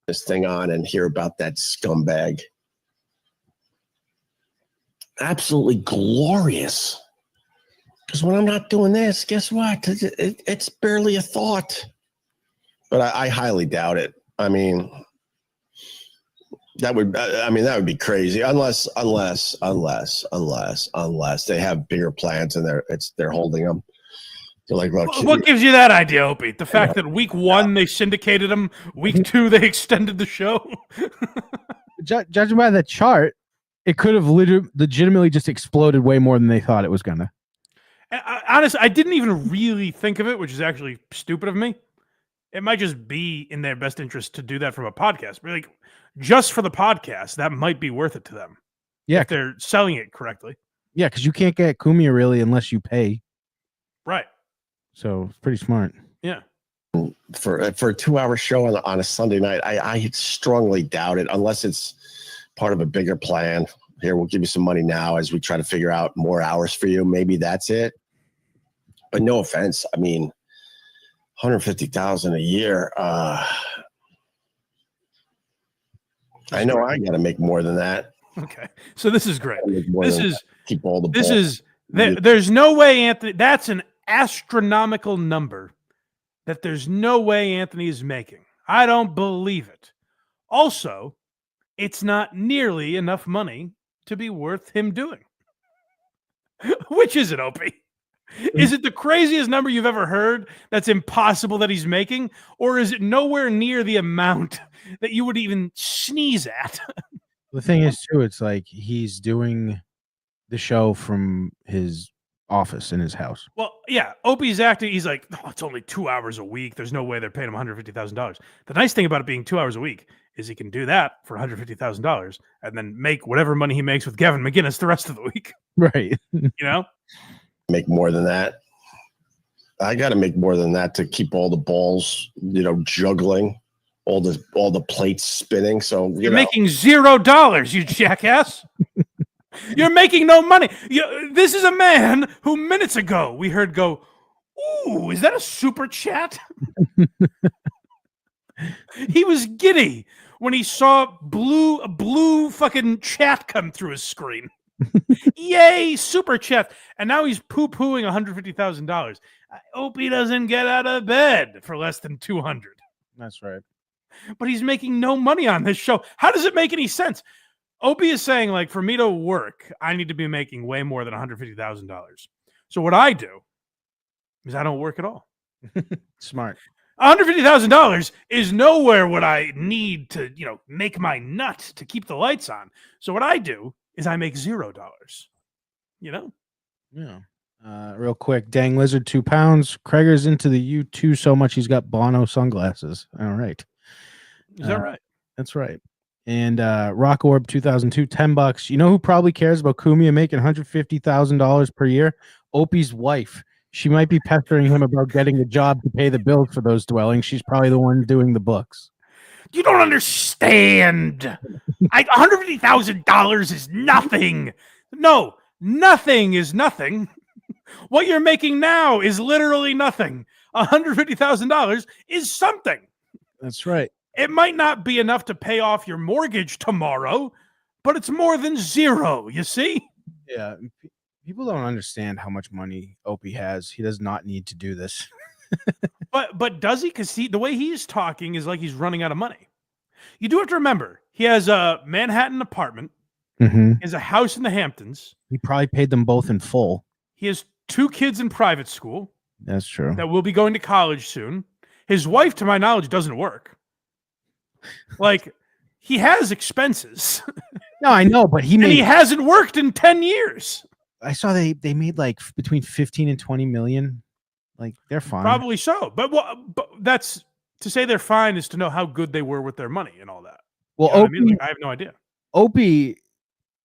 This thing on and hear about that scumbag. Absolutely glorious. Because when I'm not doing this, guess what? It's barely a thought. But I highly doubt it. I mean, that would be crazy unless they have bigger plans and they're holding them. They're like, look, what gives you that idea, Opie? The fact that week 1 they syndicated them, week 2 they extended the show. Judging by the chart, it could have legitimately just exploded way more than they thought it was gonna. Honestly, I didn't even really think of it, which is actually stupid of me. It might just be in their best interest to do that from a podcast. But like, just for the podcast, that might be worth it to them. Yeah, if they're selling it correctly. Yeah, because you can't get Cumia really unless you pay. Right. So it's pretty smart. Yeah. For a 2-hour show on a Sunday night, I strongly doubt it unless it's part of a bigger plan. Here, we'll give you some money now as we try to figure out more hours for you. Maybe that's it. But no offense, I mean, $150,000 a year. I know I got to make more than that. Okay, so this is great. Keep all the. There's no way, Anthony. That's an astronomical number that there's no way Anthony is making. I don't believe it. Also, it's not nearly enough money to be worth him doing. Which is it, Opie? Is it the craziest number you've ever heard that's impossible that he's making? Or is it nowhere near the amount that you would even sneeze at? The thing is, too, it's like he's doing the show from his office in his house. Well, yeah, Opie's acting. He's like, oh, it's only 2 hours a week. There's no way they're paying him $150,000. The nice thing about it being 2 hours a week is he can do that for $150,000 and then make whatever money he makes with Gavin McGinnis the rest of the week. Right. You know? Make more than that. I got to make more than that to keep all the balls, juggling, all the plates spinning. So you're making $0, you jackass. You're making no money. This is a man who minutes ago we heard go, "Ooh, is that a super chat?" He was giddy when he saw a blue fucking chat come through his screen. Yay, super chat. And now he's poo-pooing $150,000. I hope he doesn't get out of bed for less than $200. That's right. But he's making no money on this show. How does it make any sense? Opie is saying, like, for me to work, I need to be making way more than $150,000. So what I do is I don't work at all. Smart. $150,000 is nowhere what I need to, make my nut to keep the lights on. So what I do is I make $0. Yeah. Real quick, Dang Lizard, 2 pounds. Krager's into the U2 so much he's got Bono sunglasses. All right. Is that right? That's right. And Rock Orb 2002, $10. You know who probably cares about Cumia making $150,000 per year? Opie's wife. She might be pestering him about getting a job to pay the bills for those dwellings. She's probably the one doing the books. You don't understand. $150,000 is nothing. No, nothing is nothing What you're making now is literally nothing. $150,000 is something. That's right. It might not be enough to pay off your mortgage tomorrow, but it's more than zero, you see? Yeah. People don't understand how much money Opie has. He does not need to do this. But does he? Because the way he's talking is like he's running out of money. You do have to remember, he has a Manhattan apartment. Mm-hmm. He has a house in the Hamptons. He probably paid them both in full. He has 2 kids in private school. That's true. That will be going to college soon. His wife, to my knowledge, doesn't work. Like, he has expenses. No, I know, but and he hasn't worked in 10 years. I saw they made like between 15 and 20 million. Like, they're fine. Probably so. But that's to say they're fine is to know how good they were with their money and all that. Well, You know what Opie, I mean? Like, I have no idea. Opie,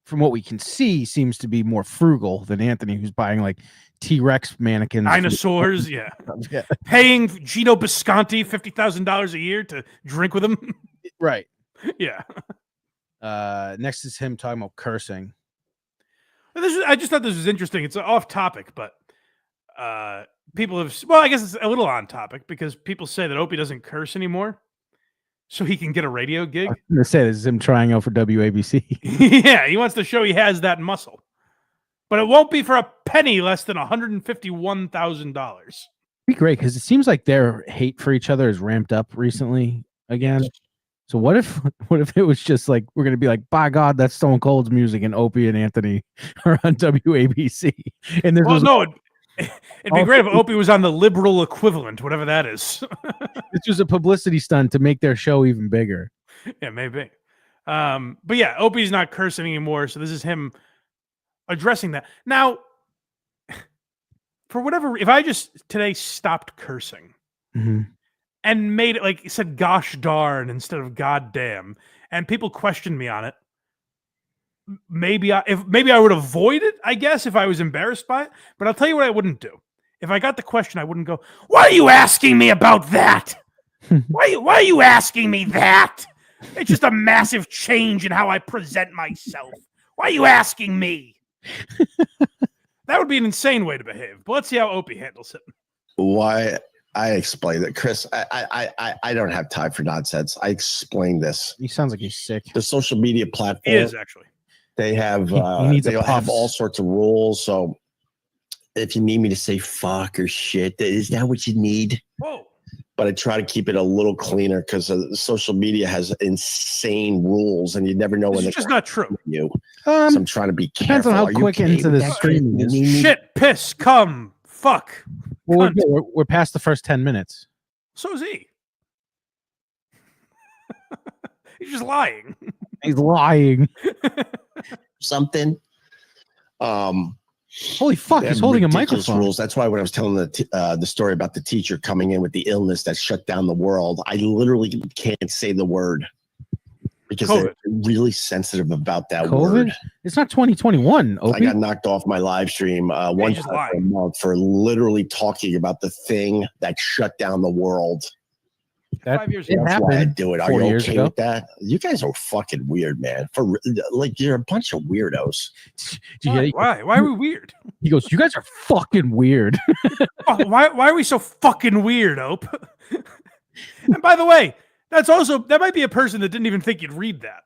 from what we can see, seems to be more frugal than Anthony, who's buying like T-Rex mannequins. Dinosaurs, yeah. Yeah. Paying Gino Bisconti $50,000 a year to drink with him. Right. Yeah. Next is him talking about cursing. I just thought this was interesting. It's off topic, but people have. Well, I guess it's a little on topic because people say that Opie doesn't curse anymore, so he can get a radio gig. I'm gonna say this is him trying out for WABC. Yeah, he wants to show he has that muscle, but it won't be for a penny less than $151,000. Be great because it seems like their hate for each other is ramped up recently again. So what if it was just like we're gonna be like, by God, that's Stone Cold's music, and Opie and Anthony are on WABC, and there's it'd be great if Opie was on the liberal equivalent, whatever that is. It's just a publicity stunt to make their show even bigger. Yeah, maybe. But yeah, Opie's not cursing anymore, so this is him addressing that. Now, for whatever, if I just today stopped cursing and made it like said "gosh darn" instead of "god damn," and people questioned me on it, maybe I would avoid it, I guess, if I was embarrassed by it. But I'll tell you what I wouldn't do. If I got the question, I wouldn't go, "Why are you asking me about that? Why are you asking me that? It's just a massive change in how I present myself. Why are you asking me?" That would be an insane way to behave. But let's see how Opie handles it. Why I explained it, Chris. I don't have time for nonsense. I explained this. He sounds like he's sick. The social media platform. He is actually. They have they have all sorts of rules. So if you need me to say fuck or shit, is that what you need? Whoa. But I try to keep it a little cleaner because social media has insane rules, and you never know when it's just not true. You. So I'm trying to be Depends careful. on how Are you quick okay into with the that? streaming is. Shit, piss, cum, fuck. Well, we're past the first 10 minutes. So is he. He's just lying. He's lying. Something. Holy fuck! They He's have holding a ridiculous microphone. rules. That's why when I was telling the story about the teacher coming in with the illness that shut down the world, I literally can't say the word because they're really sensitive about that COVID? word. It's not 2021. I got knocked off my live stream one just time a month for literally talking about the thing that shut down the world. 5 years ago. That's why I do it. Are 4 you years okay ago. with that? You guys are fucking weird, man. Like you're a bunch of weirdos. Why? Why are we weird? He goes, "You guys are fucking weird." Why are we so fucking weird, Ope? And by the way, that might be a person that didn't even think you'd read that.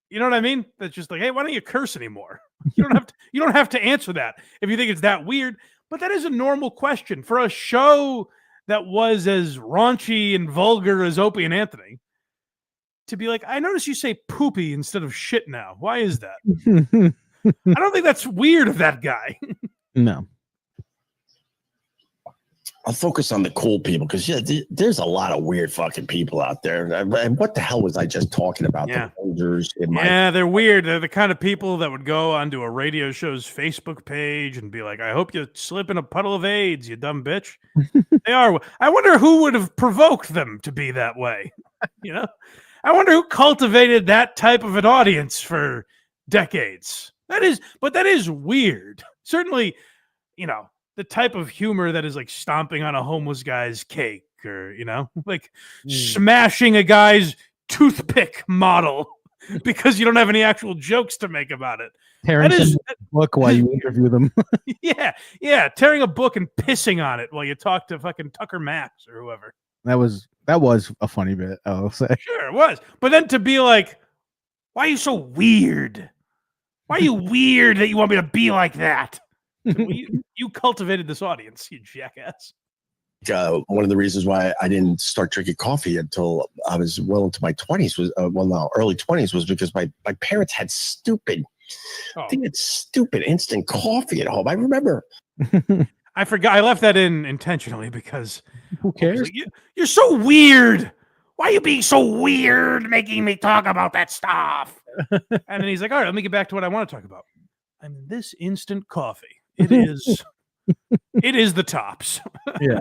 You know what I mean? That's just like, hey, why don't you curse anymore? You don't have to answer that if you think it's that weird. But that is a normal question for a show that was as raunchy and vulgar as Opie and Anthony. To be like, I notice you say poopy instead of shit now. Why is that? I don't think that's weird of that guy. No. I'll focus on the cool people because there's a lot of weird fucking people out there. And what the hell was I just talking about? Yeah. The Rangers in my Yeah, they're weird. They're the kind of people that would go onto a radio show's Facebook page and be like, I hope you slip in a puddle of AIDS, you dumb bitch. They are. I wonder who would have provoked them to be that way. You know? I wonder who cultivated that type of an audience for decades. That is weird. Certainly, you know, the type of humor that is like stomping on a homeless guy's cake or, you know, like smashing a guy's toothpick model. because you don't have any actual jokes to make about it. Tearing That is- someone's book while you interview them. yeah, tearing a book and pissing on it while you talk to fucking Tucker Max or whoever. That was a funny bit, I will say. Sure, it was. But then to be like, why are you so weird? Why are you weird that you want me to be like that? Well, you cultivated this audience, you jackass. One of the reasons why I didn't start drinking coffee until I was well into my 20s was early 20s was because my parents had stupid instant coffee at home. I remember. I forgot. I left that in intentionally because who cares? Like, you're so weird. Why are you being so weird, making me talk about that stuff? And then he's like, all right, let me get back to what I want to talk about. I mean, this instant coffee. It is. It is the tops. Yeah.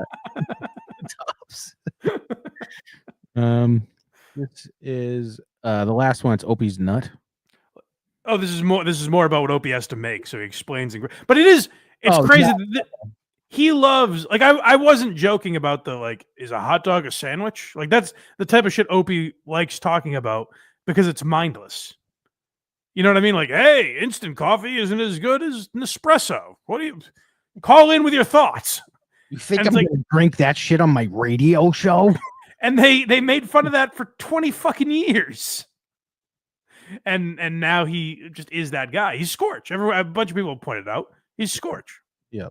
Tops. This is the last one. It's Opie's nut. Oh, this is more about what Opie has to make. So he explains, but it's crazy. Yeah. He loves, like, I wasn't joking about the, like, is a hot dog a sandwich? Like, that's the type of shit Opie likes talking about because it's mindless. You know what I mean? Like, hey, instant coffee isn't as good as Nespresso. What do you call in with your thoughts? You think I'm going to drink that shit on my radio show? And they made fun of that for 20 fucking years. And now he just is that guy. He's Scorch. A bunch of people pointed out he's Scorch. Yeah.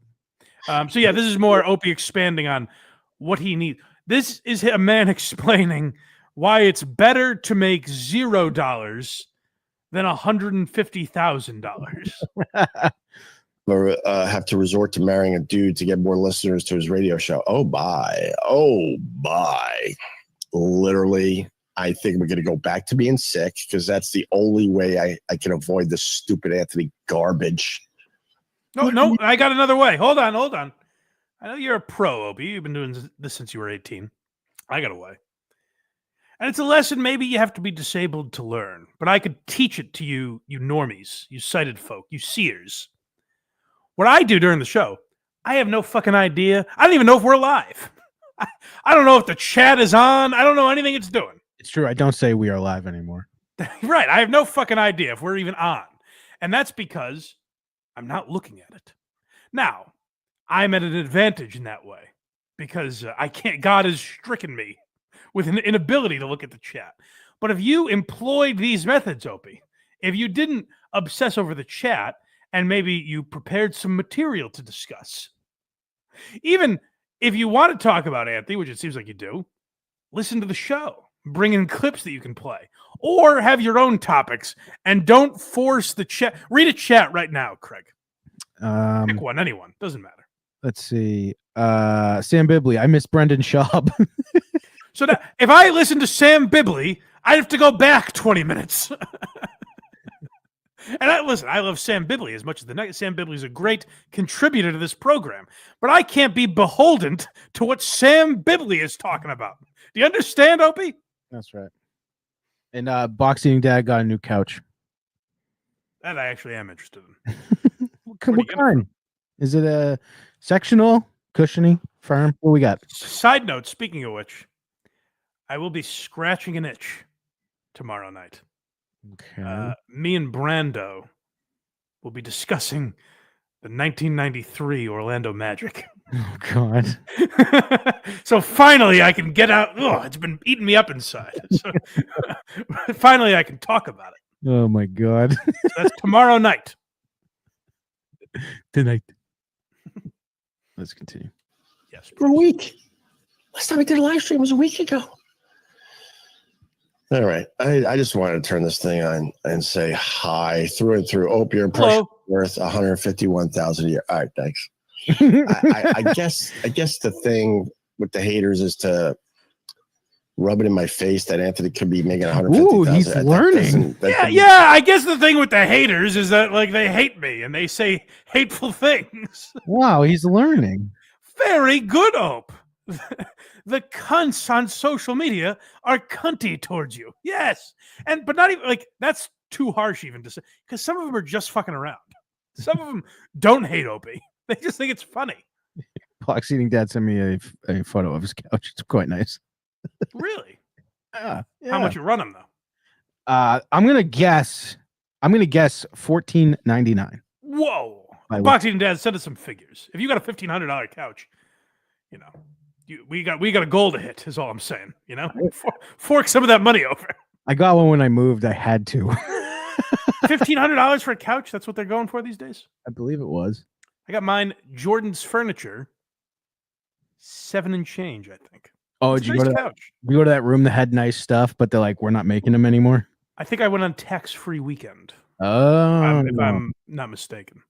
So yeah, this is more Opie expanding on what he needs. This is a man explaining why it's better to make $0 than $150,000. Or have to resort to marrying a dude to get more listeners to his radio show. Oh, bye. Literally, I think we're going to go back to being sick because that's the only way I can avoid this stupid Anthony garbage. No, I got another way. Hold on. I know you're a pro, Opie. You've been doing this since you were 18. I got a way. And it's a lesson maybe you have to be disabled to learn, but I could teach it to you normies, you sighted folk, you seers. What I do during the show, I have no fucking idea. I don't even know if we're live. I don't know if the chat is on. I don't know anything it's doing. It's true. I don't say we are live anymore. Right. I have no fucking idea if we're even on. And that's because I'm not looking at it. Now, I'm at an advantage in that way because I can't. God has stricken me with an inability to look at the chat. But if you employed these methods, Opie, if you didn't obsess over the chat and maybe you prepared some material to discuss, even if you want to talk about Anthony, which it seems like you do, listen to the show, bring in clips that you can play, or have your own topics and don't force the chat. Read a chat right now, Craig. Pick one, anyone. Doesn't matter. Let's see. Sam Bibley. I miss Brendan Schaub. So now, if I listen to Sam Bibley, I have to go back 20 minutes. And I love Sam Bibley as much as the next. Sam Bibley is a great contributor to this program, but I can't be beholden to what Sam Bibley is talking about. Do you understand, Opie? That's right. And Boxing Dad got a new couch. That I actually am interested in. What kind? Is it a sectional, cushiony, firm? What we got? Side note, speaking of which, I will be scratching an itch tomorrow night. Okay. Me and Brando will be discussing the 1993 Orlando Magic. Oh, God. So finally I can get out. Oh, it's been eating me up inside. So finally I can talk about it. Oh, my God. So that's tomorrow night. Tonight. Let's continue. Yes. For a week. Last time I did a live stream was a week ago. All right. I just wanted to turn this thing on and say hi through and through. Opie, your impression worth $151,000 a year. All right, thanks. I guess the thing with the haters is to rub it in my face that Anthony could be making $150,000. Ooh, he's learning. Yeah. I guess the thing with the haters is that like they hate me and they say hateful things. Wow, he's learning. Very good, Ope. The cunts on social media are cunty towards you. Yes. But not even like that's too harsh even to say because some of them are just fucking around. Some of them don't hate Opie. They just think it's funny. Box Eating Dad sent me a photo of his couch. It's quite nice. Really? Yeah. How much you run them though? I'm gonna guess $14.99. Whoa. I would- Boxing Dad, send us some figures. If you got a $1,500 couch, we got a goal to hit. Is all I'm saying. Fork some of that money over. I got one when I moved. I had to. $1,500 for a couch. That's what they're going for these days. I believe it was. I got mine. Jordan's Furniture. 7 and change, I think. Oh, It's did a you go nice to couch. you go to that room that had nice stuff, but they're like, we're not making them anymore? I think I went on tax-free weekend. Oh, if I'm not mistaken.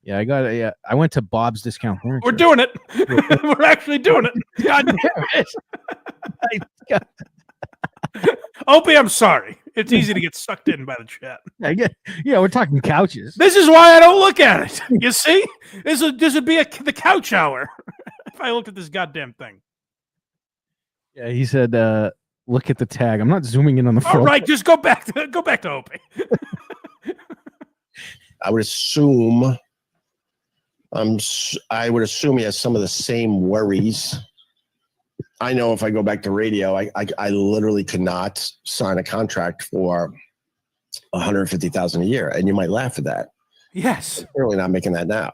Yeah, I went to Bob's Discount Furniture. We're doing it. We're actually doing it. God damn it. Opie, I'm sorry. It's easy to get sucked in by the chat. We're talking couches. This is why I don't look at it. You see? This would be the couch hour if I looked at this goddamn thing. Yeah, he said, look at the tag. I'm not zooming in on the All phone. right, just go back to Opie. I would assume he has some of the same worries. I know if I go back to radio, I literally could not sign a contract for $150,000 a year, and you might laugh at that. Yes, I'm clearly not making that now,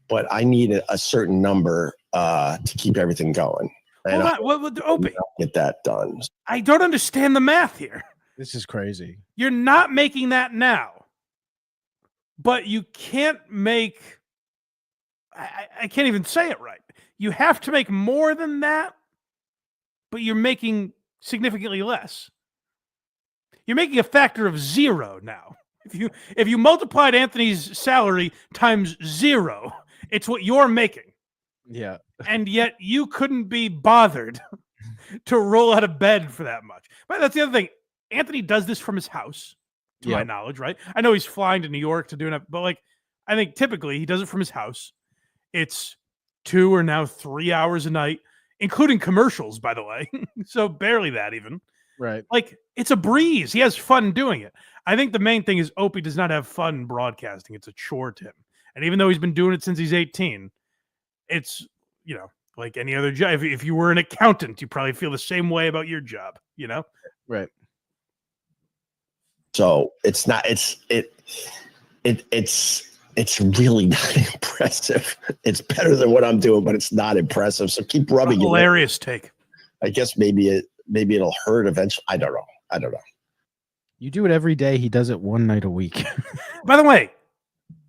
but I need a certain number to keep everything going. And Hold on, Opie, get that done. I don't understand the math here. This is crazy. You're not making that now, but you can't make. I can't even say it right. You have to make more than that, but you're making significantly less. You're making a factor of 0 now. If you multiplied Anthony's salary times 0, it's what you're making. Yeah. And yet you couldn't be bothered to roll out of bed for that much. But that's the other thing. Anthony does this from his house, to my knowledge, right? I know he's flying to New York to do it, but I think typically he does it from his house. It's 2 or now 3 hours a night, including commercials, by the way. So barely that even. Right. It's a breeze. He has fun doing it. I think the main thing is Opie does not have fun broadcasting. It's a chore to him. And even though he's been doing it since he's 18, it's, like any other job. If you were an accountant, you probably feel the same way about your job, Right. So it's not. It's really not impressive. It's better than what I'm doing, but it's not impressive. So keep rubbing it. Hilarious take. I guess maybe it'll hurt eventually. I don't know. You do it every day. He does it one night a week. By the way,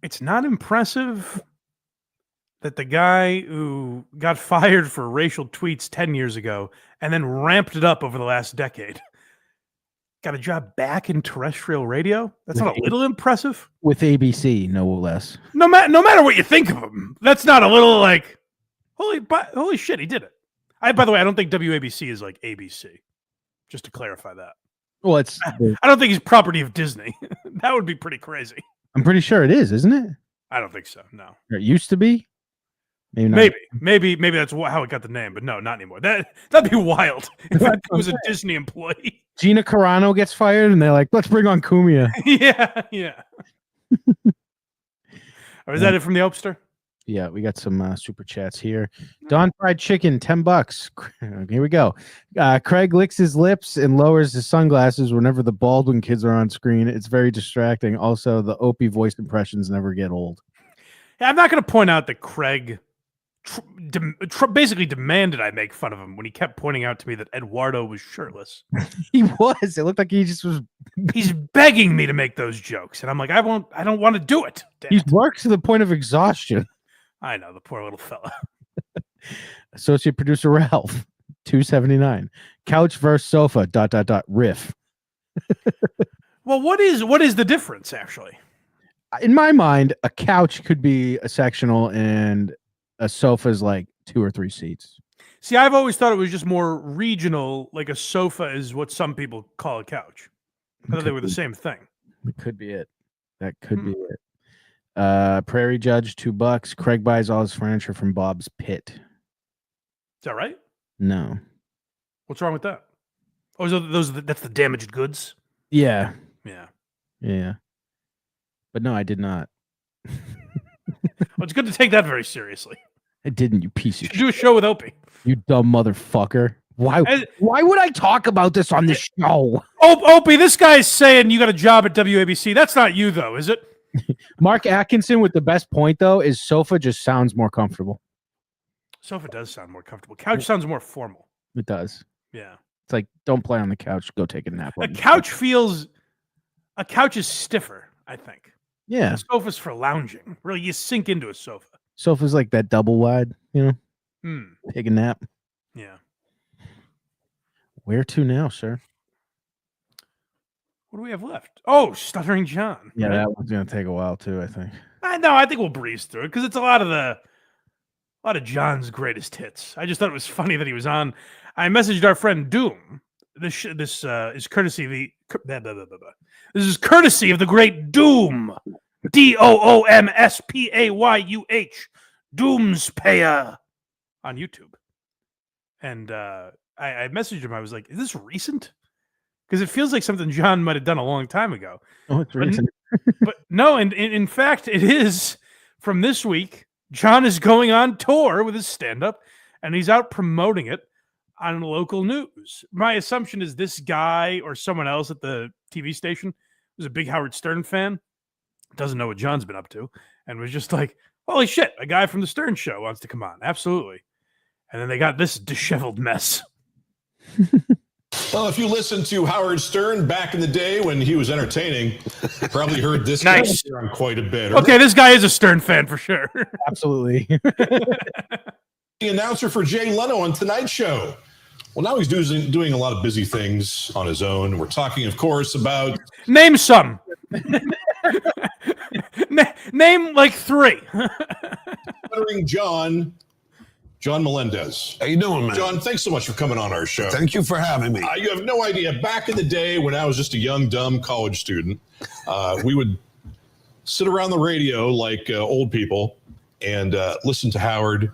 it's not impressive that the guy who got fired for racial tweets 10 years ago and then ramped it up over the last decade got a job back in terrestrial radio. That's not a little impressive. With ABC, no less. No matter what you think of him, that's not a little holy shit, he did it. By the way, I don't think WABC is like ABC. Just to clarify that. Well, I don't think he's property of Disney. That would be pretty crazy. I'm pretty sure it is, isn't it? I don't think so. No. It used to be. Maybe not. Maybe that's how it got the name, but no, not anymore. That'd be wild if it was a Disney employee. Gina Carano gets fired, and they're like, "Let's bring on Cumia." Yeah. Is that it from the Opster? Yeah, we got some super chats here. Don Fried Chicken, $10. Here we go. Craig licks his lips and lowers his sunglasses whenever the Baldwin kids are on screen. It's very distracting. Also, the Opie voice impressions never get old. Yeah, I'm not going to point out that Craig basically demanded I make fun of him when he kept pointing out to me that Eduardo was shirtless. He was. It looked like he just was. He's begging me to make those jokes, and I'm like, I don't want to do it. He's worked to the point of exhaustion. I know, the poor little fella. Associate producer Ralph, $2.79. Couch versus sofa. ... Riff. Well, what is the difference actually? In my mind, a couch could be a sectional, and a sofa is like 2 or 3 seats. See, I've always thought it was just more regional. Like a sofa is what some people call a couch. I thought they were the same thing. It could be it. That could be it. Prairie Judge, $2. Craig buys all his furniture from Bob's Pit. Is that right? No. What's wrong with that? Oh, that's the damaged goods? Yeah. Yeah. But no, I did not. Well, it's good to take that very seriously. I didn't, you piece of shit. Do a show with Opie. You dumb motherfucker. Why would I talk about this on the show? Opie, this guy's saying you got a job at WABC. That's not you, though, is it? Mark Atkinson with the best point, though, is sofa just sounds more comfortable. Sofa does sound more comfortable. Couch sounds more formal. It does. Yeah. It's like, don't play on the couch. Go take a nap. A couch is stiffer, I think. Yeah. A sofa's for lounging. Really, you sink into a sofa. Sofa's like that double wide, Take a nap. Yeah. Where to now, sir? What do we have left? Oh, Stuttering John. Yeah, that one's gonna take a while too, I think. I think we'll breeze through it because it's a lot of John's greatest hits. I just thought it was funny that he was on. I messaged our friend Doom. This is courtesy of the. This is courtesy of the great Doom, DOOMSPAYUH, Doomspaya, on YouTube. And I messaged him. I was like, "Is this recent?" Because it feels like something John might have done a long time ago. Oh, it's recent. But no, and in fact, it is from this week. John is going on tour with his stand-up, and he's out promoting it on local news. My assumption is this guy or someone else at the TV station who's a big Howard Stern fan, doesn't know what John's been up to, and was just like, holy shit, a guy from the Stern Show wants to come on. Absolutely. And then they got this disheveled mess. Well, if you listened to Howard Stern back in the day when he was entertaining, you probably heard this Nice. guy on quite a bit. Okay, this guy is a Stern fan for sure. Absolutely. The announcer for Jay Leno on Tonight Show. Well, now he's doing a lot of busy things on his own. We're talking, of course, about... Name some. Name like three. Stuttering John Melendez. How you doing, man? John, thanks so much for coming on our show. Thank you for having me. You have no idea. Back in the day when I was just a young, dumb college student, we would sit around the radio like old people and listen to Howard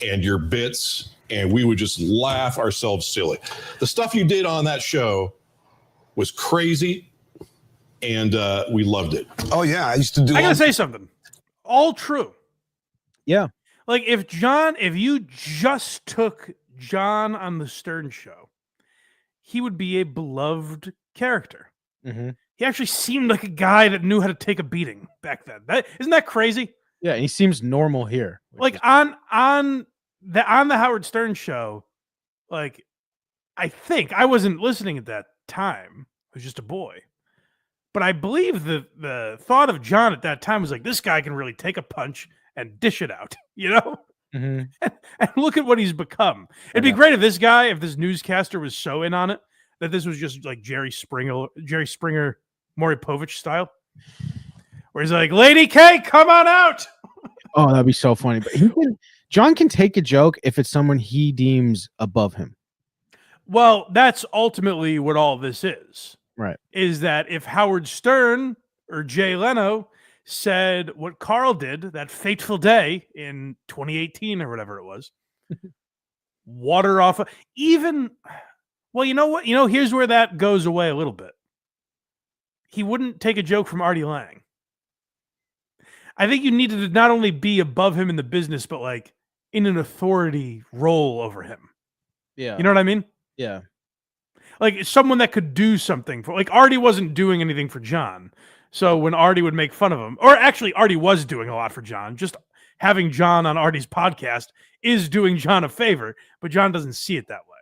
and your bits, and we would just laugh ourselves silly. The stuff you did on that show was crazy, and we loved it. Oh, yeah. I used to do... I gotta say something. All true. Yeah. Like if you just took John on the Stern Show, he would be a beloved character. Mm-hmm. He actually seemed like a guy that knew how to take a beating back then. Isn't that crazy? Yeah, he seems normal here. Like on the Howard Stern Show, like I think I wasn't listening at that time. I was just a boy. But I believe the thought of John at that time was like, this guy can really take a punch and dish it out, you know? Mm-hmm. And look at what he's become. It'd be great if this newscaster was so in on it that this was just like Jerry Springer, Maury Povich style, where he's like, Lady K, come on out. Oh, that'd be so funny. But John can take a joke if it's someone he deems above him. Well, that's ultimately what all this is. Right. Is that if Howard Stern or Jay Leno said what Karl did that fateful day in 2018 or whatever it was, water off well, you know what? Here's where that goes away a little bit. He wouldn't take a joke from Artie Lang. I think you needed to not only be above him in the business, but like in an authority role over him. Yeah. You know what I mean? Yeah. Like someone that could do something for, like Artie wasn't doing anything for John. So when Artie would make fun of him, or actually Artie was doing a lot for John, just having John on Artie's podcast is doing John a favor, but John doesn't see it that way.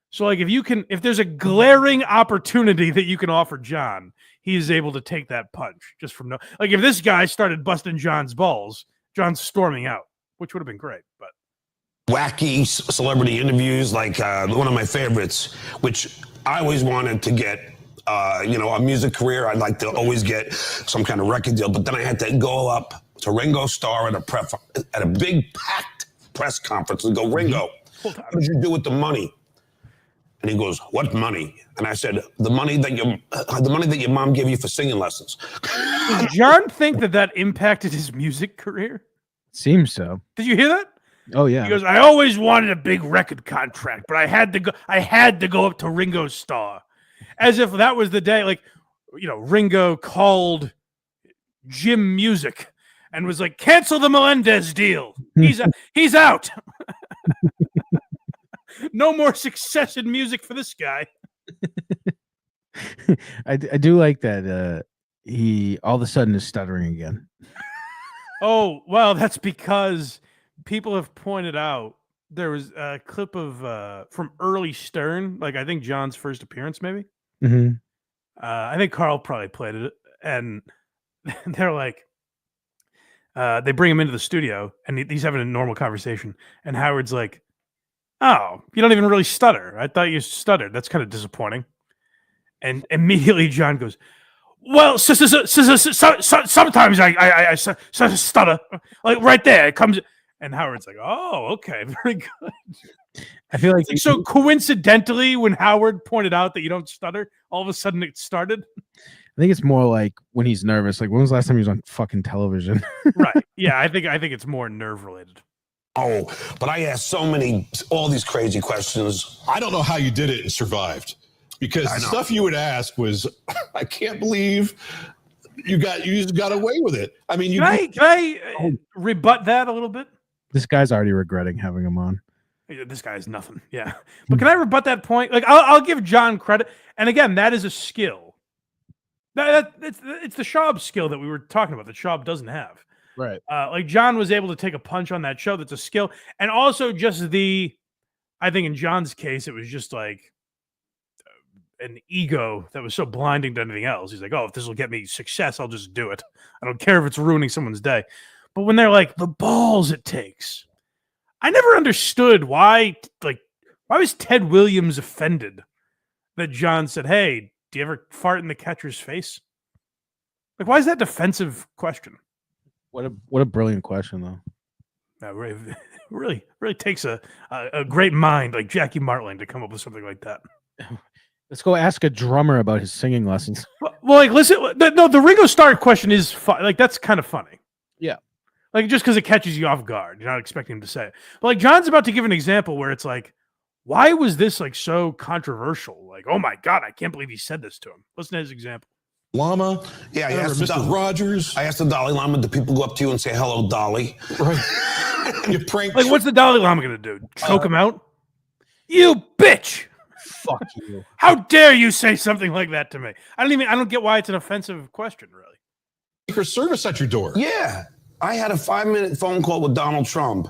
So like if there's a glaring opportunity that you can offer John, he is able to take that punch just from like if this guy started busting John's balls, John's storming out, which would have been great, but Wacky celebrity interviews, like one of my favorites, which I always wanted to get, a music career. I'd like to always get some kind of record deal, but then I had to go up to Ringo Starr at a big packed press conference and go, Ringo, what did you do with the money? And he goes, what money? And I said, the money that your mom gave you for singing lessons. Did John think that impacted his music career? Seems so. Did you hear that? Oh yeah. He goes, I always wanted a big record contract, but I had to go up to Ringo Starr. As if that was the day, like, Ringo called Jim Music and was like, cancel the Melendez deal. He's out. No more success in music for this guy. I do like that he all of a sudden is stuttering again. Oh, well, that's because people have pointed out there was a clip of from early Stern, like I think John's first appearance, maybe. Mm-hmm. I think Karl probably played it, and they're like, they bring him into the studio, and he's having a normal conversation, and Howard's like, "Oh, you don't even really stutter. I thought you stuttered. That's kind of disappointing." And immediately John goes, "Well, sometimes I stutter." Like right there, it comes, and Howard's like, "Oh, okay, very good." I feel like so coincidentally, when Howard pointed out that you don't stutter, all of a sudden it started. I think it's more like when he's nervous. Like, when was the last time he was on fucking television? Right. Yeah, I think it's more nerve related. Oh, but I asked all these crazy questions. I don't know how you did it and survived, because the stuff you would ask was, I can't believe you just got away with it. I mean, can I rebut that a little bit? This guy's already regretting having him on. This guy is nothing. Yeah. But can I rebut that point? Like, I'll give John credit. And again, that is a skill. It's the Schaub skill that we were talking about that Schaub doesn't have. Right. Like John was able to take a punch on that show. That's a skill. And also just I think in John's case, it was just like an ego that was so blinding to anything else. He's like, oh, if this will get me success, I'll just do it. I don't care if it's ruining someone's day. But when they're like, the balls it takes, I never understood why was Ted Williams offended that John said, hey, do you ever fart in the catcher's face? Like, why is that a defensive question? What a brilliant question, though. No, really takes a great mind like Jackie Martling to come up with something like that. Let's go ask a drummer about his singing lessons. Well, like, listen, the Ringo Starr question is like, that's kind of funny. Yeah. Like, just because it catches you off guard, you're not expecting him to say it. But like, John's about to give an example where it's like, why was this like so controversial? Like, oh my God, I can't believe he said this to him. Listen to his example. Lama? Yeah, I asked Mr. Rogers. I asked the Dalai Lama, do people go up to you and say, hello, Dolly? Right. You prank. Like, what's the Dalai Lama going to do? Choke him out? You bitch! Fuck you. How dare you say something like that to me? I don't get why it's an offensive question, really. Secret Service at your door. Yeah. I had a 5-minute phone call with Donald Trump,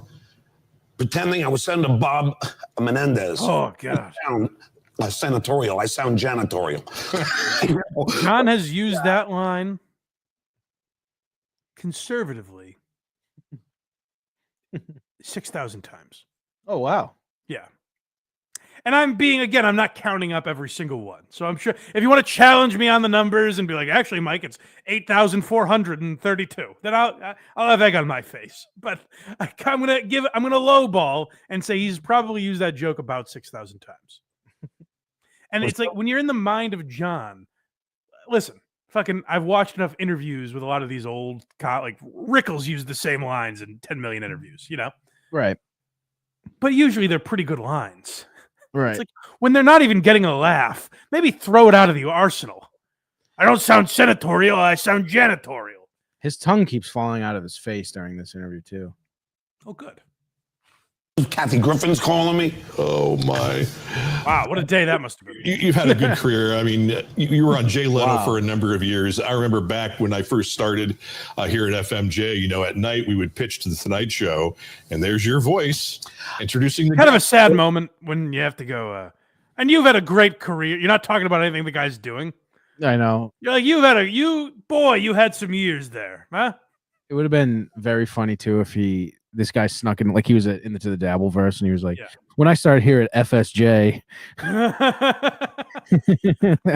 pretending I was sending Bob Menendez. Oh, God. Senatorial. I sound janitorial. John has used that line conservatively 6,000 times. Oh, wow. Yeah. And I'm not counting up every single one. So I'm sure if you want to challenge me on the numbers and be like, actually, Mike, it's 8,432, then I'll have egg on my face. But I'm going to lowball and say he's probably used that joke about 6,000 times. And it's like, when you're in the mind of John, listen, I've watched enough interviews with a lot of these old, like Rickles used the same lines in 10 million interviews, you know? Right. But usually they're pretty good lines. Right. It's like, when they're not even getting a laugh, maybe throw it out of the arsenal. I don't sound senatorial, I sound janitorial. His tongue keeps falling out of his face during this interview, too. Oh, good. Kathy Griffin's calling me. Oh, my. Wow, what a day that must have been. You've had a good career. I mean, you were on Jay Leno for a number of years. I remember back when I first started here at FMJ, at night we would pitch to the Tonight Show, and there's your voice introducing the kind of a sad moment when you have to go, and you've had a great career. You're not talking about anything the guy's doing. I know. You're like, you had some years there, huh? It would have been very funny, too, if this guy snuck in, like he was into the Dabbleverse, and he was like, when I started here at FSJ, that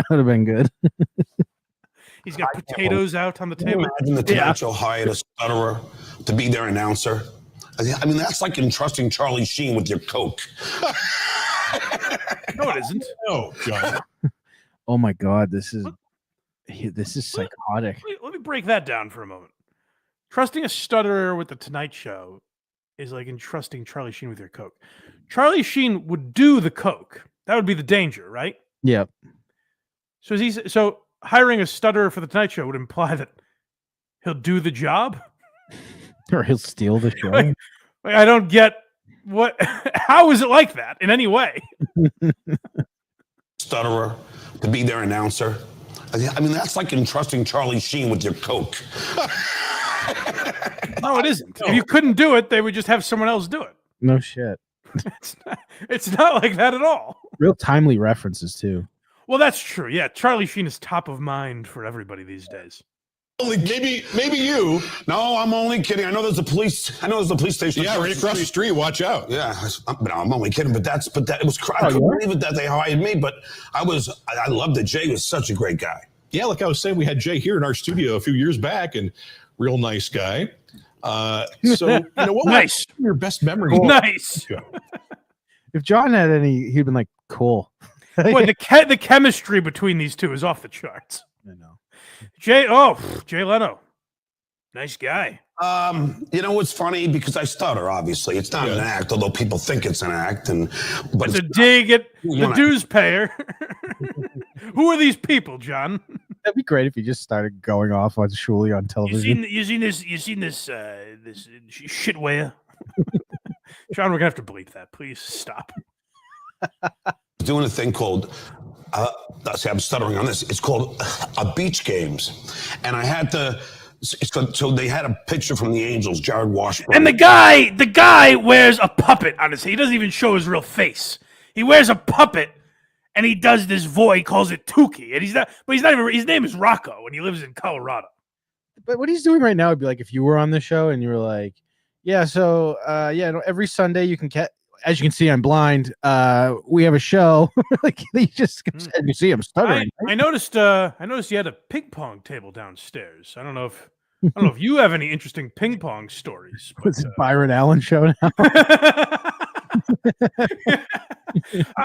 would have been good. He's got potatoes out on the table. Imagine the Tonight Show hired a stutterer to be their announcer. I mean, that's like entrusting Charlie Sheen with your Coke. No, it isn't. No, John. Oh my God, this is psychotic. Let me break that down for a moment. Trusting a stutterer with the Tonight Show is like entrusting Charlie Sheen with your Coke. Charlie Sheen would do the Coke. That would be the danger, right? Yep. So hiring a stutterer for the Tonight Show would imply that he'll do the job? Or he'll steal the show? Like, I don't get What? How is it like that in any way? Stutterer to be their announcer. I mean, that's like entrusting Charlie Sheen with your Coke. No, it isn't. If you couldn't do it, they would just have someone else do it. No shit. It's not like that at all. Real timely references too. Well, that's true. Yeah, Charlie Sheen is top of mind for everybody these days. Only maybe you. No, I'm only kidding. I know there's a police station. Yeah, right across the street. Watch out. Yeah, I'm only kidding. But that it was. I couldn't believe it that they hired me. But I loved it. Jay was such a great guy. Yeah, like I was saying, we had Jay here in our studio a few years back, and real nice guy. So you know what? Nice. Your best memory. Nice. If John had any, he'd been like, cool. Boy, the chemistry between these two is off the charts. I know. Jay Leno. Nice guy. You know what's funny? Because I stutter, obviously. It's not an act, although people think it's an act. But it's a dig at the dues payer. Who are these people, John? That'd be great if you just started going off on Shuley on television. You seen this shitware? John, we're gonna have to bleep that. Please stop. Doing a thing called I'm stuttering on this. It's called a Beach Games, and I had to. So they had a picture from the Angels, Jared Washburn, and the guy wears a puppet on his head. He doesn't even show his real face. He wears a puppet, and he does this voice. He calls it Tukey, and he's not even. His name is Rocco, and he lives in Colorado. But what he's doing right now would be like if you were on the show and you were like, yeah, so every Sunday you can as you can see, I'm blind. We have a show. Like you just you see him stuttering. I noticed you had a ping pong table downstairs. I don't know if you have any interesting ping pong stories. It's a Byron Allen show now.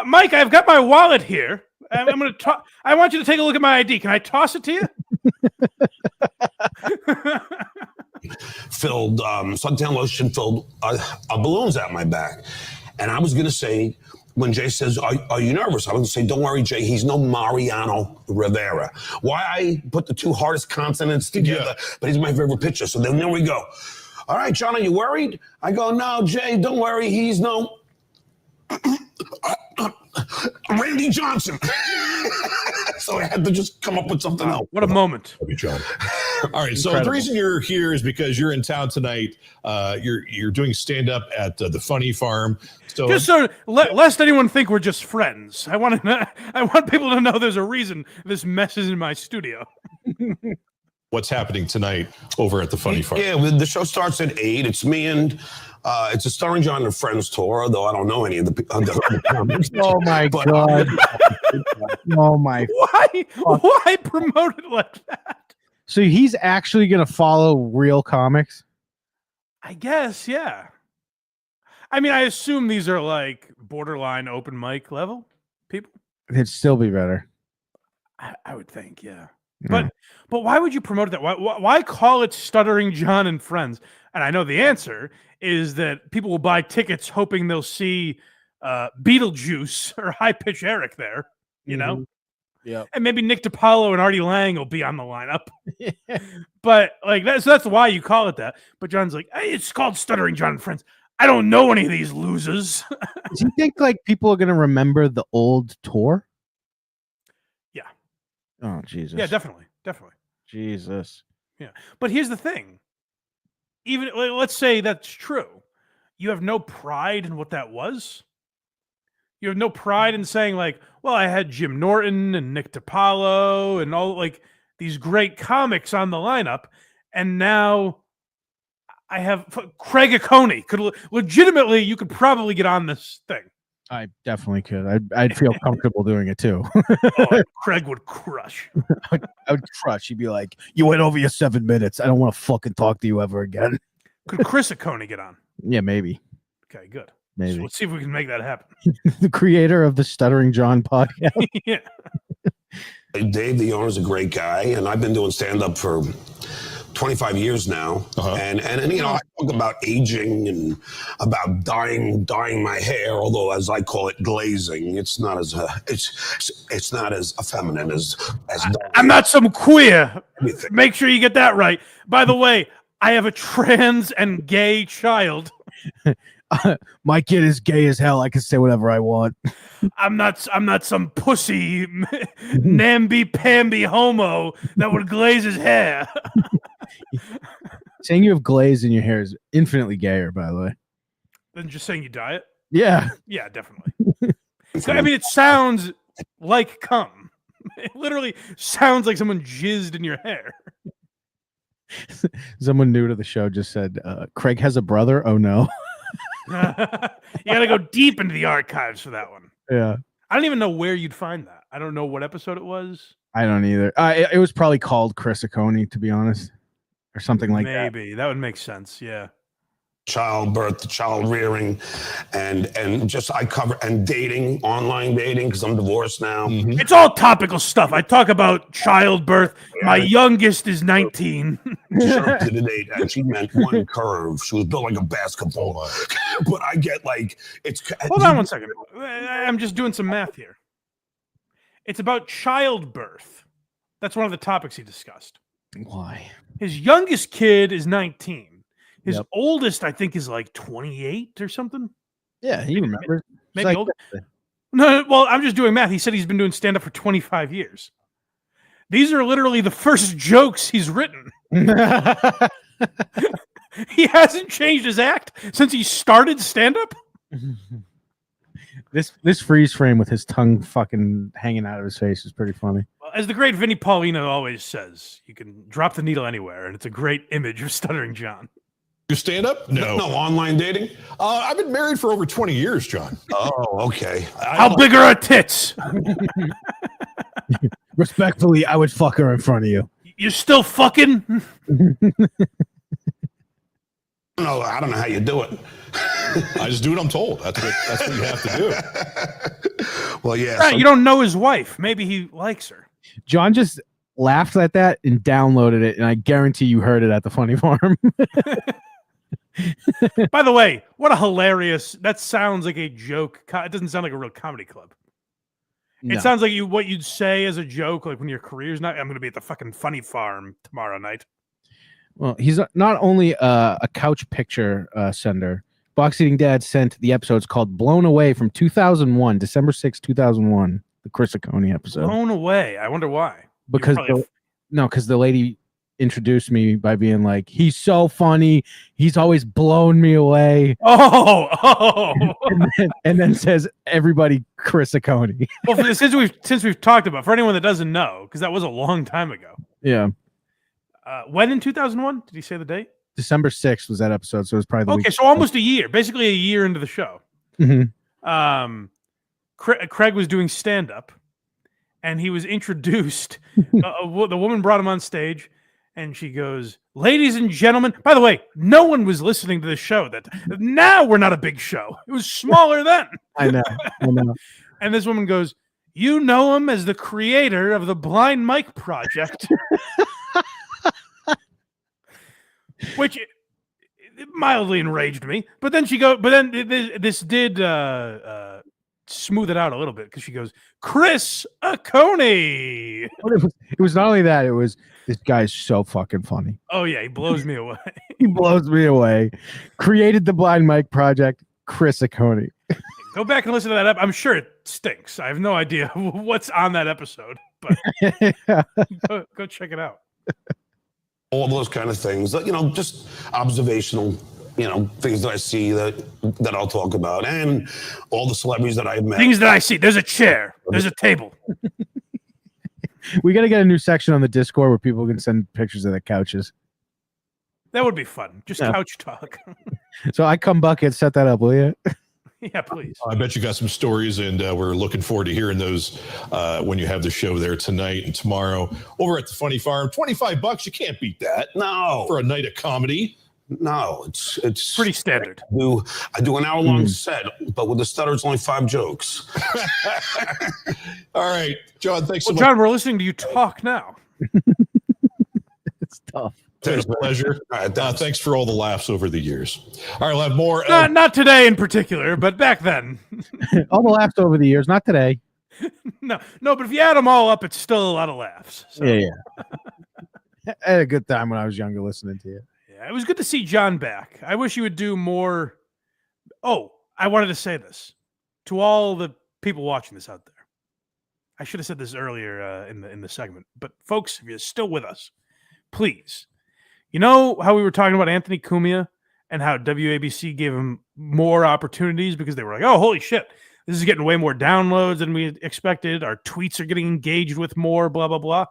Mike, I've got my wallet here. I'm going to I want you to take a look at my ID. Can I toss it to you? Filled suntan lotion filled balloons at my back. And I was going to say, when Jay says, are you nervous? I was going to say, don't worry, Jay. He's no Mariano Rivera. Why I put the two hardest consonants together, but he's my favorite pitcher. So then there we go. All right, John, are you worried? I go, no, Jay, don't worry. He's no Randy Johnson. So I had to just come up with something else. What a moment. John. All right, so the reason you're here is because you're in town tonight. You're doing stand-up at the Funny Farm. So just lest anyone think we're just friends. I want people to know there's a reason this mess is in my studio. What's happening tonight over at the Funny Farm? Yeah, the show starts at 8. It's me and it's a Starring John and Friends tour, though I don't know any of the comics. Oh my God. Oh my. Why promote it like that? So he's actually going to follow real comics? I guess, yeah. I mean, I assume these are like borderline open mic level people. It'd still be better. I would think, yeah. But why would you promote that? Why call it Stuttering John and Friends? And I know the answer is that people will buy tickets hoping they'll see Beetlejuice or High Pitch Eric there, you know? Yeah. And maybe Nick DiPaolo and Artie Lang will be on the lineup. But like that's why you call it that. But John's like, hey, it's called Stuttering John and Friends. I don't know any of these losers. Do you think like people are going to remember the old tour? Yeah. Oh, Jesus. Yeah, definitely. Jesus. Yeah. But here's the thing. Even let's say that's true. You have no pride in what that was. You have no pride in saying like, well, I had Jim Norton and Nick DiPaolo and all like these great comics on the lineup. And now I have Craig Acone. Legitimately, you could probably get on this thing. I definitely could. I'd feel comfortable doing it too. Craig would crush. I would crush. He'd be like, "You went over your 7 minutes. I don't want to fucking talk to you ever again." Could Chris Acone get on? Yeah, maybe. Okay, good. Maybe. So let's see if we can make that happen. The creator of the Stuttering John podcast. Yeah. Dave, the owner's a great guy, and I've been doing stand-up for 25 years now. And you know, I talk about aging and about dyeing my hair, although as I call it, glazing. It's not as it's not as feminine as I'm not some queer. Make sure you get that right. By the way, I have a trans and gay child. My kid is gay as hell. I can say whatever I want. I'm not some pussy namby-pamby homo that would glaze his hair. Saying you have glaze in your hair is infinitely gayer, by the way. Than just saying you diet. Yeah. Yeah, definitely. I mean, it sounds like cum. It literally sounds like someone jizzed in your hair. Someone new to the show just said, Craig has a brother? Oh, no. You got to go deep into the archives for that one. Yeah. I don't even know where you'd find that. I don't know what episode it was. I don't either. It was probably called Chris Acone, to be honest, or something like that. Maybe. That would make sense, yeah. Childbirth, child rearing, and just I cover and dating, online dating, because I'm divorced now. It's all topical stuff. I talk about childbirth. My youngest is 19. Sure, to the date, and she meant one curve. She was built like a basketball. But I get like it's. Hold on one second. I'm just doing some math here. It's about childbirth. That's one of the topics he discussed. Why? His youngest kid is 19. His oldest, I think, is like 28 or something. Yeah, he remembers. Maybe Like- older. No, well, I'm just doing math. He said he's been doing stand-up for 25 years. These are literally the first jokes he's written. He hasn't changed his act since he started stand-up. This freeze frame with his tongue fucking hanging out of his face is pretty funny. Well, as the great Vinnie Paulino always says, you can drop the needle anywhere, and it's a great image of Stuttering John. You stand up? No. No, online dating? I've been married for over 20 years, John. Oh, okay. How big are her tits? Respectfully, I would fuck her in front of you. You're still fucking? No, I don't know how you do it. I just do what I'm told. That's what you have to do. Well, yeah. Right, you don't know his wife. Maybe he likes her. John just laughed at that and downloaded it, and I guarantee you heard it at the Funny Farm. By the way, what a hilarious... That sounds like a joke. It doesn't sound like a real comedy club. No. It sounds like what you'd say as a joke, like when your career's not... I'm going to be at the fucking Funny Farm tomorrow night. Well, he's not only a couch picture sender. Box Eating Dad sent the episodes called Blown Away from 2001, December 6, 2001, the Chris Acone episode. Blown away. I wonder why. Because the lady introduced me by being like, he's so funny. He's always blown me away. Oh. and then says, everybody, Chris Acone. Well, since we've talked about, for anyone that doesn't know, because that was a long time ago. Yeah. When in 2001? Did he say the date? December 6th was that episode, so it was probably the week so almost a year, basically a year into the show. Mm-hmm. Craig was doing stand-up, and he was introduced. The woman brought him on stage, and she goes, "Ladies and gentlemen." By the way, no one was listening to the show. Now we're not a big show. It was smaller then. I know. And this woman goes, "You know him as the creator of the Blind Mike Project." Which mildly enraged me, but then this did smooth it out a little bit because she goes, Chris Acone. It was not only that; it was this guy's so fucking funny. Oh yeah, he blows me away. He blows me away. Created the Blind Mike Project, Chris Acone. Go back and listen to that. I'm sure it stinks. I have no idea what's on that episode, but go check it out. All those kind of things, just observational, things that I see that I'll talk about, and all the celebrities that I've met. Things that I see. There's a chair. There's a table. We got to get a new section on the Discord where people can send pictures of their couches. That would be fun. Just couch talk. So I come bucket, set that up, will you? Yeah, please. I bet you got some stories, and we're looking forward to hearing those when you have the show there tonight and tomorrow over at the Funny Farm. $25, you can't beat that. No, for a night of comedy. No, it's pretty standard. I do an hour-long set, but with the stutter, it's only 5 jokes. All right, John, thanks so much. John, we're listening to you talk now. It's tough. It's a pleasure. Thanks for all the laughs over the years. All right, we'll have more. Not today in particular, but back then. All the laughs over the years, not today. No, but if you add them all up, it's still a lot of laughs. So. Yeah. I had a good time when I was younger listening to you. Yeah, it was good to see John back. I wish he would do more Oh, I wanted to say this to all the people watching this out there. I should have said this earlier in the segment, but folks, if you're still with us, please, you know how we were talking about Anthony Cumia and how WABC gave him more opportunities because they were like, oh, holy shit, this is getting way more downloads than we expected. Our tweets are getting engaged with more, blah, blah, blah.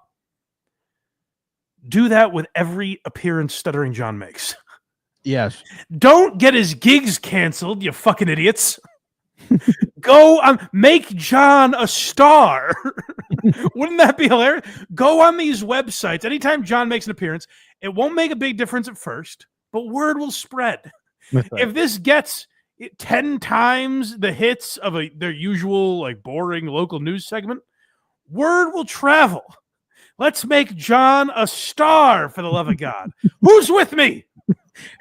Do that with every appearance Stuttering John makes. Yes. Don't get his gigs canceled, you fucking idiots. Go make John a star. Wouldn't that be hilarious? Go on these websites. Anytime John makes an appearance, it won't make a big difference at first, but word will spread. If this gets 10 times the hits of their usual like boring local news segment, word will travel. Let's make John a star, for the love of God. Who's with me?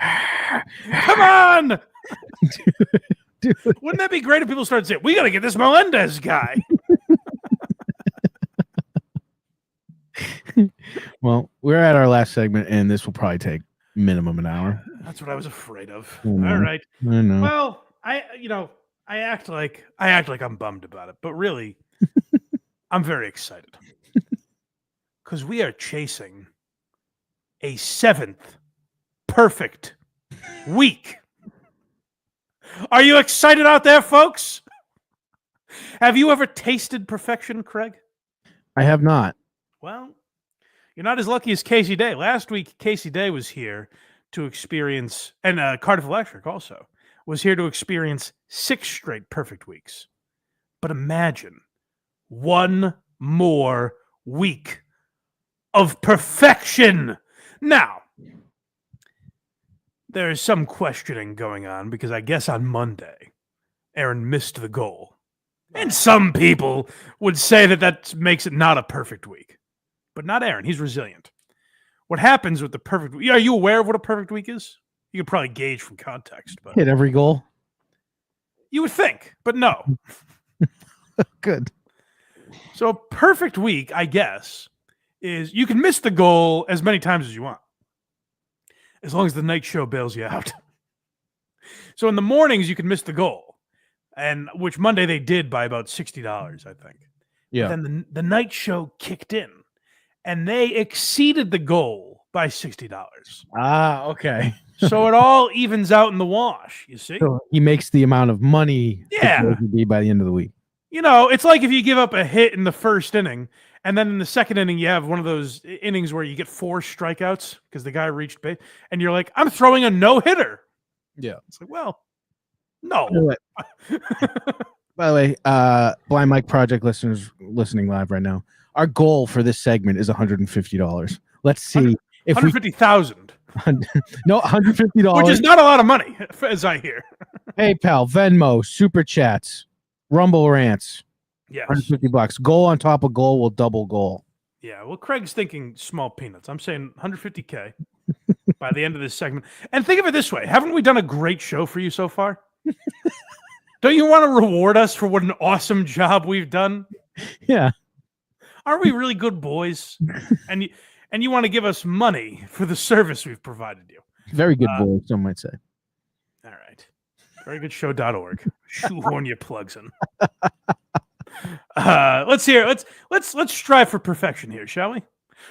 Come on. Dude. Wouldn't that be great if people started saying, we got to get this Melendez guy? Well, we're at our last segment, and this will probably take minimum an hour. That's what I was afraid of. I know. All right. I know. Well, I act like I'm bummed about it, but really, I'm very excited because we are chasing a 7th perfect week. Are you excited out there, folks? Have you ever tasted perfection, Craig? I have not. Well, you're not as lucky as Casey Day. Last week, Casey Day was here to experience, and Cardiff Electric also, was here to experience 6 straight perfect weeks. But imagine one more week of perfection. Now, there is some questioning going on because I guess on Monday, Aaron missed the goal. And some people would say that makes it not a perfect week. But not Aaron. He's resilient. What happens with the perfect week? Are you aware of what a perfect week is? You could probably gauge from context. But hit every goal? You would think, but no. Good. So a perfect week, I guess, is you can miss the goal as many times as you want, as long as the night show bails you out. So in the mornings, you can miss the goal, and which Monday they did by about $60, I think. Yeah. But then the night show kicked in, and they exceeded the goal by $60. Ah, okay. So it all evens out in the wash, you see? So he makes the amount of money Yeah. it would be by the end of the week. You know, it's like if you give up a hit in the first inning, and then in the second inning, you have one of those innings where you get 4 strikeouts because the guy reached base, and you're like, I'm throwing a no-hitter. Yeah. It's like, well, no. By the way, Blind Mike Project listeners listening live right now, our goal for this segment is $150. Let's see if $150,000. No, $150. Which is not a lot of money, as I hear. PayPal, Venmo, Super Chats, Rumble Rants. Yes. $150. Goal on top of goal will double goal. Yeah, well, Craig's thinking small peanuts. I'm saying $150K by the end of this segment. And think of it this way. Haven't we done a great show for you so far? Don't you want to reward us for what an awesome job we've done? Yeah. Aren't we really good boys? And you want to give us money for the service we've provided you. Very good boy, some might say. All right. Verygoodshow.org. Shoehorn your plugs in. Let's strive for perfection here, shall we?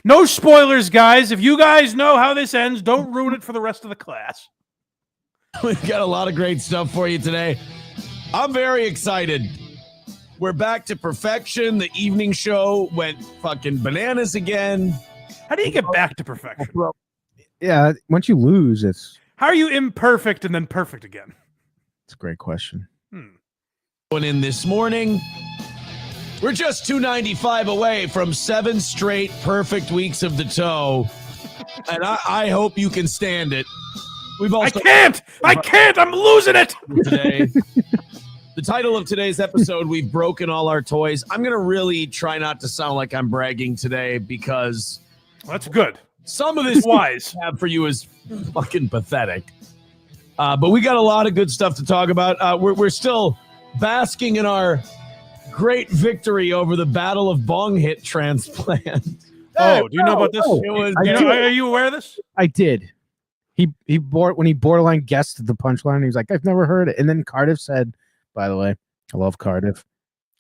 No spoilers, guys. If you guys know how this ends, don't ruin it for the rest of the class. We've got a lot of great stuff for you today. I'm very excited. We're back to perfection. The evening show went fucking bananas again. How do you get back to perfection? Yeah, once you lose, it's How are you imperfect and then perfect again? a great question. Going in this morning, we're just 295 away from 7 straight perfect weeks of the toe, and I hope you can stand it. We've also I can't. I'm losing it today. The title of today's episode: We've broken all our toys. I'm gonna really try not to sound like I'm bragging today because that's good. Some of this wise I have for you is fucking pathetic. But we got a lot of good stuff to talk about. We're still basking in our great victory over the Battle of Bong Hit transplant. Oh, do you know about this? Are you aware of this? I did. When he borderline guessed the punchline, he was like, I've never heard it. And then Cardiff said, by the way, I love Cardiff.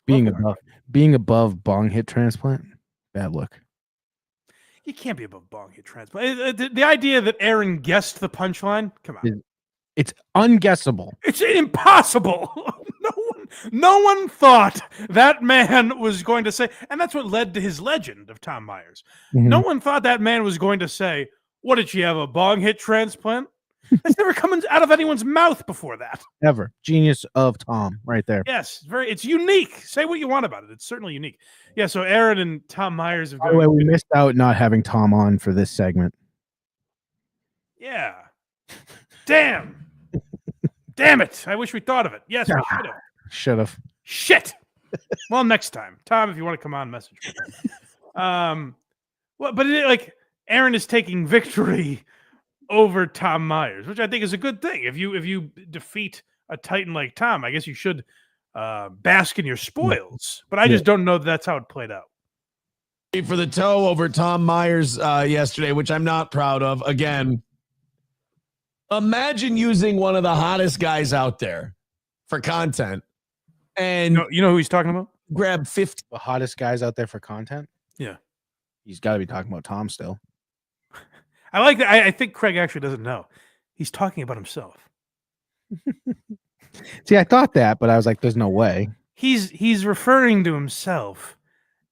Being above bong hit transplant, bad look. You can't be above bong hit transplant. The idea that Aaron guessed the punchline, come on. It's unguessable. It's impossible. No one thought that man was going to say, and that's what led to his legend of Tom Myers. Mm-hmm. No one thought that man was going to say, what did she have, a bong hit transplant? That's never come out of anyone's mouth before that. Ever. Genius of Tom right there. Yes, it's unique. Say what you want about it. It's certainly unique. Yeah, so Aaron and Tom Myers have By the way, we missed out not having Tom on for this segment. Yeah. Damn. Damn it. I wish we thought of it. Yes, we should have. Should have. Shit. Well, next time. Tom, if you want to come on, message me. But Aaron is taking victory over Tom Myers, which I think is a good thing. If you defeat a Titan like Tom, I guess you should bask in your spoils. But I just don't know that that's how it played out. For the toe over Tom Myers yesterday, which I'm not proud of. Again, imagine using one of the hottest guys out there for content. And you know who he's talking about? Grab 50. The hottest guys out there for content? Yeah. He's got to be talking about Tom still. I like that. I think Craig actually doesn't know. He's talking about himself. See, I thought that, but I was like, there's no way. He's referring to himself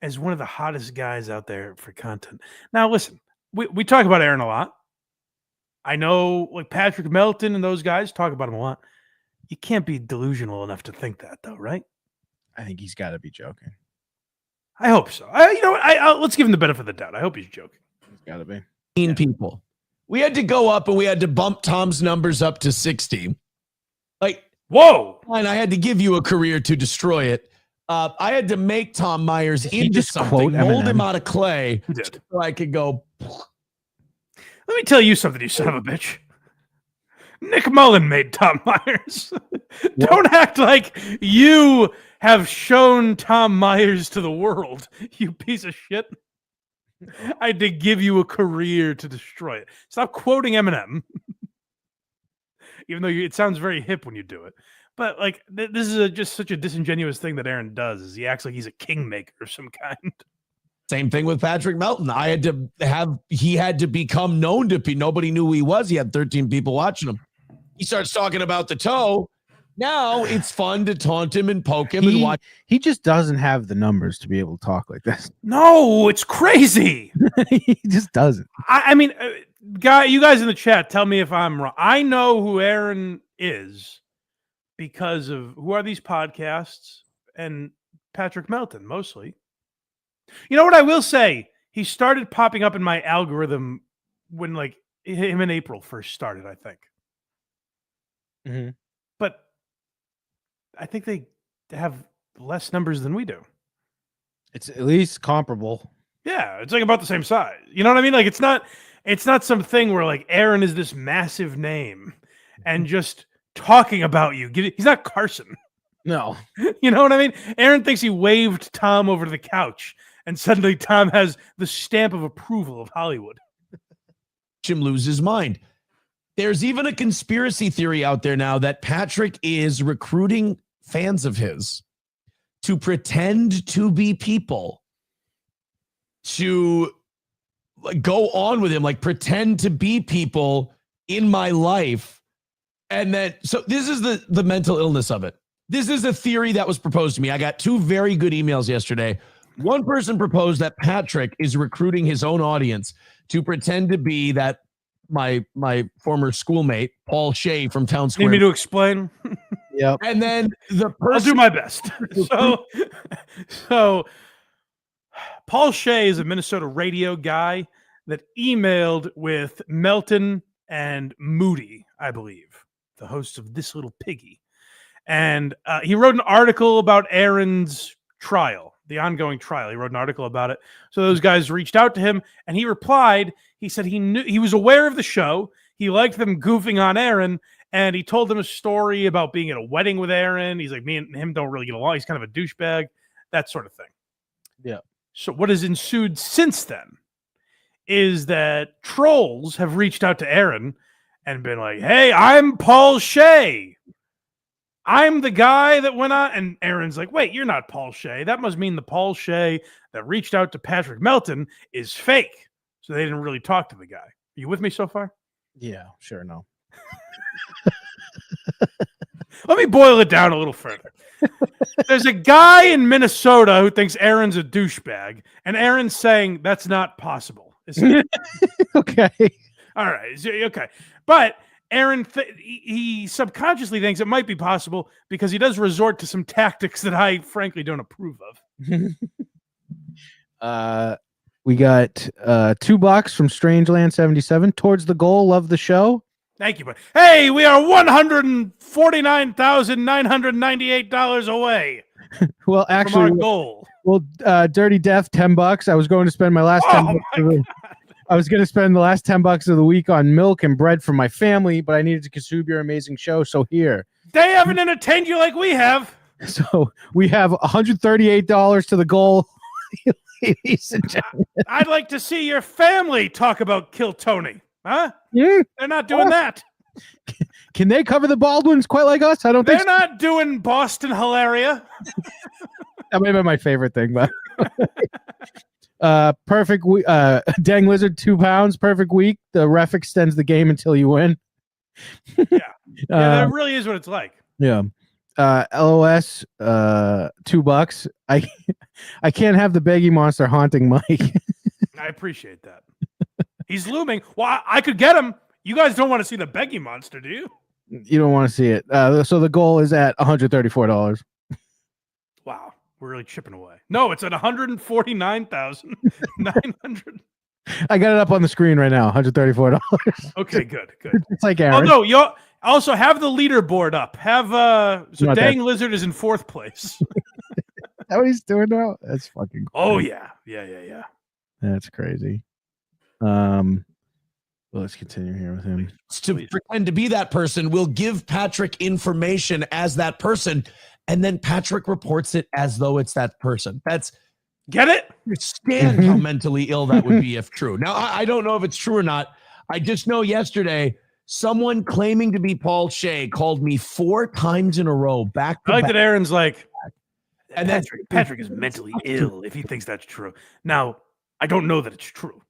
as one of the hottest guys out there for content. Now, listen, we talk about Aaron a lot. I know, like Patrick Melton and those guys talk about him a lot. You can't be delusional enough to think that, though, right? I think he's got to be joking. I hope so. Let's give him the benefit of the doubt. I hope he's joking. He's got to be. People. We had to go up and we had to bump Tom's numbers up to 60. Like, whoa! And I had to give you a career to destroy it. I had to make Tom Myers into something, mold him out of clay, so I could go. Let me tell you something, you son of a bitch. Nick Mullen made Tom Myers. Don't act like you have shown Tom Myers to the world, you piece of shit. I had to give you a career to destroy it. Stop quoting Eminem. Even though it sounds very hip when you do it. But like this is just such a disingenuous thing that Aaron does, is he acts like he's a kingmaker of some kind. Same thing with Patrick Melton. He had to become known to be. Nobody knew who he was. He had 13 people watching him. He starts talking about the toe. Now it's fun to taunt him and poke him and watch. He just doesn't have the numbers to be able to talk like this. No, it's crazy. He just doesn't. I mean, you guys in the chat, tell me if I'm wrong. I know who Aaron is because of who are these podcasts and Patrick Melton, mostly. You know what I will say? He started popping up in my algorithm when like him and April first started, I think. Mm-hmm. But I think they have less numbers than we do. It's at least comparable. Yeah, it's like about the same size. You know what I mean? Like it's not something where like Aaron is this massive name and just talking about you. He's not Carson. No. You know what I mean? Aaron thinks he waved Tom over the couch and suddenly Tom has the stamp of approval of Hollywood. Him lose his mind. There's even a conspiracy theory out there now that Patrick is recruiting fans of his to pretend to be people to go on with him, like pretend to be people in my life. And then, so this is the mental illness of it. This is a theory that was proposed to me. I got 2 very good emails yesterday. One person proposed that Patrick is recruiting his own audience to pretend to be that my former schoolmate, Paul Shea from Town Square. Need me to explain? Yep. And then the person, I'll do my best. So Paul Shea is a Minnesota radio guy that emailed with Melton and Moody, I believe, the hosts of This Little Piggy. And he wrote an article about Aaron's trial, the ongoing trial. He wrote an article about it. So those guys reached out to him and he replied. He said he was aware of the show. He liked them goofing on Aaron. And he told them a story about being at a wedding with Aaron. He's like, me and him don't really get along. He's kind of a douchebag, that sort of thing. Yeah. So what has ensued since then is that trolls have reached out to Aaron and been like, "Hey, I'm Paul Shea. I'm the guy that went on." And Aaron's like, "Wait, you're not Paul Shea. That must mean the Paul Shea that reached out to Patrick Melton is fake." So they didn't really talk to the guy. Are you with me so far? Yeah, sure. No. Let me boil it down a little further. There's a guy in Minnesota who thinks Aaron's a douchebag, and Aaron's saying that's not possible. Okay. All right. Okay. But Aaron, he subconsciously thinks it might be possible because he does resort to some tactics that I frankly don't approve of. We got $2 from Strangeland77 towards the goal. Love the show. Thank you, buddy. Hey, we are $149,998 away. Well, actually, from our goal. Well, Dirty Death, $10. I was going to spend my last I was going to spend the last $10 of the week on milk and bread for my family, but I needed to consume your amazing show. So here, they haven't entertained you like we have. So we have $138 to the goal. Ladies and gentlemen. I'd like to see your family talk about Kill Tony. Huh? Yeah. They're not doing that. Can they cover the Baldwins quite like us? I don't think they're not doing Boston Hilaria. That may be my favorite thing, but perfect. Dang Lizard, £2. Perfect week. The ref extends the game until you win. Yeah, that really is what it's like. Yeah. LOS, $2. I can't have the Beggy Monster haunting Mike. I appreciate that. He's looming. Well, I could get him. You guys don't want to see the Beggy Monster, do you? You don't want to see it. So the goal is at $134. Wow, we're really chipping away. No, it's at $149,900. I got it up on the screen right now. $134. Okay, good. It's like Aaron. Oh no, you also have the leaderboard up. Have so Dang Lizard is in 4th place. Is that what he's doing now? That's fucking cool. Oh yeah. That's crazy. Well, let's continue here with him. To pretend to be that person, we'll give Patrick information as that person, and then Patrick reports it as though it's that person. That's get it? Understand how mentally ill that would be if true. Now, I don't know if it's true or not. I just know yesterday someone claiming to be Paul Shea called me 4 times in a row back to I like back. that Aaron's like, and Patrick is mentally ill if he thinks that's true. Now, I don't know that it's true.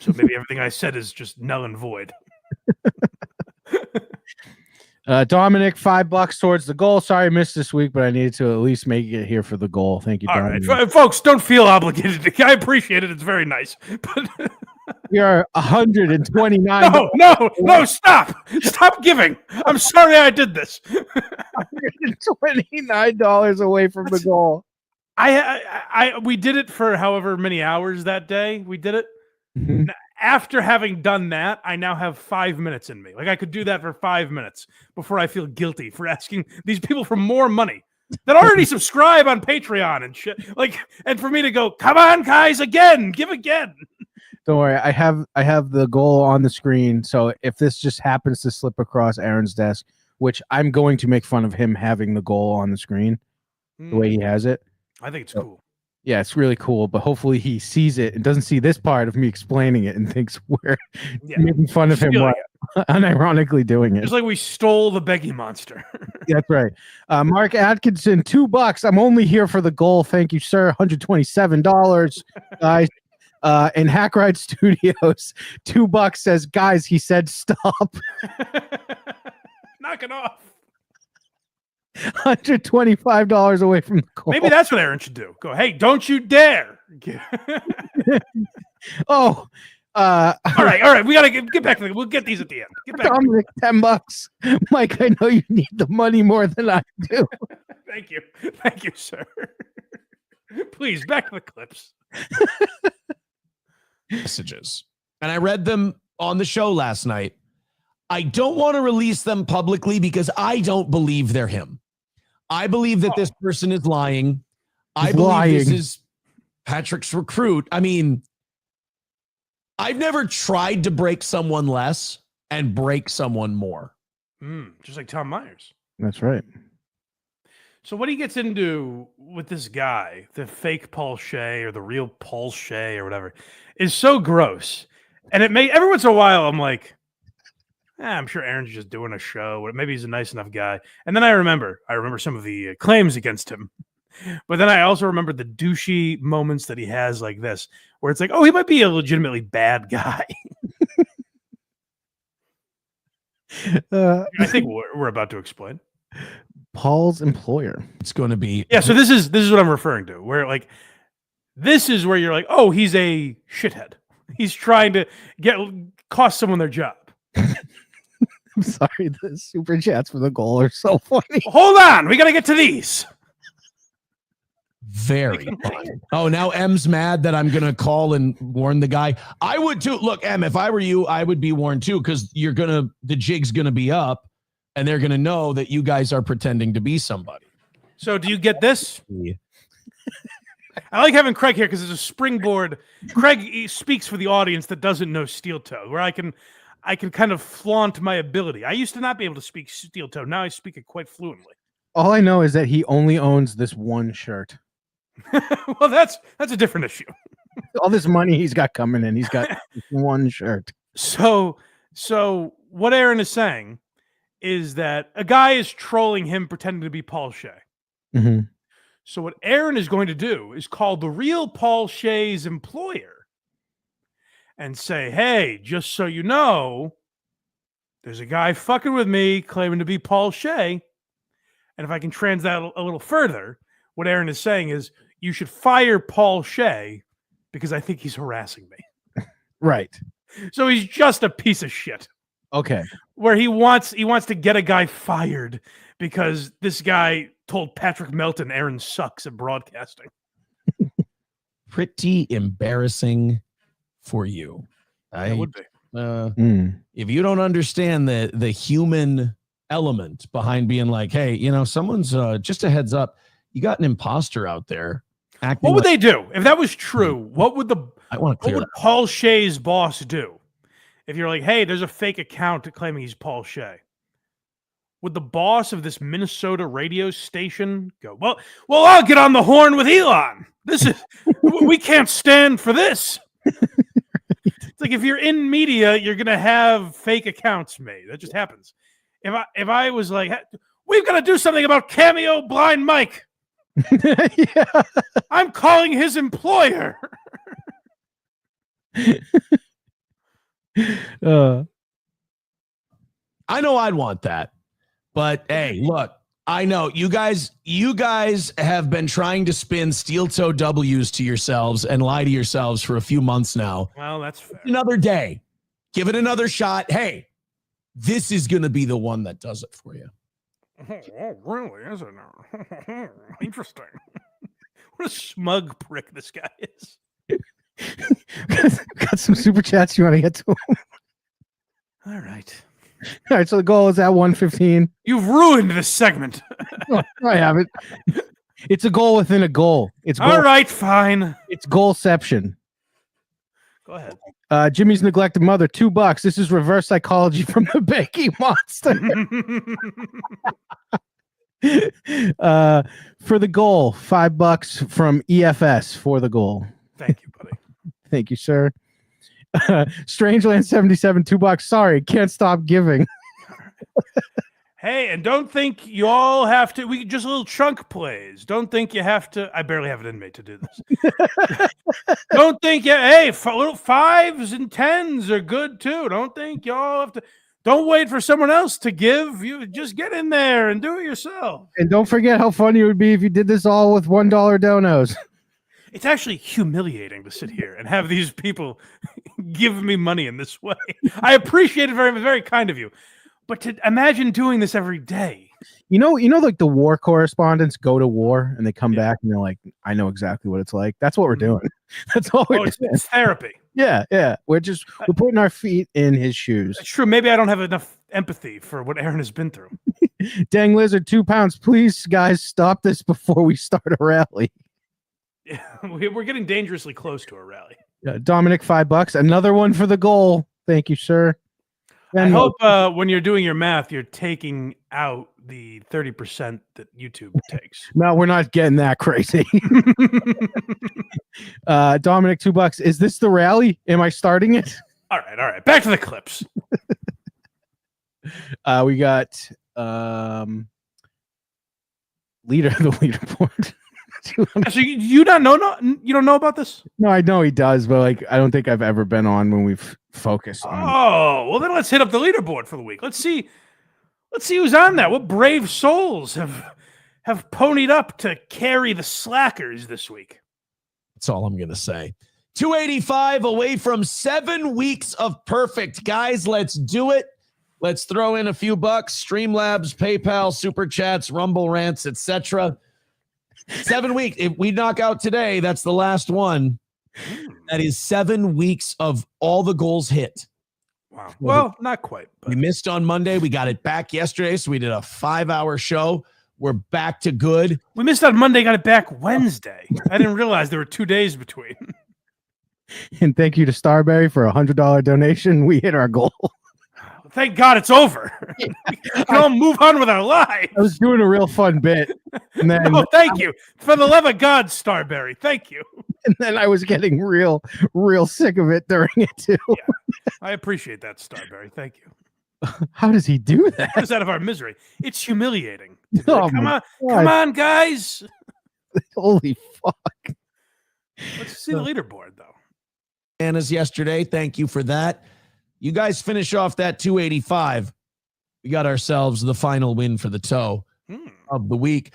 So maybe everything I said is just null and void. Dominic, $5 towards the goal. Sorry I missed this week, but I needed to at least make it here for the goal. Thank you, Dominic. All right, folks, don't feel obligated. I appreciate it. It's very nice. But we are $129. No, stop. Stop giving. I'm sorry I did this. $129 away from the goal. We did it for however many hours that day. We did it. Mm-hmm. After having done that, I now have 5 minutes in me. Like I could do that for 5 minutes before I feel guilty for asking these people for more money that already subscribe on Patreon and shit. Like, and for me to go, come on, guys, give again. Don't worry, I have the goal on the screen. So if this just happens to slip across Aaron's desk, which I'm going to make fun of him having the goal on the screen, the way he has it. I think it's cool. Yeah, it's really cool, but hopefully he sees it and doesn't see this part of me explaining it and thinks we're making fun of him while unironically doing it. It's like we stole the Beggy Monster. That's right. Mark Atkinson, $2. I'm only here for the goal. Thank you, sir. $127, guys. And Hackride Studios, $2 says, guys, he said stop. Knock it off. $125 away from the goal. Maybe that's what Aaron should do. Go, hey, don't you dare. All right. We gotta get back to it. We'll get these at the end. Get back. Dominic, $10. Mike, I know you need the money more than I do. Thank you, sir. Please, back to the clips. Messages. And I read them on the show last night. I don't want to release them publicly because I don't believe they're him. I believe that this person is lying. I believe this is Patrick's recruit. I mean, I've never tried to break someone less and break someone more. Just like Tom Myers. That's right. So what he gets into with this guy, the fake Paul Shea or the real Paul Shea or whatever, is so gross. And it may every once in a while I'm like, I'm sure Aaron's just doing a show. Or maybe he's a nice enough guy. And then I remember some of the claims against him. But then I also remember the douchey moments that he has like this, where it's like, oh, he might be a legitimately bad guy. I think we're about to explain. Paul's employer. It's going to be So this is what I'm referring to, where like this is where you're like, oh, he's a shithead. He's trying to cost someone their job. I'm sorry, the super chats for the goal are so funny. Hold on, we got to get to these. Very fun. Oh, now M's mad that I'm going to call and warn the guy. I would too. Look, M, if I were you, I would be warned too, because the jig's going to be up and they're going to know that you guys are pretending to be somebody. So do you get this? I like having Craig here because it's a springboard. Craig speaks for the audience that doesn't know steel toe, where I can kind of flaunt my ability. I used to not be able to speak steel toe. Now I speak it quite fluently. All I know is that he only owns this one shirt. Well, that's a different issue. All this money he's got coming in, he's got one shirt. So what Aaron is saying is that a guy is trolling him pretending to be Paul Shea. Mm-hmm. So what Aaron is going to do is call the real Paul Shea's employer and say, hey, just so you know, there's a guy fucking with me claiming to be Paul Shea. And if I can translate a little further, what Aaron is saying is, you should fire Paul Shea because I think he's harassing me. Right. So he's just a piece of shit. Okay. Where he wants to get a guy fired because this guy told Patrick Melton Aaron sucks at broadcasting. Pretty embarrassing for you. It would be. If you don't understand the human element behind being like, hey, someone's just a heads up, you got an imposter out there. What would they do if that was true? What would Paul Shea's boss do? If you're like, hey, there's a fake account claiming he's Paul Shea. Would the boss of this Minnesota radio station go, well, I'll get on the horn with Elon. We can't stand for this. It's like if you're in media, you're gonna have fake accounts made. That just happens. If I was like, we've got to do something about Cameo Blind Mike. Yeah. I'm calling his employer. I know I'd want that. But hey, look, I know you guys have been trying to spin steel toe W's to yourselves and lie to yourselves for a few months now. Well, that's fair. Another day. Give it another shot. Hey, this is going to be the one that does it for you. Oh, really? Is it? Interesting. What a smug prick this guy is. Got some super chats you want to get to. All right. All right, so the goal is at 115. You've ruined this segment. No, I haven't. It's a goal within a goal. It's goal. All right, fine. It's goalception. Go ahead. Jimmy's neglected mother, $2. This is reverse psychology from the baking monster. For the goal, $5 from EFS for the goal. Thank you, buddy. Thank you, sir. Strangeland 77, $2. Sorry, can't stop giving. Hey, and don't think you all have to. We just little chunk plays. Don't think you have to. I barely have an inmate to do this. Don't think little 5s and 10s are good too. Don't think y'all have to. Don't wait for someone else to give. You just get in there and do it yourself. And don't forget how funny it would be if you did this all with $1 donos. It's actually humiliating to sit here and have these people give me money in this way. I appreciate it very, very kind of you. But to imagine doing this every day. You know, like the war correspondents go to war and they come back and they're like, I know exactly what it's like. That's what we're doing. That's all we're doing. It's therapy. Yeah. We're putting our feet in his shoes. It's true. Maybe I don't have enough empathy for what Aaron has been through. Dang Lizard, £2. Please, guys, stop this before we start a rally. Yeah, we're getting dangerously close to a rally. Dominic, $5. Another one for the goal. Thank you, sir. I hope when you're doing your math, you're taking out the 30% that YouTube takes. No, we're not getting that crazy. Dominic, $2. Is this the rally? Am I starting it? All right. Back to the clips. We got leader of the leaderboard. So you don't know about this? No, I know he does, but like I don't think I've ever been on when we've focused on. Oh, well then let's hit up the leaderboard for the week. Let's see who's on there. What brave souls have ponied up to carry the slackers this week? That's all I'm gonna say. 285 away from 7 weeks of perfect. Guys, let's do it. Let's throw in a few bucks. Streamlabs, PayPal, Super Chats, Rumble Rants, etc. 7 weeks. If we knock out today, that's the last one. That is 7 weeks of all the goals hit. Wow. Well, not quite. We missed on Monday. We got it back yesterday, so we did a 5-hour show. We're back to good. We missed on Monday, got it back Wednesday. I didn't realize there were 2 days between. And thank you to Starberry for a $100 donation. We hit our goal. Thank God it's over. We can all move on with our lives. I was doing a real fun bit. And then thank you. For the love of God, Starberry. Thank you. And then I was getting real sick of it during it too. Yeah, I appreciate that, Starberry. Thank you. How does he do that? Get us out of our misery. It's humiliating. Oh Come on, guys. Holy fuck. Let's see the leaderboard, though. Anna's yesterday. Thank you for that. You guys finish off that 285. We got ourselves the final win for the toe of the week.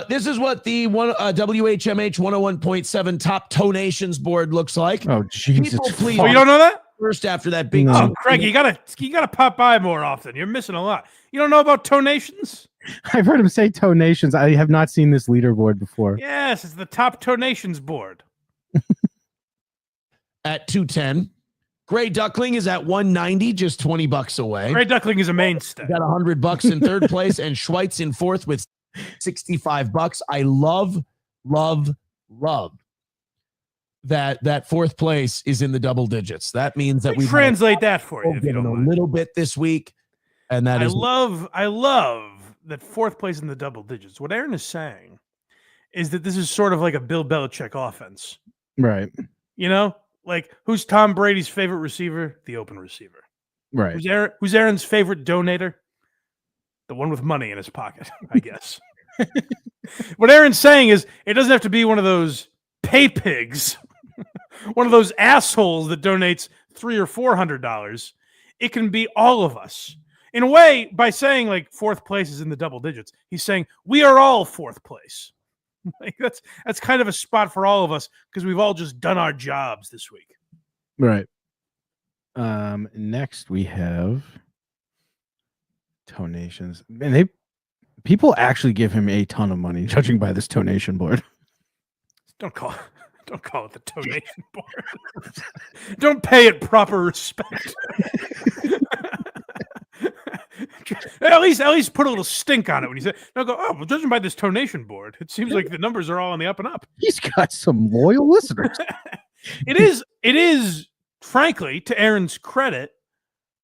This is what the WHMH 101.7 top toe nations board looks like. Oh, Jesus. Please. Oh, you don't know that? First after that big. Oh, Craig, you gotta pop by more often. You're missing a lot. You don't know about toe nations? I've heard him say toe nations. I have not seen this leaderboard before. Yes, it's the top toe nations board. At 210. Gray Duckling is at 190, just $20 away. Gray Duckling is a mainstay. Got $100 in third place, and Schweitz in fourth with $65. I love that fourth place is in the double digits. That means that we translate that for you. If you given don't a mind. little bit this week, and that I is love that fourth place in the double digits. What Aaron is saying is that this is sort of like a Bill Belichick offense. Right. You know? Like, who's Tom Brady's favorite receiver? The open receiver. Right. Who's Aaron's favorite donator? The one with money in his pocket, I guess. What Aaron's saying is it doesn't have to be one of those pay pigs, one of those assholes that donates $300 or $400. It can be all of us. In a way, by saying like fourth place is in the double digits, he's saying we are all fourth place. Like that's kind of a spot for all of us because we've all just done our jobs this week. Right. Next we have donations. And people actually give him a ton of money, judging by this donation board. Don't call it the donation board. Don't pay it proper respect. At least put a little stink on it when you say, no, go, oh, well, judging by this donation board, it seems like the numbers are all on the up and up. He's got some loyal listeners. It is, frankly, to Aaron's credit,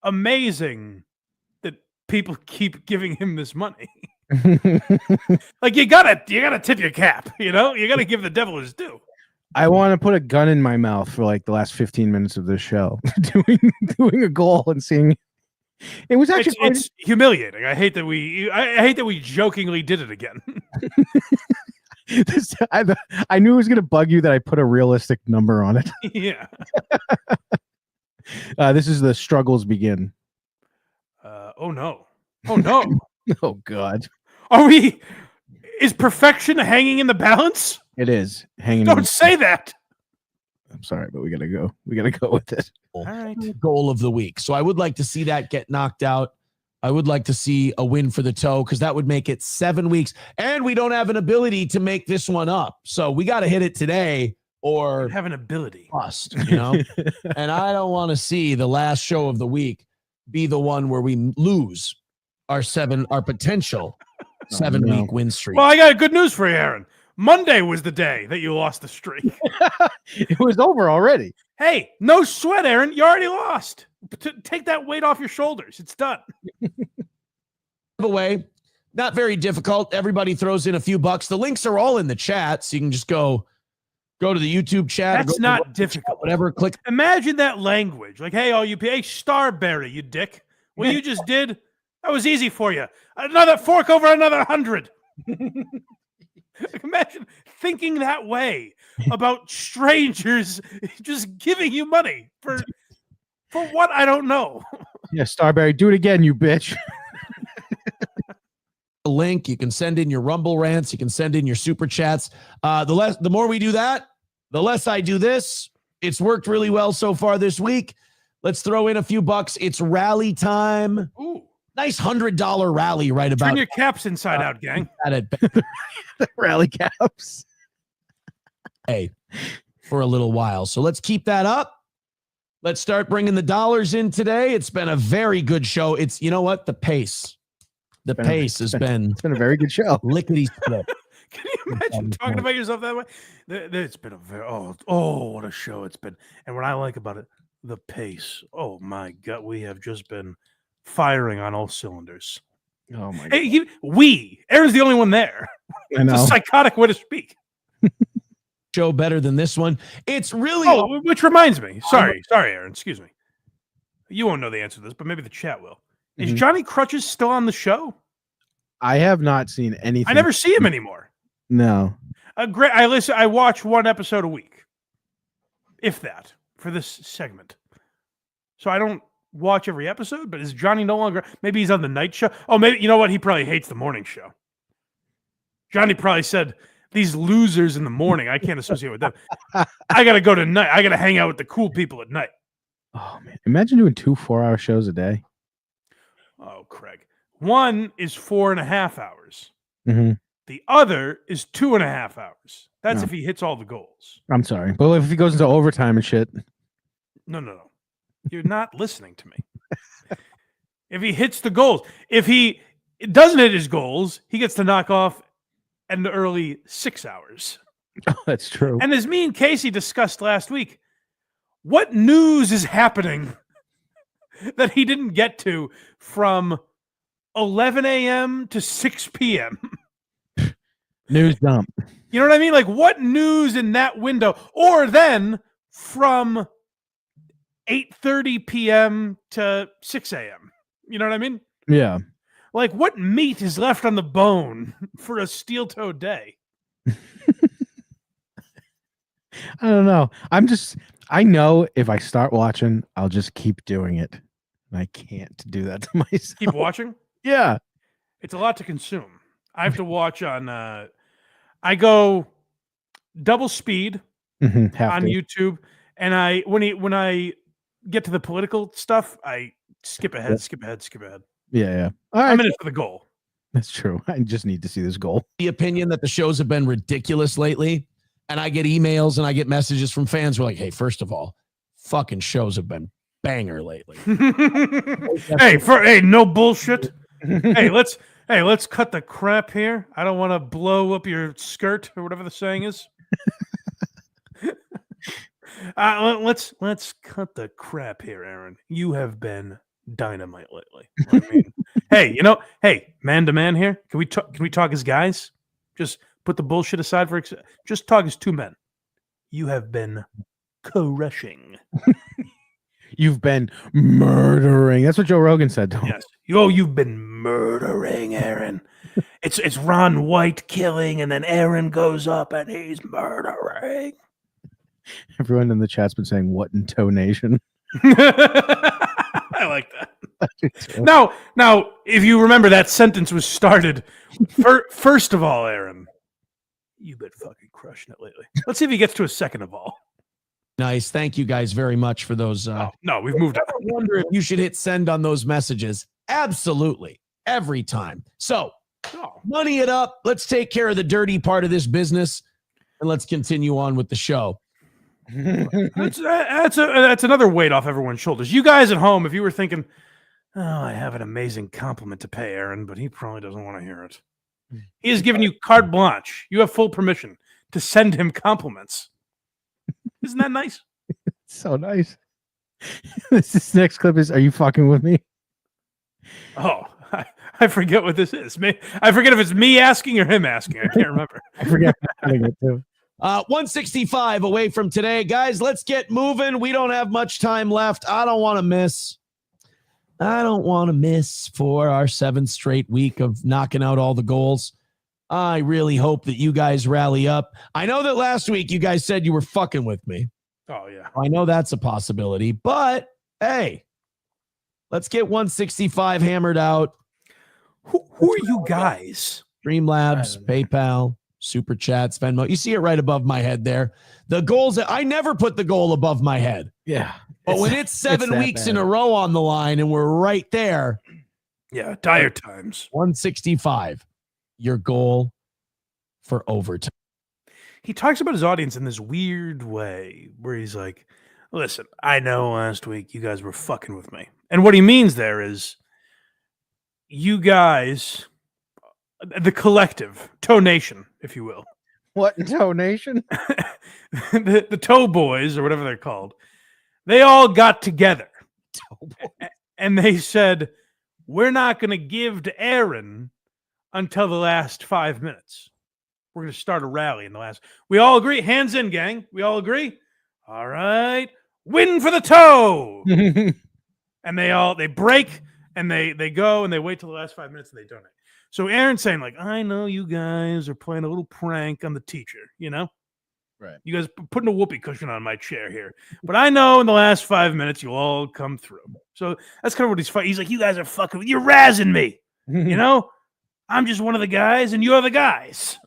amazing that people keep giving him this money. Like you gotta tip your cap, you know? You gotta give the devil his due. I want to put a gun in my mouth for like the last 15 minutes of this show, doing a goal and seeing. It was actually it's humiliating. I hate that we jokingly did it again. I knew it was going to bug you that I put a realistic number on it. Yeah. This is the struggles begin. Oh no. Oh God. Is perfection hanging in the balance? It is hanging. Don't say that. I'm sorry, but we gotta go with it. All right. Goal of the week. So I would like to see that get knocked out. I would like to see a win for the toe because that would make it 7 weeks. And we don't have an ability to make this one up. So we got to hit it today or have an ability. Bust, you know? And I don't want to see the last show of the week be the one where we lose our potential 7-week win streak. Well, I got good news for you, Aaron. Monday was the day that you lost the streak. It was over already. Hey, no sweat, Aaron. You already lost. Take that weight off your shoulders. It's done. Giveaway, not very difficult. Everybody throws in a few bucks. The links are all in the chat, so you can just go to the YouTube chat. That's not difficult. Whatever. Click. Imagine that language. Like, hey, all you, hey, Starberry, you dick. What you just did, That was easy for you. Another fork over another 100. Imagine thinking that way about strangers just giving you money for what? I don't know. Yeah, Starberry, do it again, you bitch. Link. You can send in your Rumble rants. You can send in your super chats. The more we do that, the less I do this. It's worked really well so far this week. Let's throw in a few bucks. It's rally time. Ooh, nice $100 rally right about. Turn your caps inside out, gang. Rally caps. Hey, for a little while. So let's keep that up. Let's start bringing the dollars in today. It's been a very good show. It's, you know what? The pace. The pace has been. It's been a very good show. Lickety split. Can you imagine talking about yourself that way? It's been a very what a show it's been. And what I like about it, the pace. Oh my God, we have just been firing on all cylinders. Oh my God. Hey, Aaron's the only one there. I know. It's a psychotic way to speak. Show better than this one. It's really. Oh, which reminds me. Sorry, Aaron. Excuse me. You won't know the answer to this, but maybe the chat will. Is Johnny Crutches still on the show? I have not seen anything. I never see him anymore. No. I watch one episode a week, if that, for this segment. So I don't watch every episode. But is Johnny no longer? Maybe he's on the night show. Oh, maybe you know what? He probably hates the morning show. Johnny probably said, "These losers in the morning, I can't associate with them. I got to go to night. I got to hang out with the cool people at night." Oh man! Imagine doing 2 4-hour shows a day. Oh, Craig. One is 4.5 hours. Mm-hmm. The other is 2.5 hours. That's if he hits all the goals. I'm sorry. But if he goes into overtime and shit. No. You're not listening to me. If he hits the goals, if he doesn't hit his goals, he gets to knock off an early 6 hours. Oh, that's true. And as me and Casey discussed last week, what news is happening that he didn't get to from 11 a.m. to 6 p.m.? News dump. You know what I mean? Like, what news in that window? Or then from 8:30 p.m. to 6 a.m. You know what I mean? Yeah. Like, what meat is left on the bone for a steel-toed day? I don't know. I know if I start watching, I'll just keep doing it. And I can't do that to myself. Keep watching? Yeah. It's a lot to consume. I have to watch on, I go double speed on YouTube. And when I get to the political stuff, I skip ahead. Yeah. All right. I'm in it for the goal. That's true. I just need to see this goal. The opinion that the shows have been ridiculous lately. And I get emails and I get messages from fans who are like, hey, first of all, fucking shows have been banger lately. Hey, no bullshit. hey, let's cut the crap here. I don't want to blow up your skirt or whatever the saying is. Let's cut the crap here, Aaron. You have been dynamite lately. I mean, man to man here. Can we talk as guys? Just put the bullshit aside just talk as two men. You have been crushing. You've been murdering. That's what Joe Rogan said. Don't Yes. You've been murdering, Aaron. It's Ron White killing, and then Aaron goes up and he's murdering. Everyone in the chat's been saying, "What intonation?" I like that. Now, if you remember, that sentence was started. First of all, Aaron, you've been fucking crushing it lately. Let's see if he gets to a second of all. Nice. Thank you guys very much for those. No, we've moved on. I wonder if you should hit send on those messages. Absolutely. Every time. So, money it up. Let's take care of the dirty part of this business, and let's continue on with the show. That's another weight off everyone's shoulders. You guys at home, if you were thinking, "Oh, I have an amazing compliment to pay Aaron," but he probably doesn't want to hear it. He has given you carte blanche. You have full permission to send him compliments. Isn't that nice? So nice. This next clip is, "Are you fucking with me?" Oh, I forget what this is. I forget if it's me asking or him asking. I can't remember. I forget. I get too. 165 away from today. Guys, let's get moving. We don't have much time left. I don't want to miss. I don't want to miss for our 7th straight week of knocking out all the goals. I really hope that you guys rally up. I know that last week you guys said you were fucking with me. Oh, yeah. I know that's a possibility, but hey, let's get 165 hammered out. Who are you guys? Streamlabs, PayPal, Super Chats, Venmo. You see it right above my head there. The goals, I never put the goal above my head. Yeah. But when it's 7 weeks in a row on the line and we're right there. Yeah, dire times. 165, your goal for overtime. He talks about his audience in this weird way where he's like, listen, I know last week you guys were fucking with me. And what he means there is you guys, the collective, Toe Nation, if you will. What Toe Nation? the Toe Boys, or whatever they're called, they all got together. And they said, we're not going to give to Aaron until the last 5 minutes. We're going to start a rally in the last. We all agree. Hands in, gang. We all agree. All right. Win for the Toe. And they break and they go and they wait till the last 5 minutes and they donate. So Aaron's saying, like, I know you guys are playing a little prank on the teacher, you know? Right. You guys putting a whoopee cushion on my chair here. But I know in the last 5 minutes you'll all come through. So that's kind of what he's fighting. He's like, you guys are fucking with, you're razzing me. You know? I'm just one of the guys and you're the guys.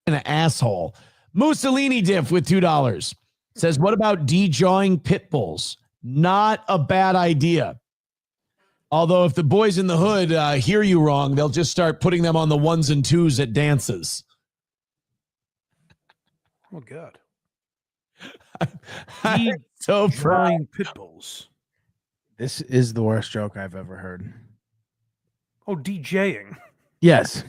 An asshole. Mussolini Diff with $2 says, what about de-jawing pit bulls? Not a bad idea. Although if the boys in the hood hear you wrong, they'll just start putting them on the 1s and 2s at dances. Oh, God. I'm so proud. Pit bulls. This is the worst joke I've ever heard. Oh, DJing. Yes.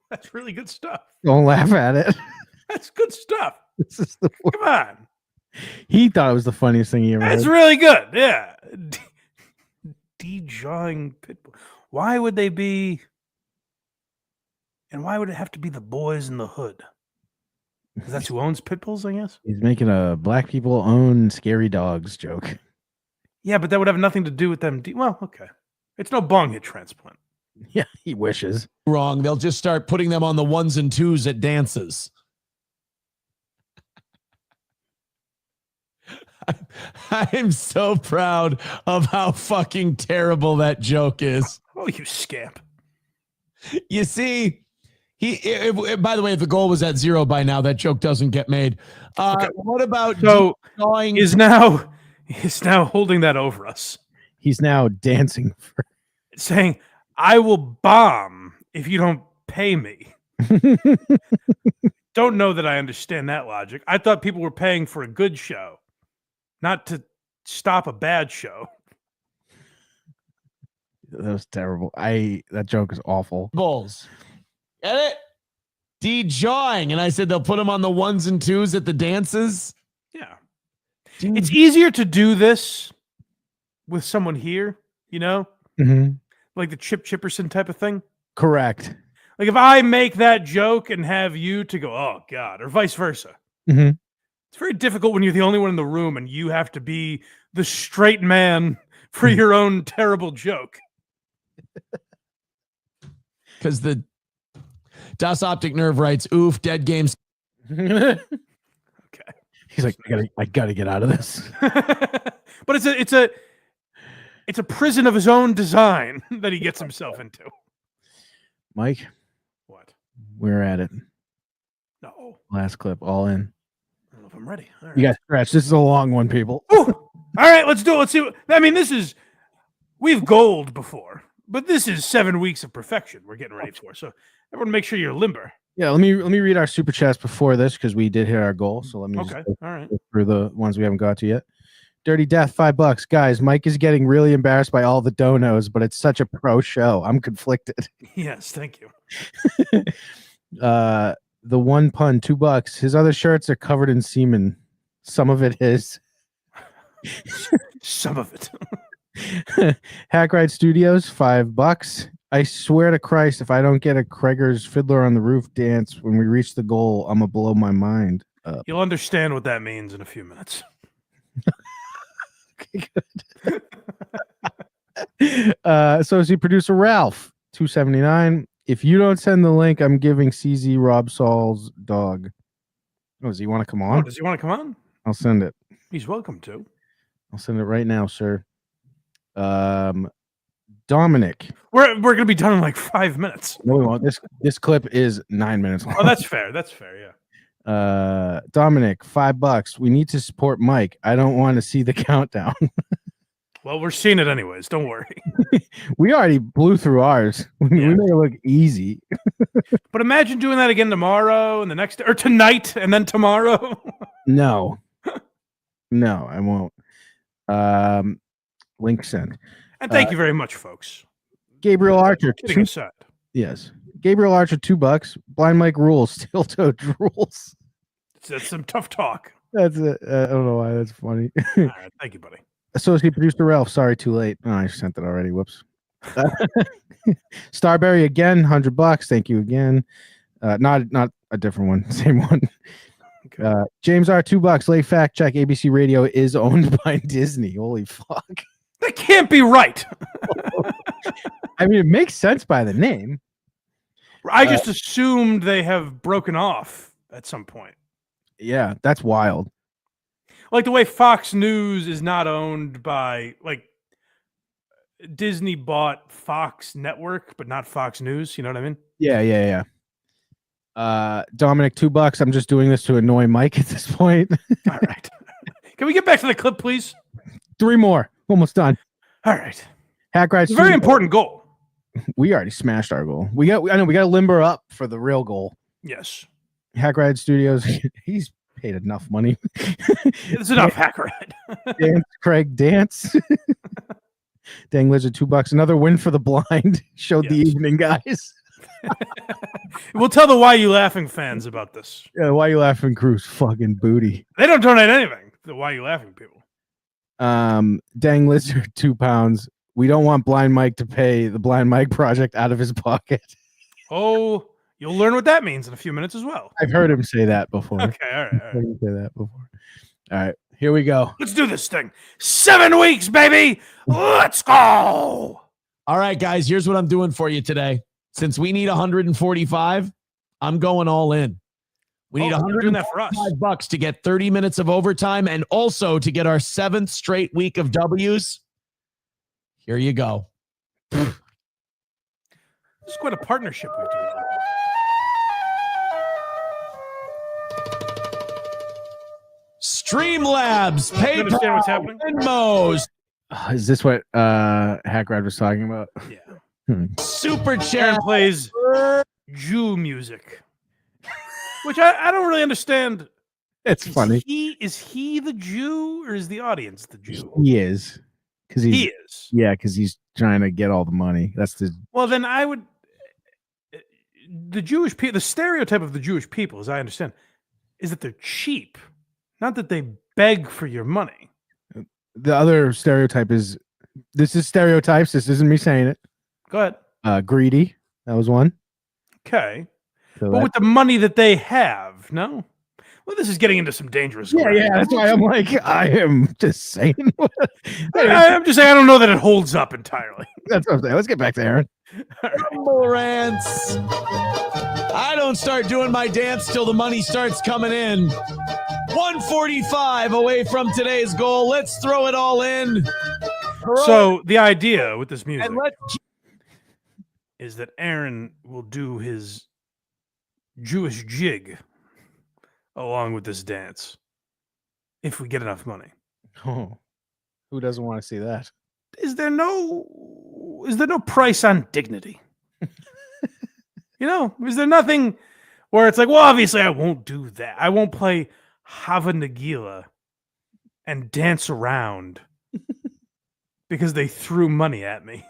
That's really good stuff. Don't laugh at it. That's good stuff. This is the Come on. He thought it was the funniest thing he ever That's heard. really good. Yeah. De-jawing pit bull. Why would they be? And why would it have to be the boys in the hood? Because that's who owns pit bulls, I guess. He's making a black people own scary dogs joke. Yeah, but that would have nothing to do with them. Well, okay. It's no bong hit transplant. Yeah, he wishes. Wrong. They'll just start putting them on the 1s and 2s at dances. I'm so proud of how fucking terrible that joke is. Oh, you scamp. You see, by the way, if the goal was at 0 by now, that joke doesn't get made. Okay. What about is now holding that over us? He's now dancing for saying, I will bomb if you don't pay me. Don't know that I understand that logic. I thought people were paying for a good show, not to stop a bad show. That was terrible. That joke is awful. Bulls. Get it? De-jawing. And I said they'll put them on the 1s and 2s at the dances. Yeah. It's easier to do this with someone here, you know? Mm-hmm. Like the Chip Chipperson type of thing. Correct. Like if I make that joke and have you to go, oh God, or vice versa. Mm-hmm. It's very difficult when you're the only one in the room and you have to be the straight man for your own terrible joke. Because the Das Optic Nerve writes, oof, dead games. Okay. He's like, I gotta get out of this. But it's a prison of his own design that he gets himself into. Mike? What? We're at it. No. Last clip, all in. I don't know if I'm ready. All right. You got scratch. This is a long one, people. Ooh. All right, let's do it. Let's see. I mean, we've goaled before, but this is 7 weeks of perfection we're getting ready for. So everyone make sure you're limber. Yeah, let me read our super chats before this because we did hit our goal. So let me just all right. go through the ones we haven't got to yet. Dirty Death, $5. Guys, Mike is getting really embarrassed by all the donos, but it's such a pro show. I'm conflicted. Yes, thank you. The one pun, $2. His other shirts are covered in semen. Some of it is. Some of it. Hackride Studios, $5. I swear to Christ, if I don't get a Kreger's Fiddler on the Roof dance when we reach the goal, I'm gonna blow my mind up. You'll understand what that means in a few minutes. Okay, good. Associate producer Ralph, $2.79. If you don't send the link, I'm giving CZ Rob Saul's dog. Oh, does he want to come on? Oh, does he want to come on? I'll send it. He's welcome to. I'll send it right now, sir. Dominic. We're gonna be done in like 5 minutes. No, we won't. This clip is 9 minutes long. Oh, that's fair. That's fair. Yeah. Dominic, $5. We need to support Mike. I don't want to see the countdown. Well, we're seeing it anyways. Don't worry. We already blew through ours. We made it look easy. But imagine doing that again tomorrow and the next or tonight and then tomorrow. No, I won't. Link sent. And thank you very much, folks. Gabriel Archer. Kidding aside. Yes. Gabriel Archer, $2. Blind Mike rules. Steel toed rules. That's some tough talk. That's it. I don't know why that's funny. All right, thank you, buddy. Associate producer Ralph. Sorry, too late. Oh, I sent it already. Whoops. Starberry again, $100. Thank you again. Not a different one. Same one. Okay. James R. $2. Late fact check. ABC Radio is owned by Disney. Holy fuck. That can't be right. I mean, it makes sense by the name. I just assumed they have broken off at some point. Yeah, that's wild. Like the way Fox News is not owned by, like, Disney bought Fox Network, but not Fox News. You know what I mean? Yeah. Dominic, $2. I'm just doing this to annoy Mike at this point. All right. Can we get back to the clip, please? 3 more. Almost done. All right. Hackride It's a very important goal. We already smashed our goal. I know we got to limber up for the real goal. Yes. Hackride Studios. He's paid enough money. It's enough, Hackride. Dance, Craig, dance. Dang Lizard, $2. Another win for the blind. Showed the evening, guys. We'll tell the Why You Laughing fans about this. Yeah, Why You Laughing crew's fucking booty. They don't donate anything. The Why You Laughing people. Dang Lizard, £2. We don't want Blind Mike to pay the Blind Mike project out of his pocket. Oh, you'll learn what that means in a few minutes as well. I've heard him say that before. Okay, all right. Heard him say that before. All right, here we go. Let's do this thing. 7 weeks, baby. Let's go. All right, guys, here's what I'm doing for you today. Since we need 145, I'm going all in. We need $145 to get 30 minutes of overtime and also to get our 7th straight week of W's. Here you go. This is quite a partnership we're doing. Streamlabs, understand what's PayPal, happening? Venmos. Is this what Hackride was talking about? Yeah. Super chat. Aaron plays Jew music, which I don't really understand. It's funny. Is he the Jew or is the audience the Jew? He is. He is. Yeah, because he's trying to get all the money. That's the. Well, then I would. The Jewish people, the stereotype of the Jewish people, as I understand, is that they're cheap, not that they beg for your money. The other stereotype is. This is stereotypes. This isn't me saying it. Go ahead. Greedy. That was one. Okay. So But with the money that they have, no? Well, this is getting into some dangerous ground. Yeah. That's why I'm like, I am just saying. I'm just saying, I don't know that it holds up entirely. That's what I'm saying. Let's get back to Aaron. Rumble rants. I don't start doing my dance till the money starts coming in. 145 away from today's goal. Let's throw it all in. So the idea with this music And let's is that Aaron will do his Jewish jig along with this dance if we get enough money. Oh, who doesn't want to see that? Is there no price on dignity? Is there nothing where it's like, well, obviously I won't do that. I won't play Hava Nagila and dance around because they threw money at me.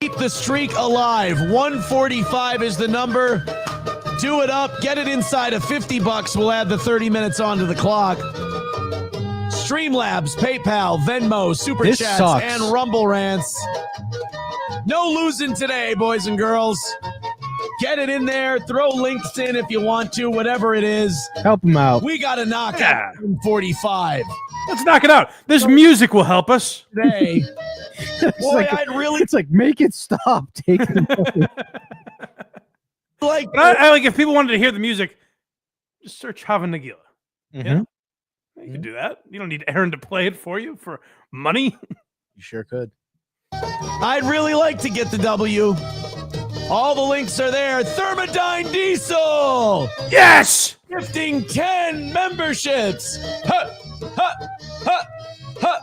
keep the streak alive. 145 is the number. Do it up. Get it inside of $50. We'll add the 30 minutes onto the clock. Streamlabs, PayPal, Venmo, Super This Chats, sucks. and Rumble Rants. No losing today, boys and girls. Get it in there. Throw links in if you want to, whatever it is. Help him out. We got to knock out 145. Let's knock it out. This music will help us. Today. Boy, It's like, make it stop. Take it. Like, I like if people wanted to hear the music, just search Hava Nagila. Yeah. You can do that. You don't need Aaron to play it for you for money. You sure could. I'd really like to get the W. All the links are there. Thermodyne Diesel. Yes. Gifting 10 memberships. Huh, huh, huh, huh,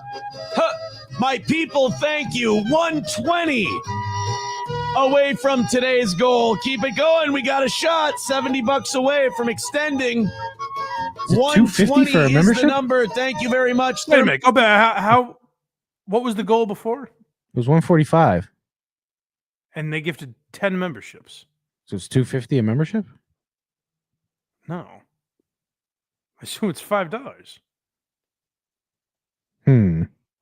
huh. My people, thank you. 120 away from today's goal. Keep it going. We got a shot. $70 away from extending. 120 for a is membership? the number. Thank you very much. Wait a minute. Go back. How? What was the goal before? It was 145. And they gifted 10 memberships. So it's $250 a membership? No. I assume it's $5.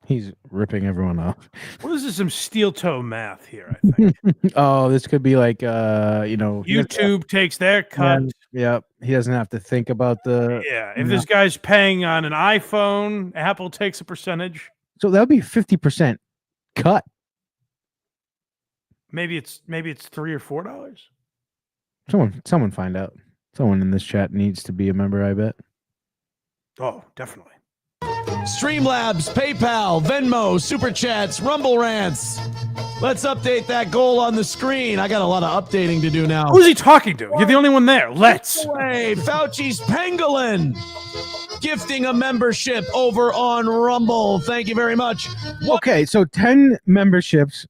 He's ripping everyone off. What is this? Some steel toe math here, I think. Oh, this could be like YouTube takes their cut. Yep. He doesn't have to think about the If this guy's paying on an iPhone, Apple takes a percentage. So that would be 50% cut. Maybe it's $3 or $4. Someone find out. Someone in this chat needs to be a member, I bet. Oh, definitely. Streamlabs, PayPal, Venmo, Super Chats, Rumble Rants. Let's update that goal on the screen. I got a lot of updating to do now. Who's he talking to? You're the only one there. Let's. Hey, Fauci's Pangolin gifting a membership over on Rumble. Thank you very much. Okay, so 10 memberships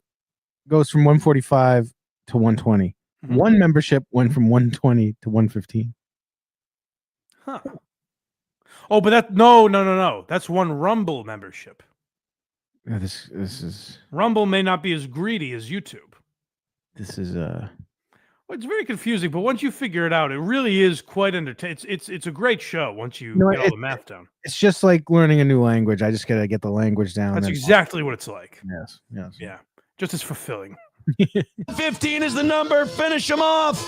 goes from 145 to 120. One membership went from 120 to 115. Huh. Oh, but that no. That's one Rumble membership. Yeah, this is Rumble may not be as greedy as YouTube. This is Well, it's very confusing, but once you figure it out, it really is quite entertaining. It's a great show once you get all the math down. It's just like learning a new language. I just gotta get the language down. That's exactly what it's like. Yes. Yeah, just as fulfilling. 15 is the number. Finish them off.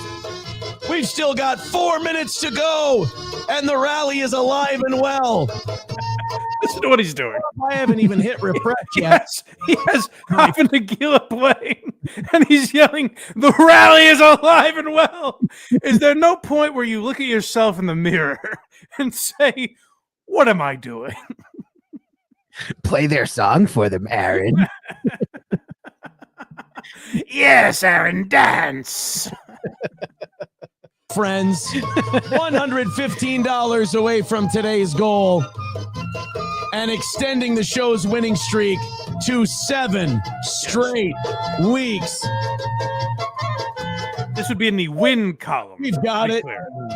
We've still got 4 minutes to go, and the rally is alive and well. Listen to what he's doing. I haven't even hit refresh yet. Yes, he has Hava Nagila playing, and he's yelling, "The rally is alive and well." Is there no point where you look at yourself in the mirror and say, "What am I doing?" Play their song for them, Aaron. Yes, Aaron, dance. Friends, $115 away from today's goal and extending the show's winning streak to 7 straight weeks. This would be in the win column. We've got it.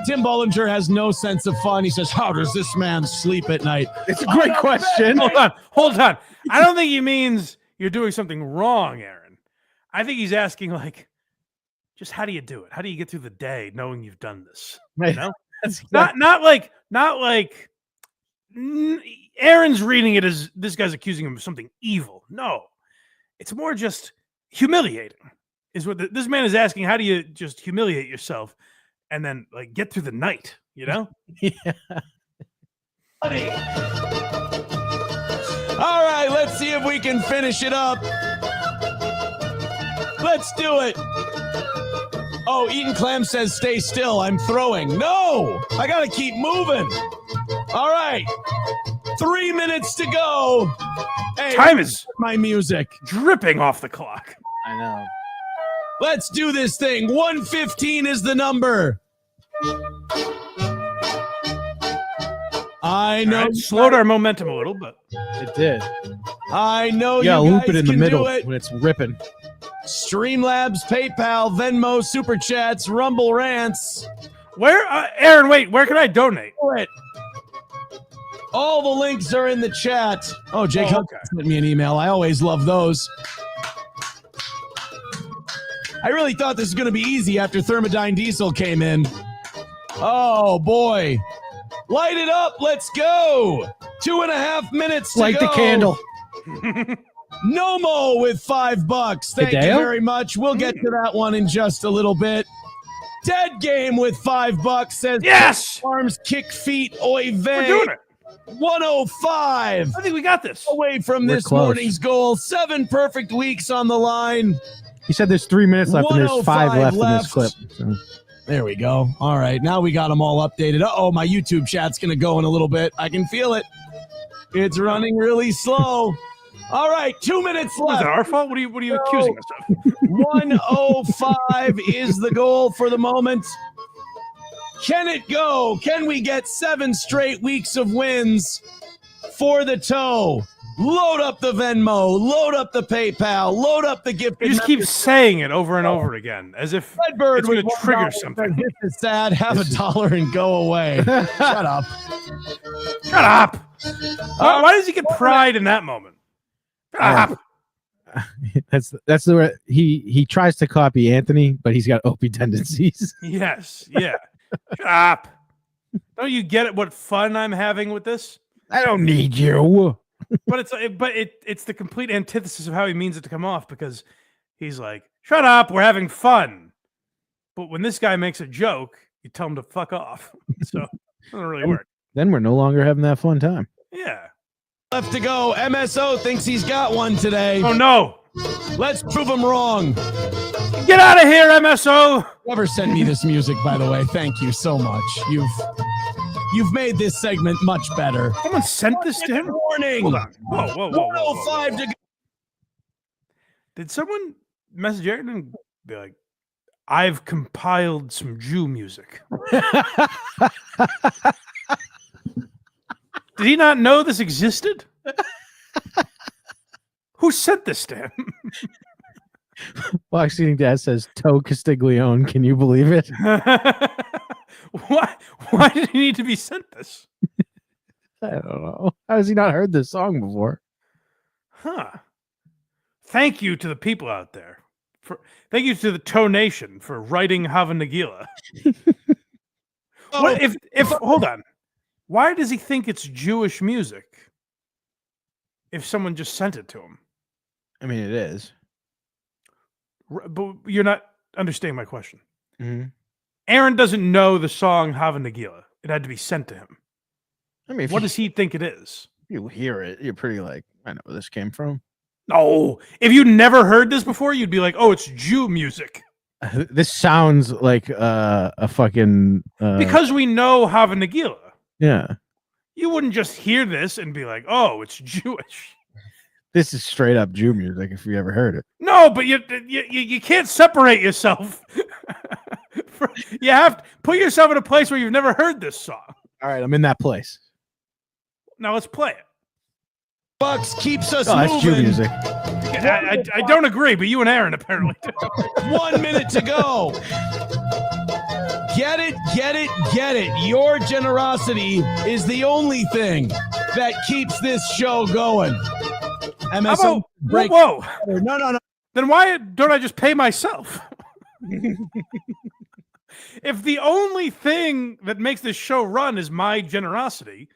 Tim Bollinger has no sense of fun. He says, "How does this man sleep at night?" It's a great question. Hold on. I don't think he means you're doing something wrong, Aaron. I think he's asking, like, just how do you do it? How do you get through the day knowing you've done this? You know? not like Aaron's reading it as this guy's accusing him of something evil. No, it's more just humiliating. Is what this man is asking. How do you just humiliate yourself and then like get through the night? You know? Yeah. All right, let's see if we can finish it up. Let's do it. Oh, Eaton Clem says stay still. I'm throwing. No, I got to keep moving. All right. 3 minutes to go. Hey, time is my music dripping off the clock. I know. Let's do this thing. 115 is the number. I know. Right, slowed our momentum a little, but it did. I know. Yeah, you loop guys it in the can middle do it. when it's ripping. Streamlabs, PayPal, Venmo, Super Chats, Rumble Rants. Where, Aaron? Wait, where can I donate? All the links are in the chat. Oh, Jake Hudson sent me an email. I always love those. I really thought this was going to be easy after Thermodyne Diesel came in. Oh, boy. Light it up. Let's go. 2.5 minutes to Light go. the candle. Nomo with $5. Thank you Hideo? very much. We'll get to that one in just a little bit. Dead Game with $5 says, yes! Arms, kick, feet, oy vey. We're doing it. 105. I think we got this. Away from We're this close. morning's goal. 7 perfect weeks on the line. He said there's 3 minutes left, and there's 5 left in this left. clip. So. There we go. All right. Now we got them all updated. Uh-oh, my YouTube chat's going to go in a little bit. I can feel it. It's running really slow. All right. 2 minutes Is left. it our fault? What are you accusing us of? 105 is the goal for the moment. Can it go? Can we get 7 straight weeks of wins for the toe? Load up the Venmo, load up the PayPal, load up the gift. You just keep saying it over and over again, as if Redbird it's going to with trigger $1 something. says, "This is sad. Have $1 and go away." Shut up. Shut up. Why does he get pride in that moment? Shut up. That's the way he tries to copy Anthony, but he's got Opie tendencies. Yes. Yeah. Shut up. Don't you get it? What fun I'm having with this? I don't need you. But it's the complete antithesis of how he means it to come off, because he's like, "Shut up, we're having fun." But when this guy makes a joke, you tell him to fuck off. So it doesn't really work. Then we're no longer having that fun time. Yeah. Left to go. MSO thinks he's got one today. Oh no. Let's prove him wrong. Get out of here, MSO. Whoever sent me this music, by the way, thank you so much. You've made this segment much better. Someone sent this to him? Warning. Hold on. Whoa. 105 to go. Did someone message Aaron and be like, "I've compiled some Jew music"? Did he not know this existed? Who sent this to him? Box Eating Dad says, "Toe Castiglione." Can you believe it? Why did he need to be sent this? I don't know. How has he not heard this song before? Huh. Thank you to the people out there. Thank you to the Toe Nation for writing Hava Nagila. What if hold on. Why does he think it's Jewish music if someone just sent it to him? I mean, it is. But you're not understanding my question. Mm-hmm. Aaron doesn't know the song Hava Nagila. It had to be sent to him. I mean, what does he think it is? You hear it, you're pretty like, I know where this came from. No, if you never heard this before, you'd be like, "Oh, it's Jew music." This sounds like a fucking Because we know Hava Nagila. Yeah. You wouldn't just hear this and be like, "Oh, it's Jewish." This is straight up Jew music if you ever heard it. No, but you can't separate yourself. You have to put yourself in a place where you've never heard this song. All right, I'm in that place. Now let's play it. Bucks keeps us That's Jew moving. music. I don't agree, but you and Aaron apparently do. 1 minute to go. Get it, get it, get it. Your generosity is the only thing that keeps this show going. MSO, Whoa. No. Then why don't I just pay myself? If the only thing that makes this show run is my generosity,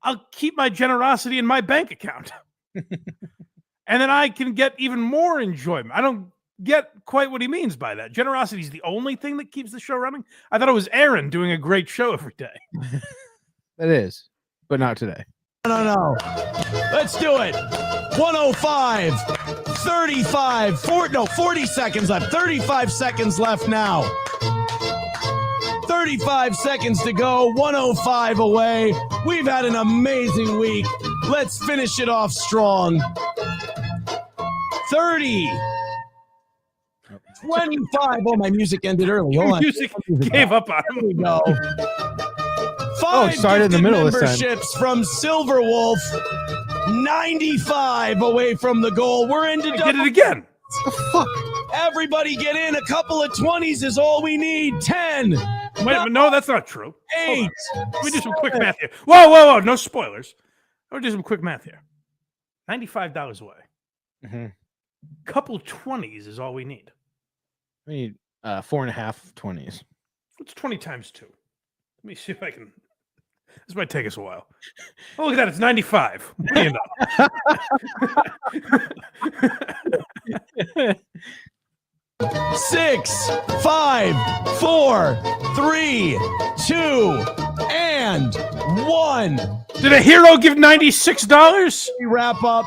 I'll keep my generosity in my bank account. And then I can get even more enjoyment. I don't get quite what he means by that. Generosity is the only thing that keeps the show running? I thought it was Aaron doing a great show every day. That is, but not today. No. Let's do it. 105, 35, 40 seconds left. 35 seconds left now. 35 seconds to go. 105 away. We've had an amazing week. Let's finish it off strong. 30. 25. Oh, my music ended early. Hold on. Music gave up on him. There we go. It started in the middle this time. Memberships from Silver Wolf. 95 away from the goal. We're into Get it again. What the fuck? Everybody get in. A couple of 20s is all we need. 10. Wait, no, that's not true. 8. Let me do some quick math here. Whoa. No spoilers. Let me do some quick math here. $95 away. Mm-hmm. Couple 20s is all we need. We need 4.5 20s. What's 20 times 2? Let me see if I can. This might take us a while. Oh, look at that. It's 95. What do you know? 6, 5, 4, 3, 2, and 1. Did a hero give $96? We wrap up,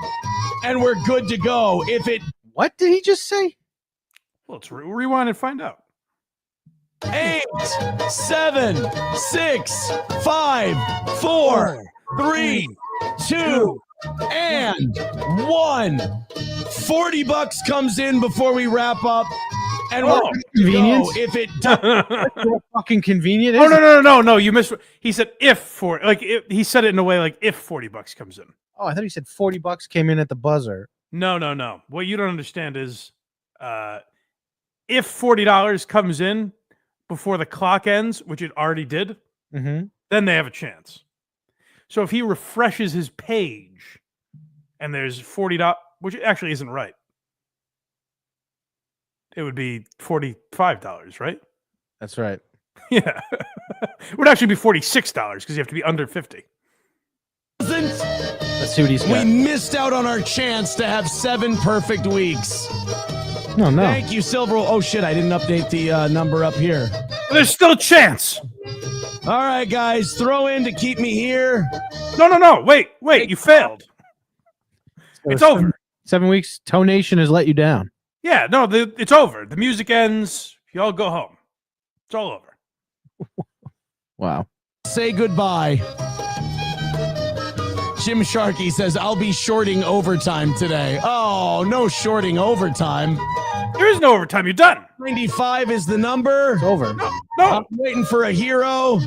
and we're good to go. If it. What did he just say? Well, let's rewind and find out. 8, 7, 6, 5, 4, 3, 2, and 1. $40 comes in before we wrap up, and we're good to go. If it does, fucking convenient. Oh no! You missed. He said he said it in a way like if $40 comes in. Oh, I thought he said $40 came in at the buzzer. No. What you don't understand is, if $40 comes in before the clock ends, which it already did, then they have a chance. So if he refreshes his page and there's $40, which actually isn't right, it would be $45, right? That's right. Yeah. It would actually be $46 because you have to be under 50. Let's see what he's got. we missed out on our chance to have 7 perfect weeks. No. Thank you, Silver. Oh, shit, I didn't update the number up here. There's still a chance. All right, guys, throw in to keep me here. No. Wait. You failed. It's over. 7 weeks. Toe Nation has let you down. Yeah, no, it's over. The music ends. You all go home. It's all over. Wow. Say goodbye. Jim Sharkey says, I'll be shorting overtime today. Oh, no shorting overtime. There is no overtime. You're done. 95 is the number. It's over. No. I'm waiting for a hero.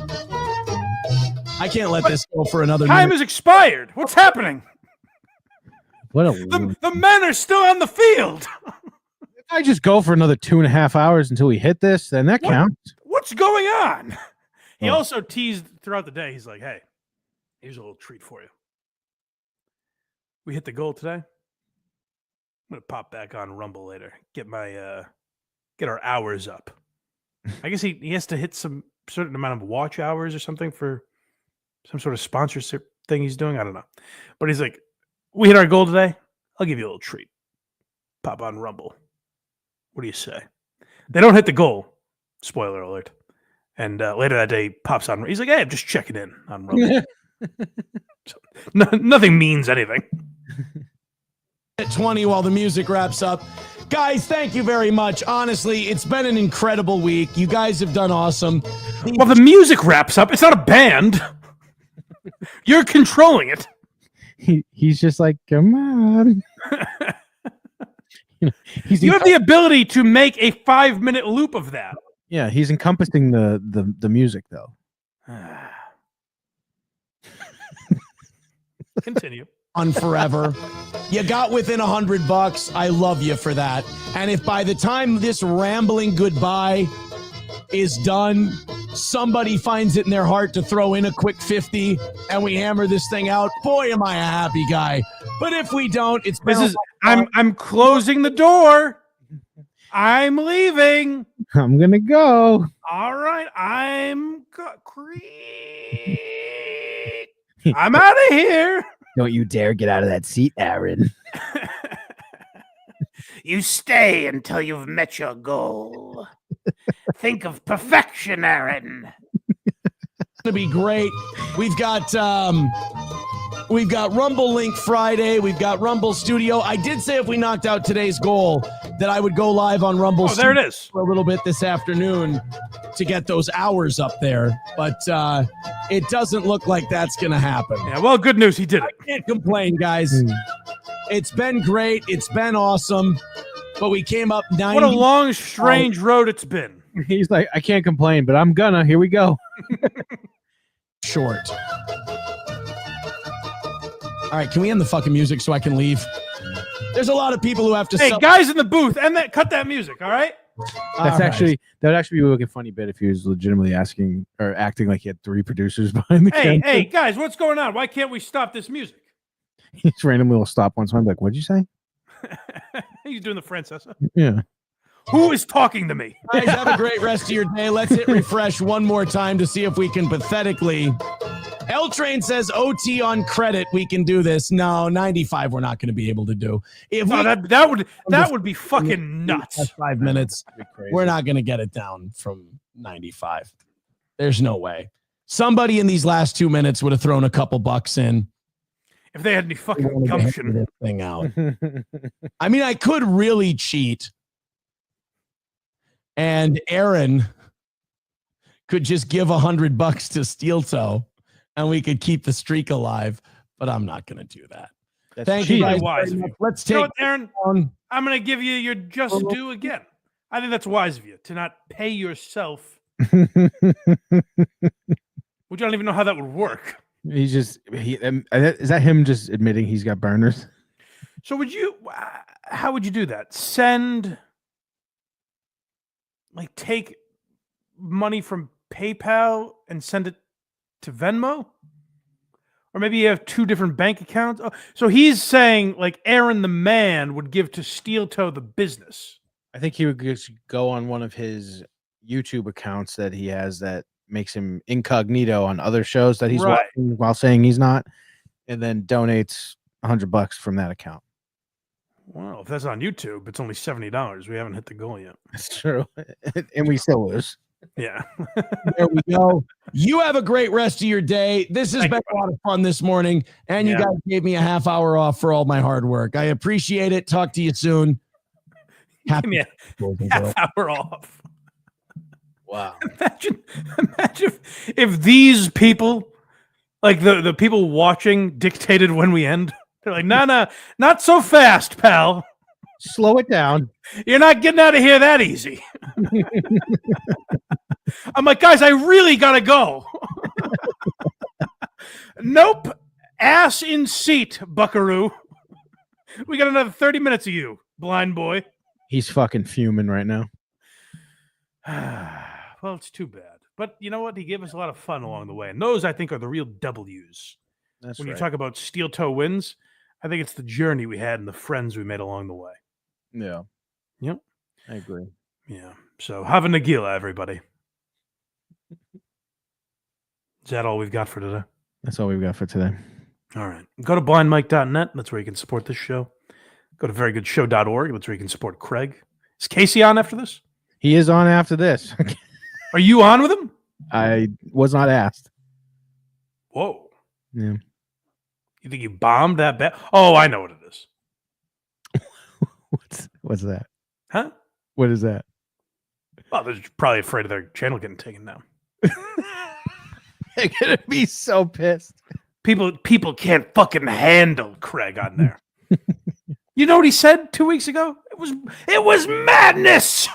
I can't let this go for another Time minute. is expired. What's happening? What a The men are still on the field. If I just go for another 2.5 hours until we hit this, then that counts. What's going on? He also teased throughout the day. He's like, hey, here's a little treat for you. We hit the goal today. I'm gonna pop back on Rumble later. Get our hours up. I guess he has to hit some certain amount of watch hours or something for some sort of sponsorship thing he's doing. I don't know. But he's like, we hit our goal today. I'll give you a little treat. Pop on Rumble. What do you say? They don't hit the goal. Spoiler alert. And later that day, he pops on. He's like, hey, I'm just checking in on Rumble. Nothing means anything. At 20 while the music wraps up. Guys, thank you very much. Honestly, it's been an incredible week. You guys have done awesome. Well, the music wraps up. It's not a band. You're controlling it. He's just like, come on. You have the ability to make a 5-minute loop of that. Yeah, he's encompassing the music though. Continue. On forever. You got within $100. I love you for that. And if by the time this rambling goodbye is done, somebody finds it in their heart to throw in a quick 50 and we hammer this thing out, boy, am I a happy guy. But if we don't, it's I'm closing the door. I'm leaving. I'm gonna go. All right, I'm out of here. Don't you dare get out of that seat, Aaron. You stay until you've met your goal. Think of perfection, Aaron. It's gonna be great. We've got Rumble Link Friday. We've got Rumble Studio. I did say if we knocked out today's goal that I would go live on Rumble Studio there it is. For a little bit this afternoon to get those hours up there. But it doesn't look like that's going to happen. Yeah, well, good news. He did it. I can't complain, guys. It's been great. It's been awesome. But we came up 90. What a long, strange road it's been. He's like, I can't complain, but I'm gonna. Here we go. Short. All right, can we end the fucking music so I can leave? There's a lot of people who have to. Hey, guys in the booth, cut that music. All right. That would actually be a wicked funny bit if he was legitimately asking or acting like he had 3 producers behind the camera. Hey, guys, what's going on? Why can't we stop this music? He just randomly will stop once. I'm like, what'd you say? He's doing the Francesa. Yeah. Who is talking to me? Guys, have a great rest of your day. Let's hit refresh one more time to see if we can pathetically. L Train says OT on credit. We can do this. No, 95. We're not going to be able to do. If that would be fucking nuts. 5 minutes. We're not going to get it down from 95. There's no way. Somebody in these last 2 minutes would have thrown a couple bucks in. If they had any fucking gumption. This thing out. I mean, I could really cheat. And Aaron could just give $100 to Steel Toe and we could keep the streak alive. But I'm not going to do that. Thank you guys. Wise of very you. much. Let's You know take what, Aaron? I'm going to give you your just due again. I think that's wise of you to not pay yourself. Which I don't even know how that would work. He's just is that him just admitting he's got burners? So would you? How would you do that? Take money from PayPal and send it to Venmo, or maybe you have two different bank accounts. Oh, so he's saying like Aaron the man would give to Steel Toe the business. I think he would just go on one of his YouTube accounts that he has that makes him incognito on other shows that he's watching while saying he's not, and then donates $100 from that account. Well, if that's on YouTube, it's only $70. We haven't hit the goal yet. That's true, and we still lose. Yeah. There we go. You have a great rest of your day. This has been a lot of fun this morning, and you guys gave me a half hour off for all my hard work. I appreciate it. Talk to you soon. Give me a half hour off. Wow. Imagine if these people, like the people watching, dictated when we end. They're like, nah, not so fast, pal. Slow it down. You're not getting out of here that easy. I'm like, guys, I really gotta go. Nope. Ass in seat, buckaroo. We got another 30 minutes of you, blind boy. He's fucking fuming right now. Well, it's too bad. But you know what? He gave us a lot of fun along the way. And those, I think, are the real W's. That's when right. you talk about Steel Toe wins, I think it's the journey we had and the friends we made along the way. Yeah. Yep. I agree. Yeah. So have a Nagila, everybody. Is that all we've got for today? That's all we've got for today. All right. Go to blindmike.net. That's where you can support this show. Go to verygoodshow.org. That's where you can support Craig. Is Casey on after this? He is on after this. Are you on with him? I was not asked. Whoa. Yeah. You think you bombed that bad? Oh, I know what it is. What's that? Huh? What is that? Well, they're probably afraid of their channel getting taken down. They're gonna be so pissed. People can't fucking handle Craig on there. You know what he said 2 weeks ago? It was madness.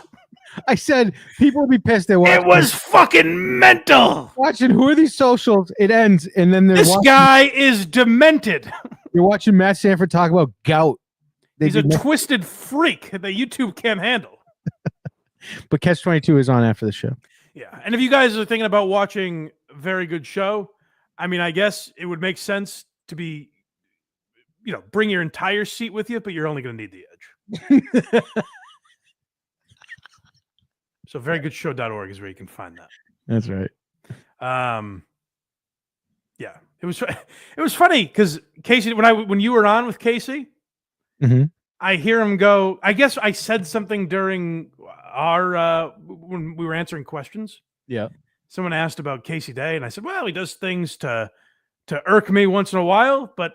I said people will be pissed. They watch. It was fucking mental. Watching who are these socials? It ends, and then This guy is demented. You're watching Matt Sanford talk about gout. He's a twisted freak that YouTube can't handle. But Catch 22 is on after the show. Yeah, and if you guys are thinking about watching Very Good Show, I mean, I guess it would make sense to be, bring your entire seat with you, but you're only going to need the edge. So verygoodshow.org is where you can find that. That's right. Yeah, it was funny because Casey, when you were on with Casey, I hear him go. I guess I said something during our when we were answering questions. Yeah. Someone asked about Casey Day, and I said, "Well, he does things to irk me once in a while, but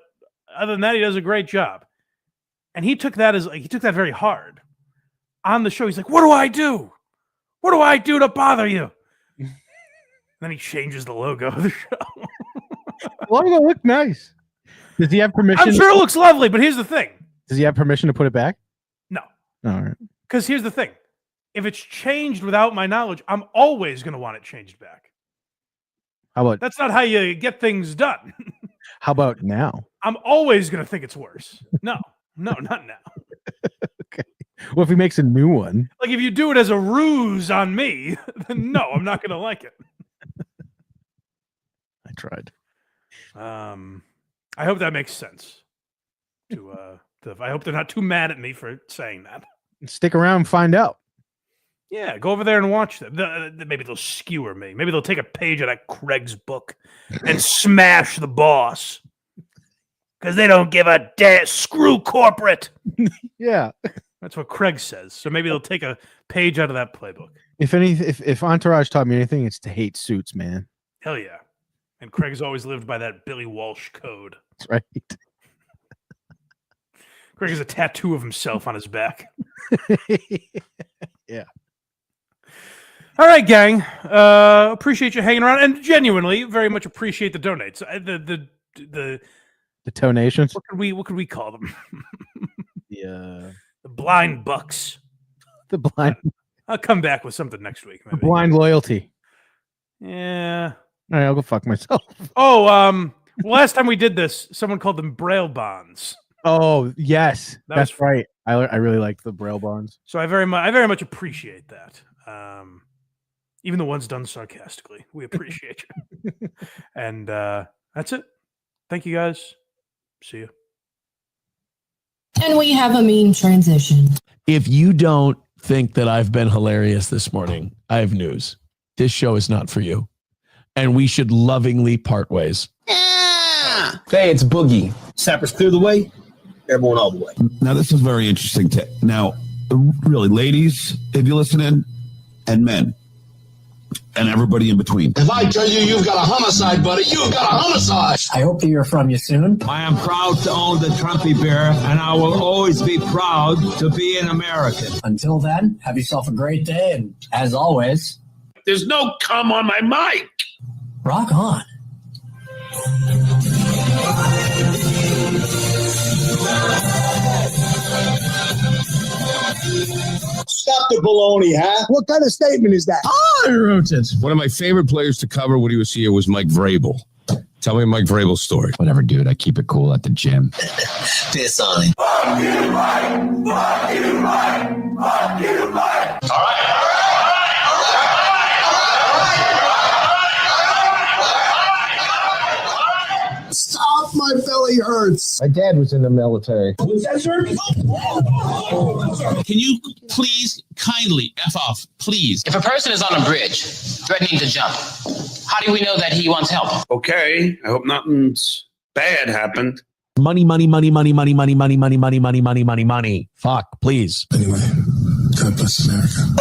other than that, he does a great job." And he took that very hard. On the show, he's like, "What do I do? What do I do to bother you?" Then he changes the logo of the show. Logo look nice. Does he have permission? I'm sure it looks lovely, but here's the thing. Does he have permission to put it back? No. All right. Because here's the thing. If it's changed without my knowledge, I'm always going to want it changed back. How about That's not how you get things done. how about now? I'm always going to think it's worse. No, not now. What if he makes a new one? Like if you do it as a ruse on me, then no, I'm not going to like it. I tried. I hope that makes sense. I hope they're not too mad at me for saying that. Stick around and find out. Yeah, go over there and watch them. Maybe they'll skewer me. Maybe they'll take a page out of Craig's book and smash the boss. Because they don't give a damn. Screw corporate. Yeah. That's what Craig says. So maybe they'll take a page out of that playbook. If Entourage taught me anything, it's to hate suits, man. Hell yeah. And Craig's always lived by that Billy Walsh code. That's right. Craig has a tattoo of himself on his back. Yeah. All right, gang. Appreciate you hanging around, and genuinely, very much appreciate the donates. The donations. What could we call them? The blind bucks. The blind. I'll come back with something next week. Maybe. Blind loyalty. Yeah. All right, I'll go fuck myself. Oh, last time we did this, someone called them Braille bonds. Oh yes, That that's right. I really like the Braille bonds. So I very much appreciate that. Even the ones done sarcastically, we appreciate you. And that's it. Thank you guys. See you. And we have a mean transition. If you don't think that I've been hilarious this morning, I have news. This show is not for you. And we should lovingly part ways. Hey, it's Boogie. Sappers clear the way. Everyone all the way. Now, this is very interesting. Now, really, ladies, if you're listening, and men, and everybody in between. If I tell you you've got a homicide, buddy, you've got a homicide. I hope to hear from you soon. I am proud to own the Trumpy Bear, and I will always be proud to be an American. Until then, have yourself a great day, and as always, there's no cum on my mic. Rock on. Stop the baloney, huh? What kind of statement is that? One of my favorite players to cover when he was here was Mike Vrabel. Tell me Mike Vrabel's story. Whatever, dude. I keep it cool at the gym. Piss on it. Fuck you, Mike. Fuck you, Mike. Fuck you, Mike. All right. Stop, my belly hurts. My dad was in the military. Was that, sir? Can you please kindly F off, please? If a person is on a bridge threatening to jump, how do we know that he wants help? Okay, I hope nothing's bad happened. Money, money, money, money, money, money, money, money, money, money, money, money, money. Fuck, please. Anyway, God bless America.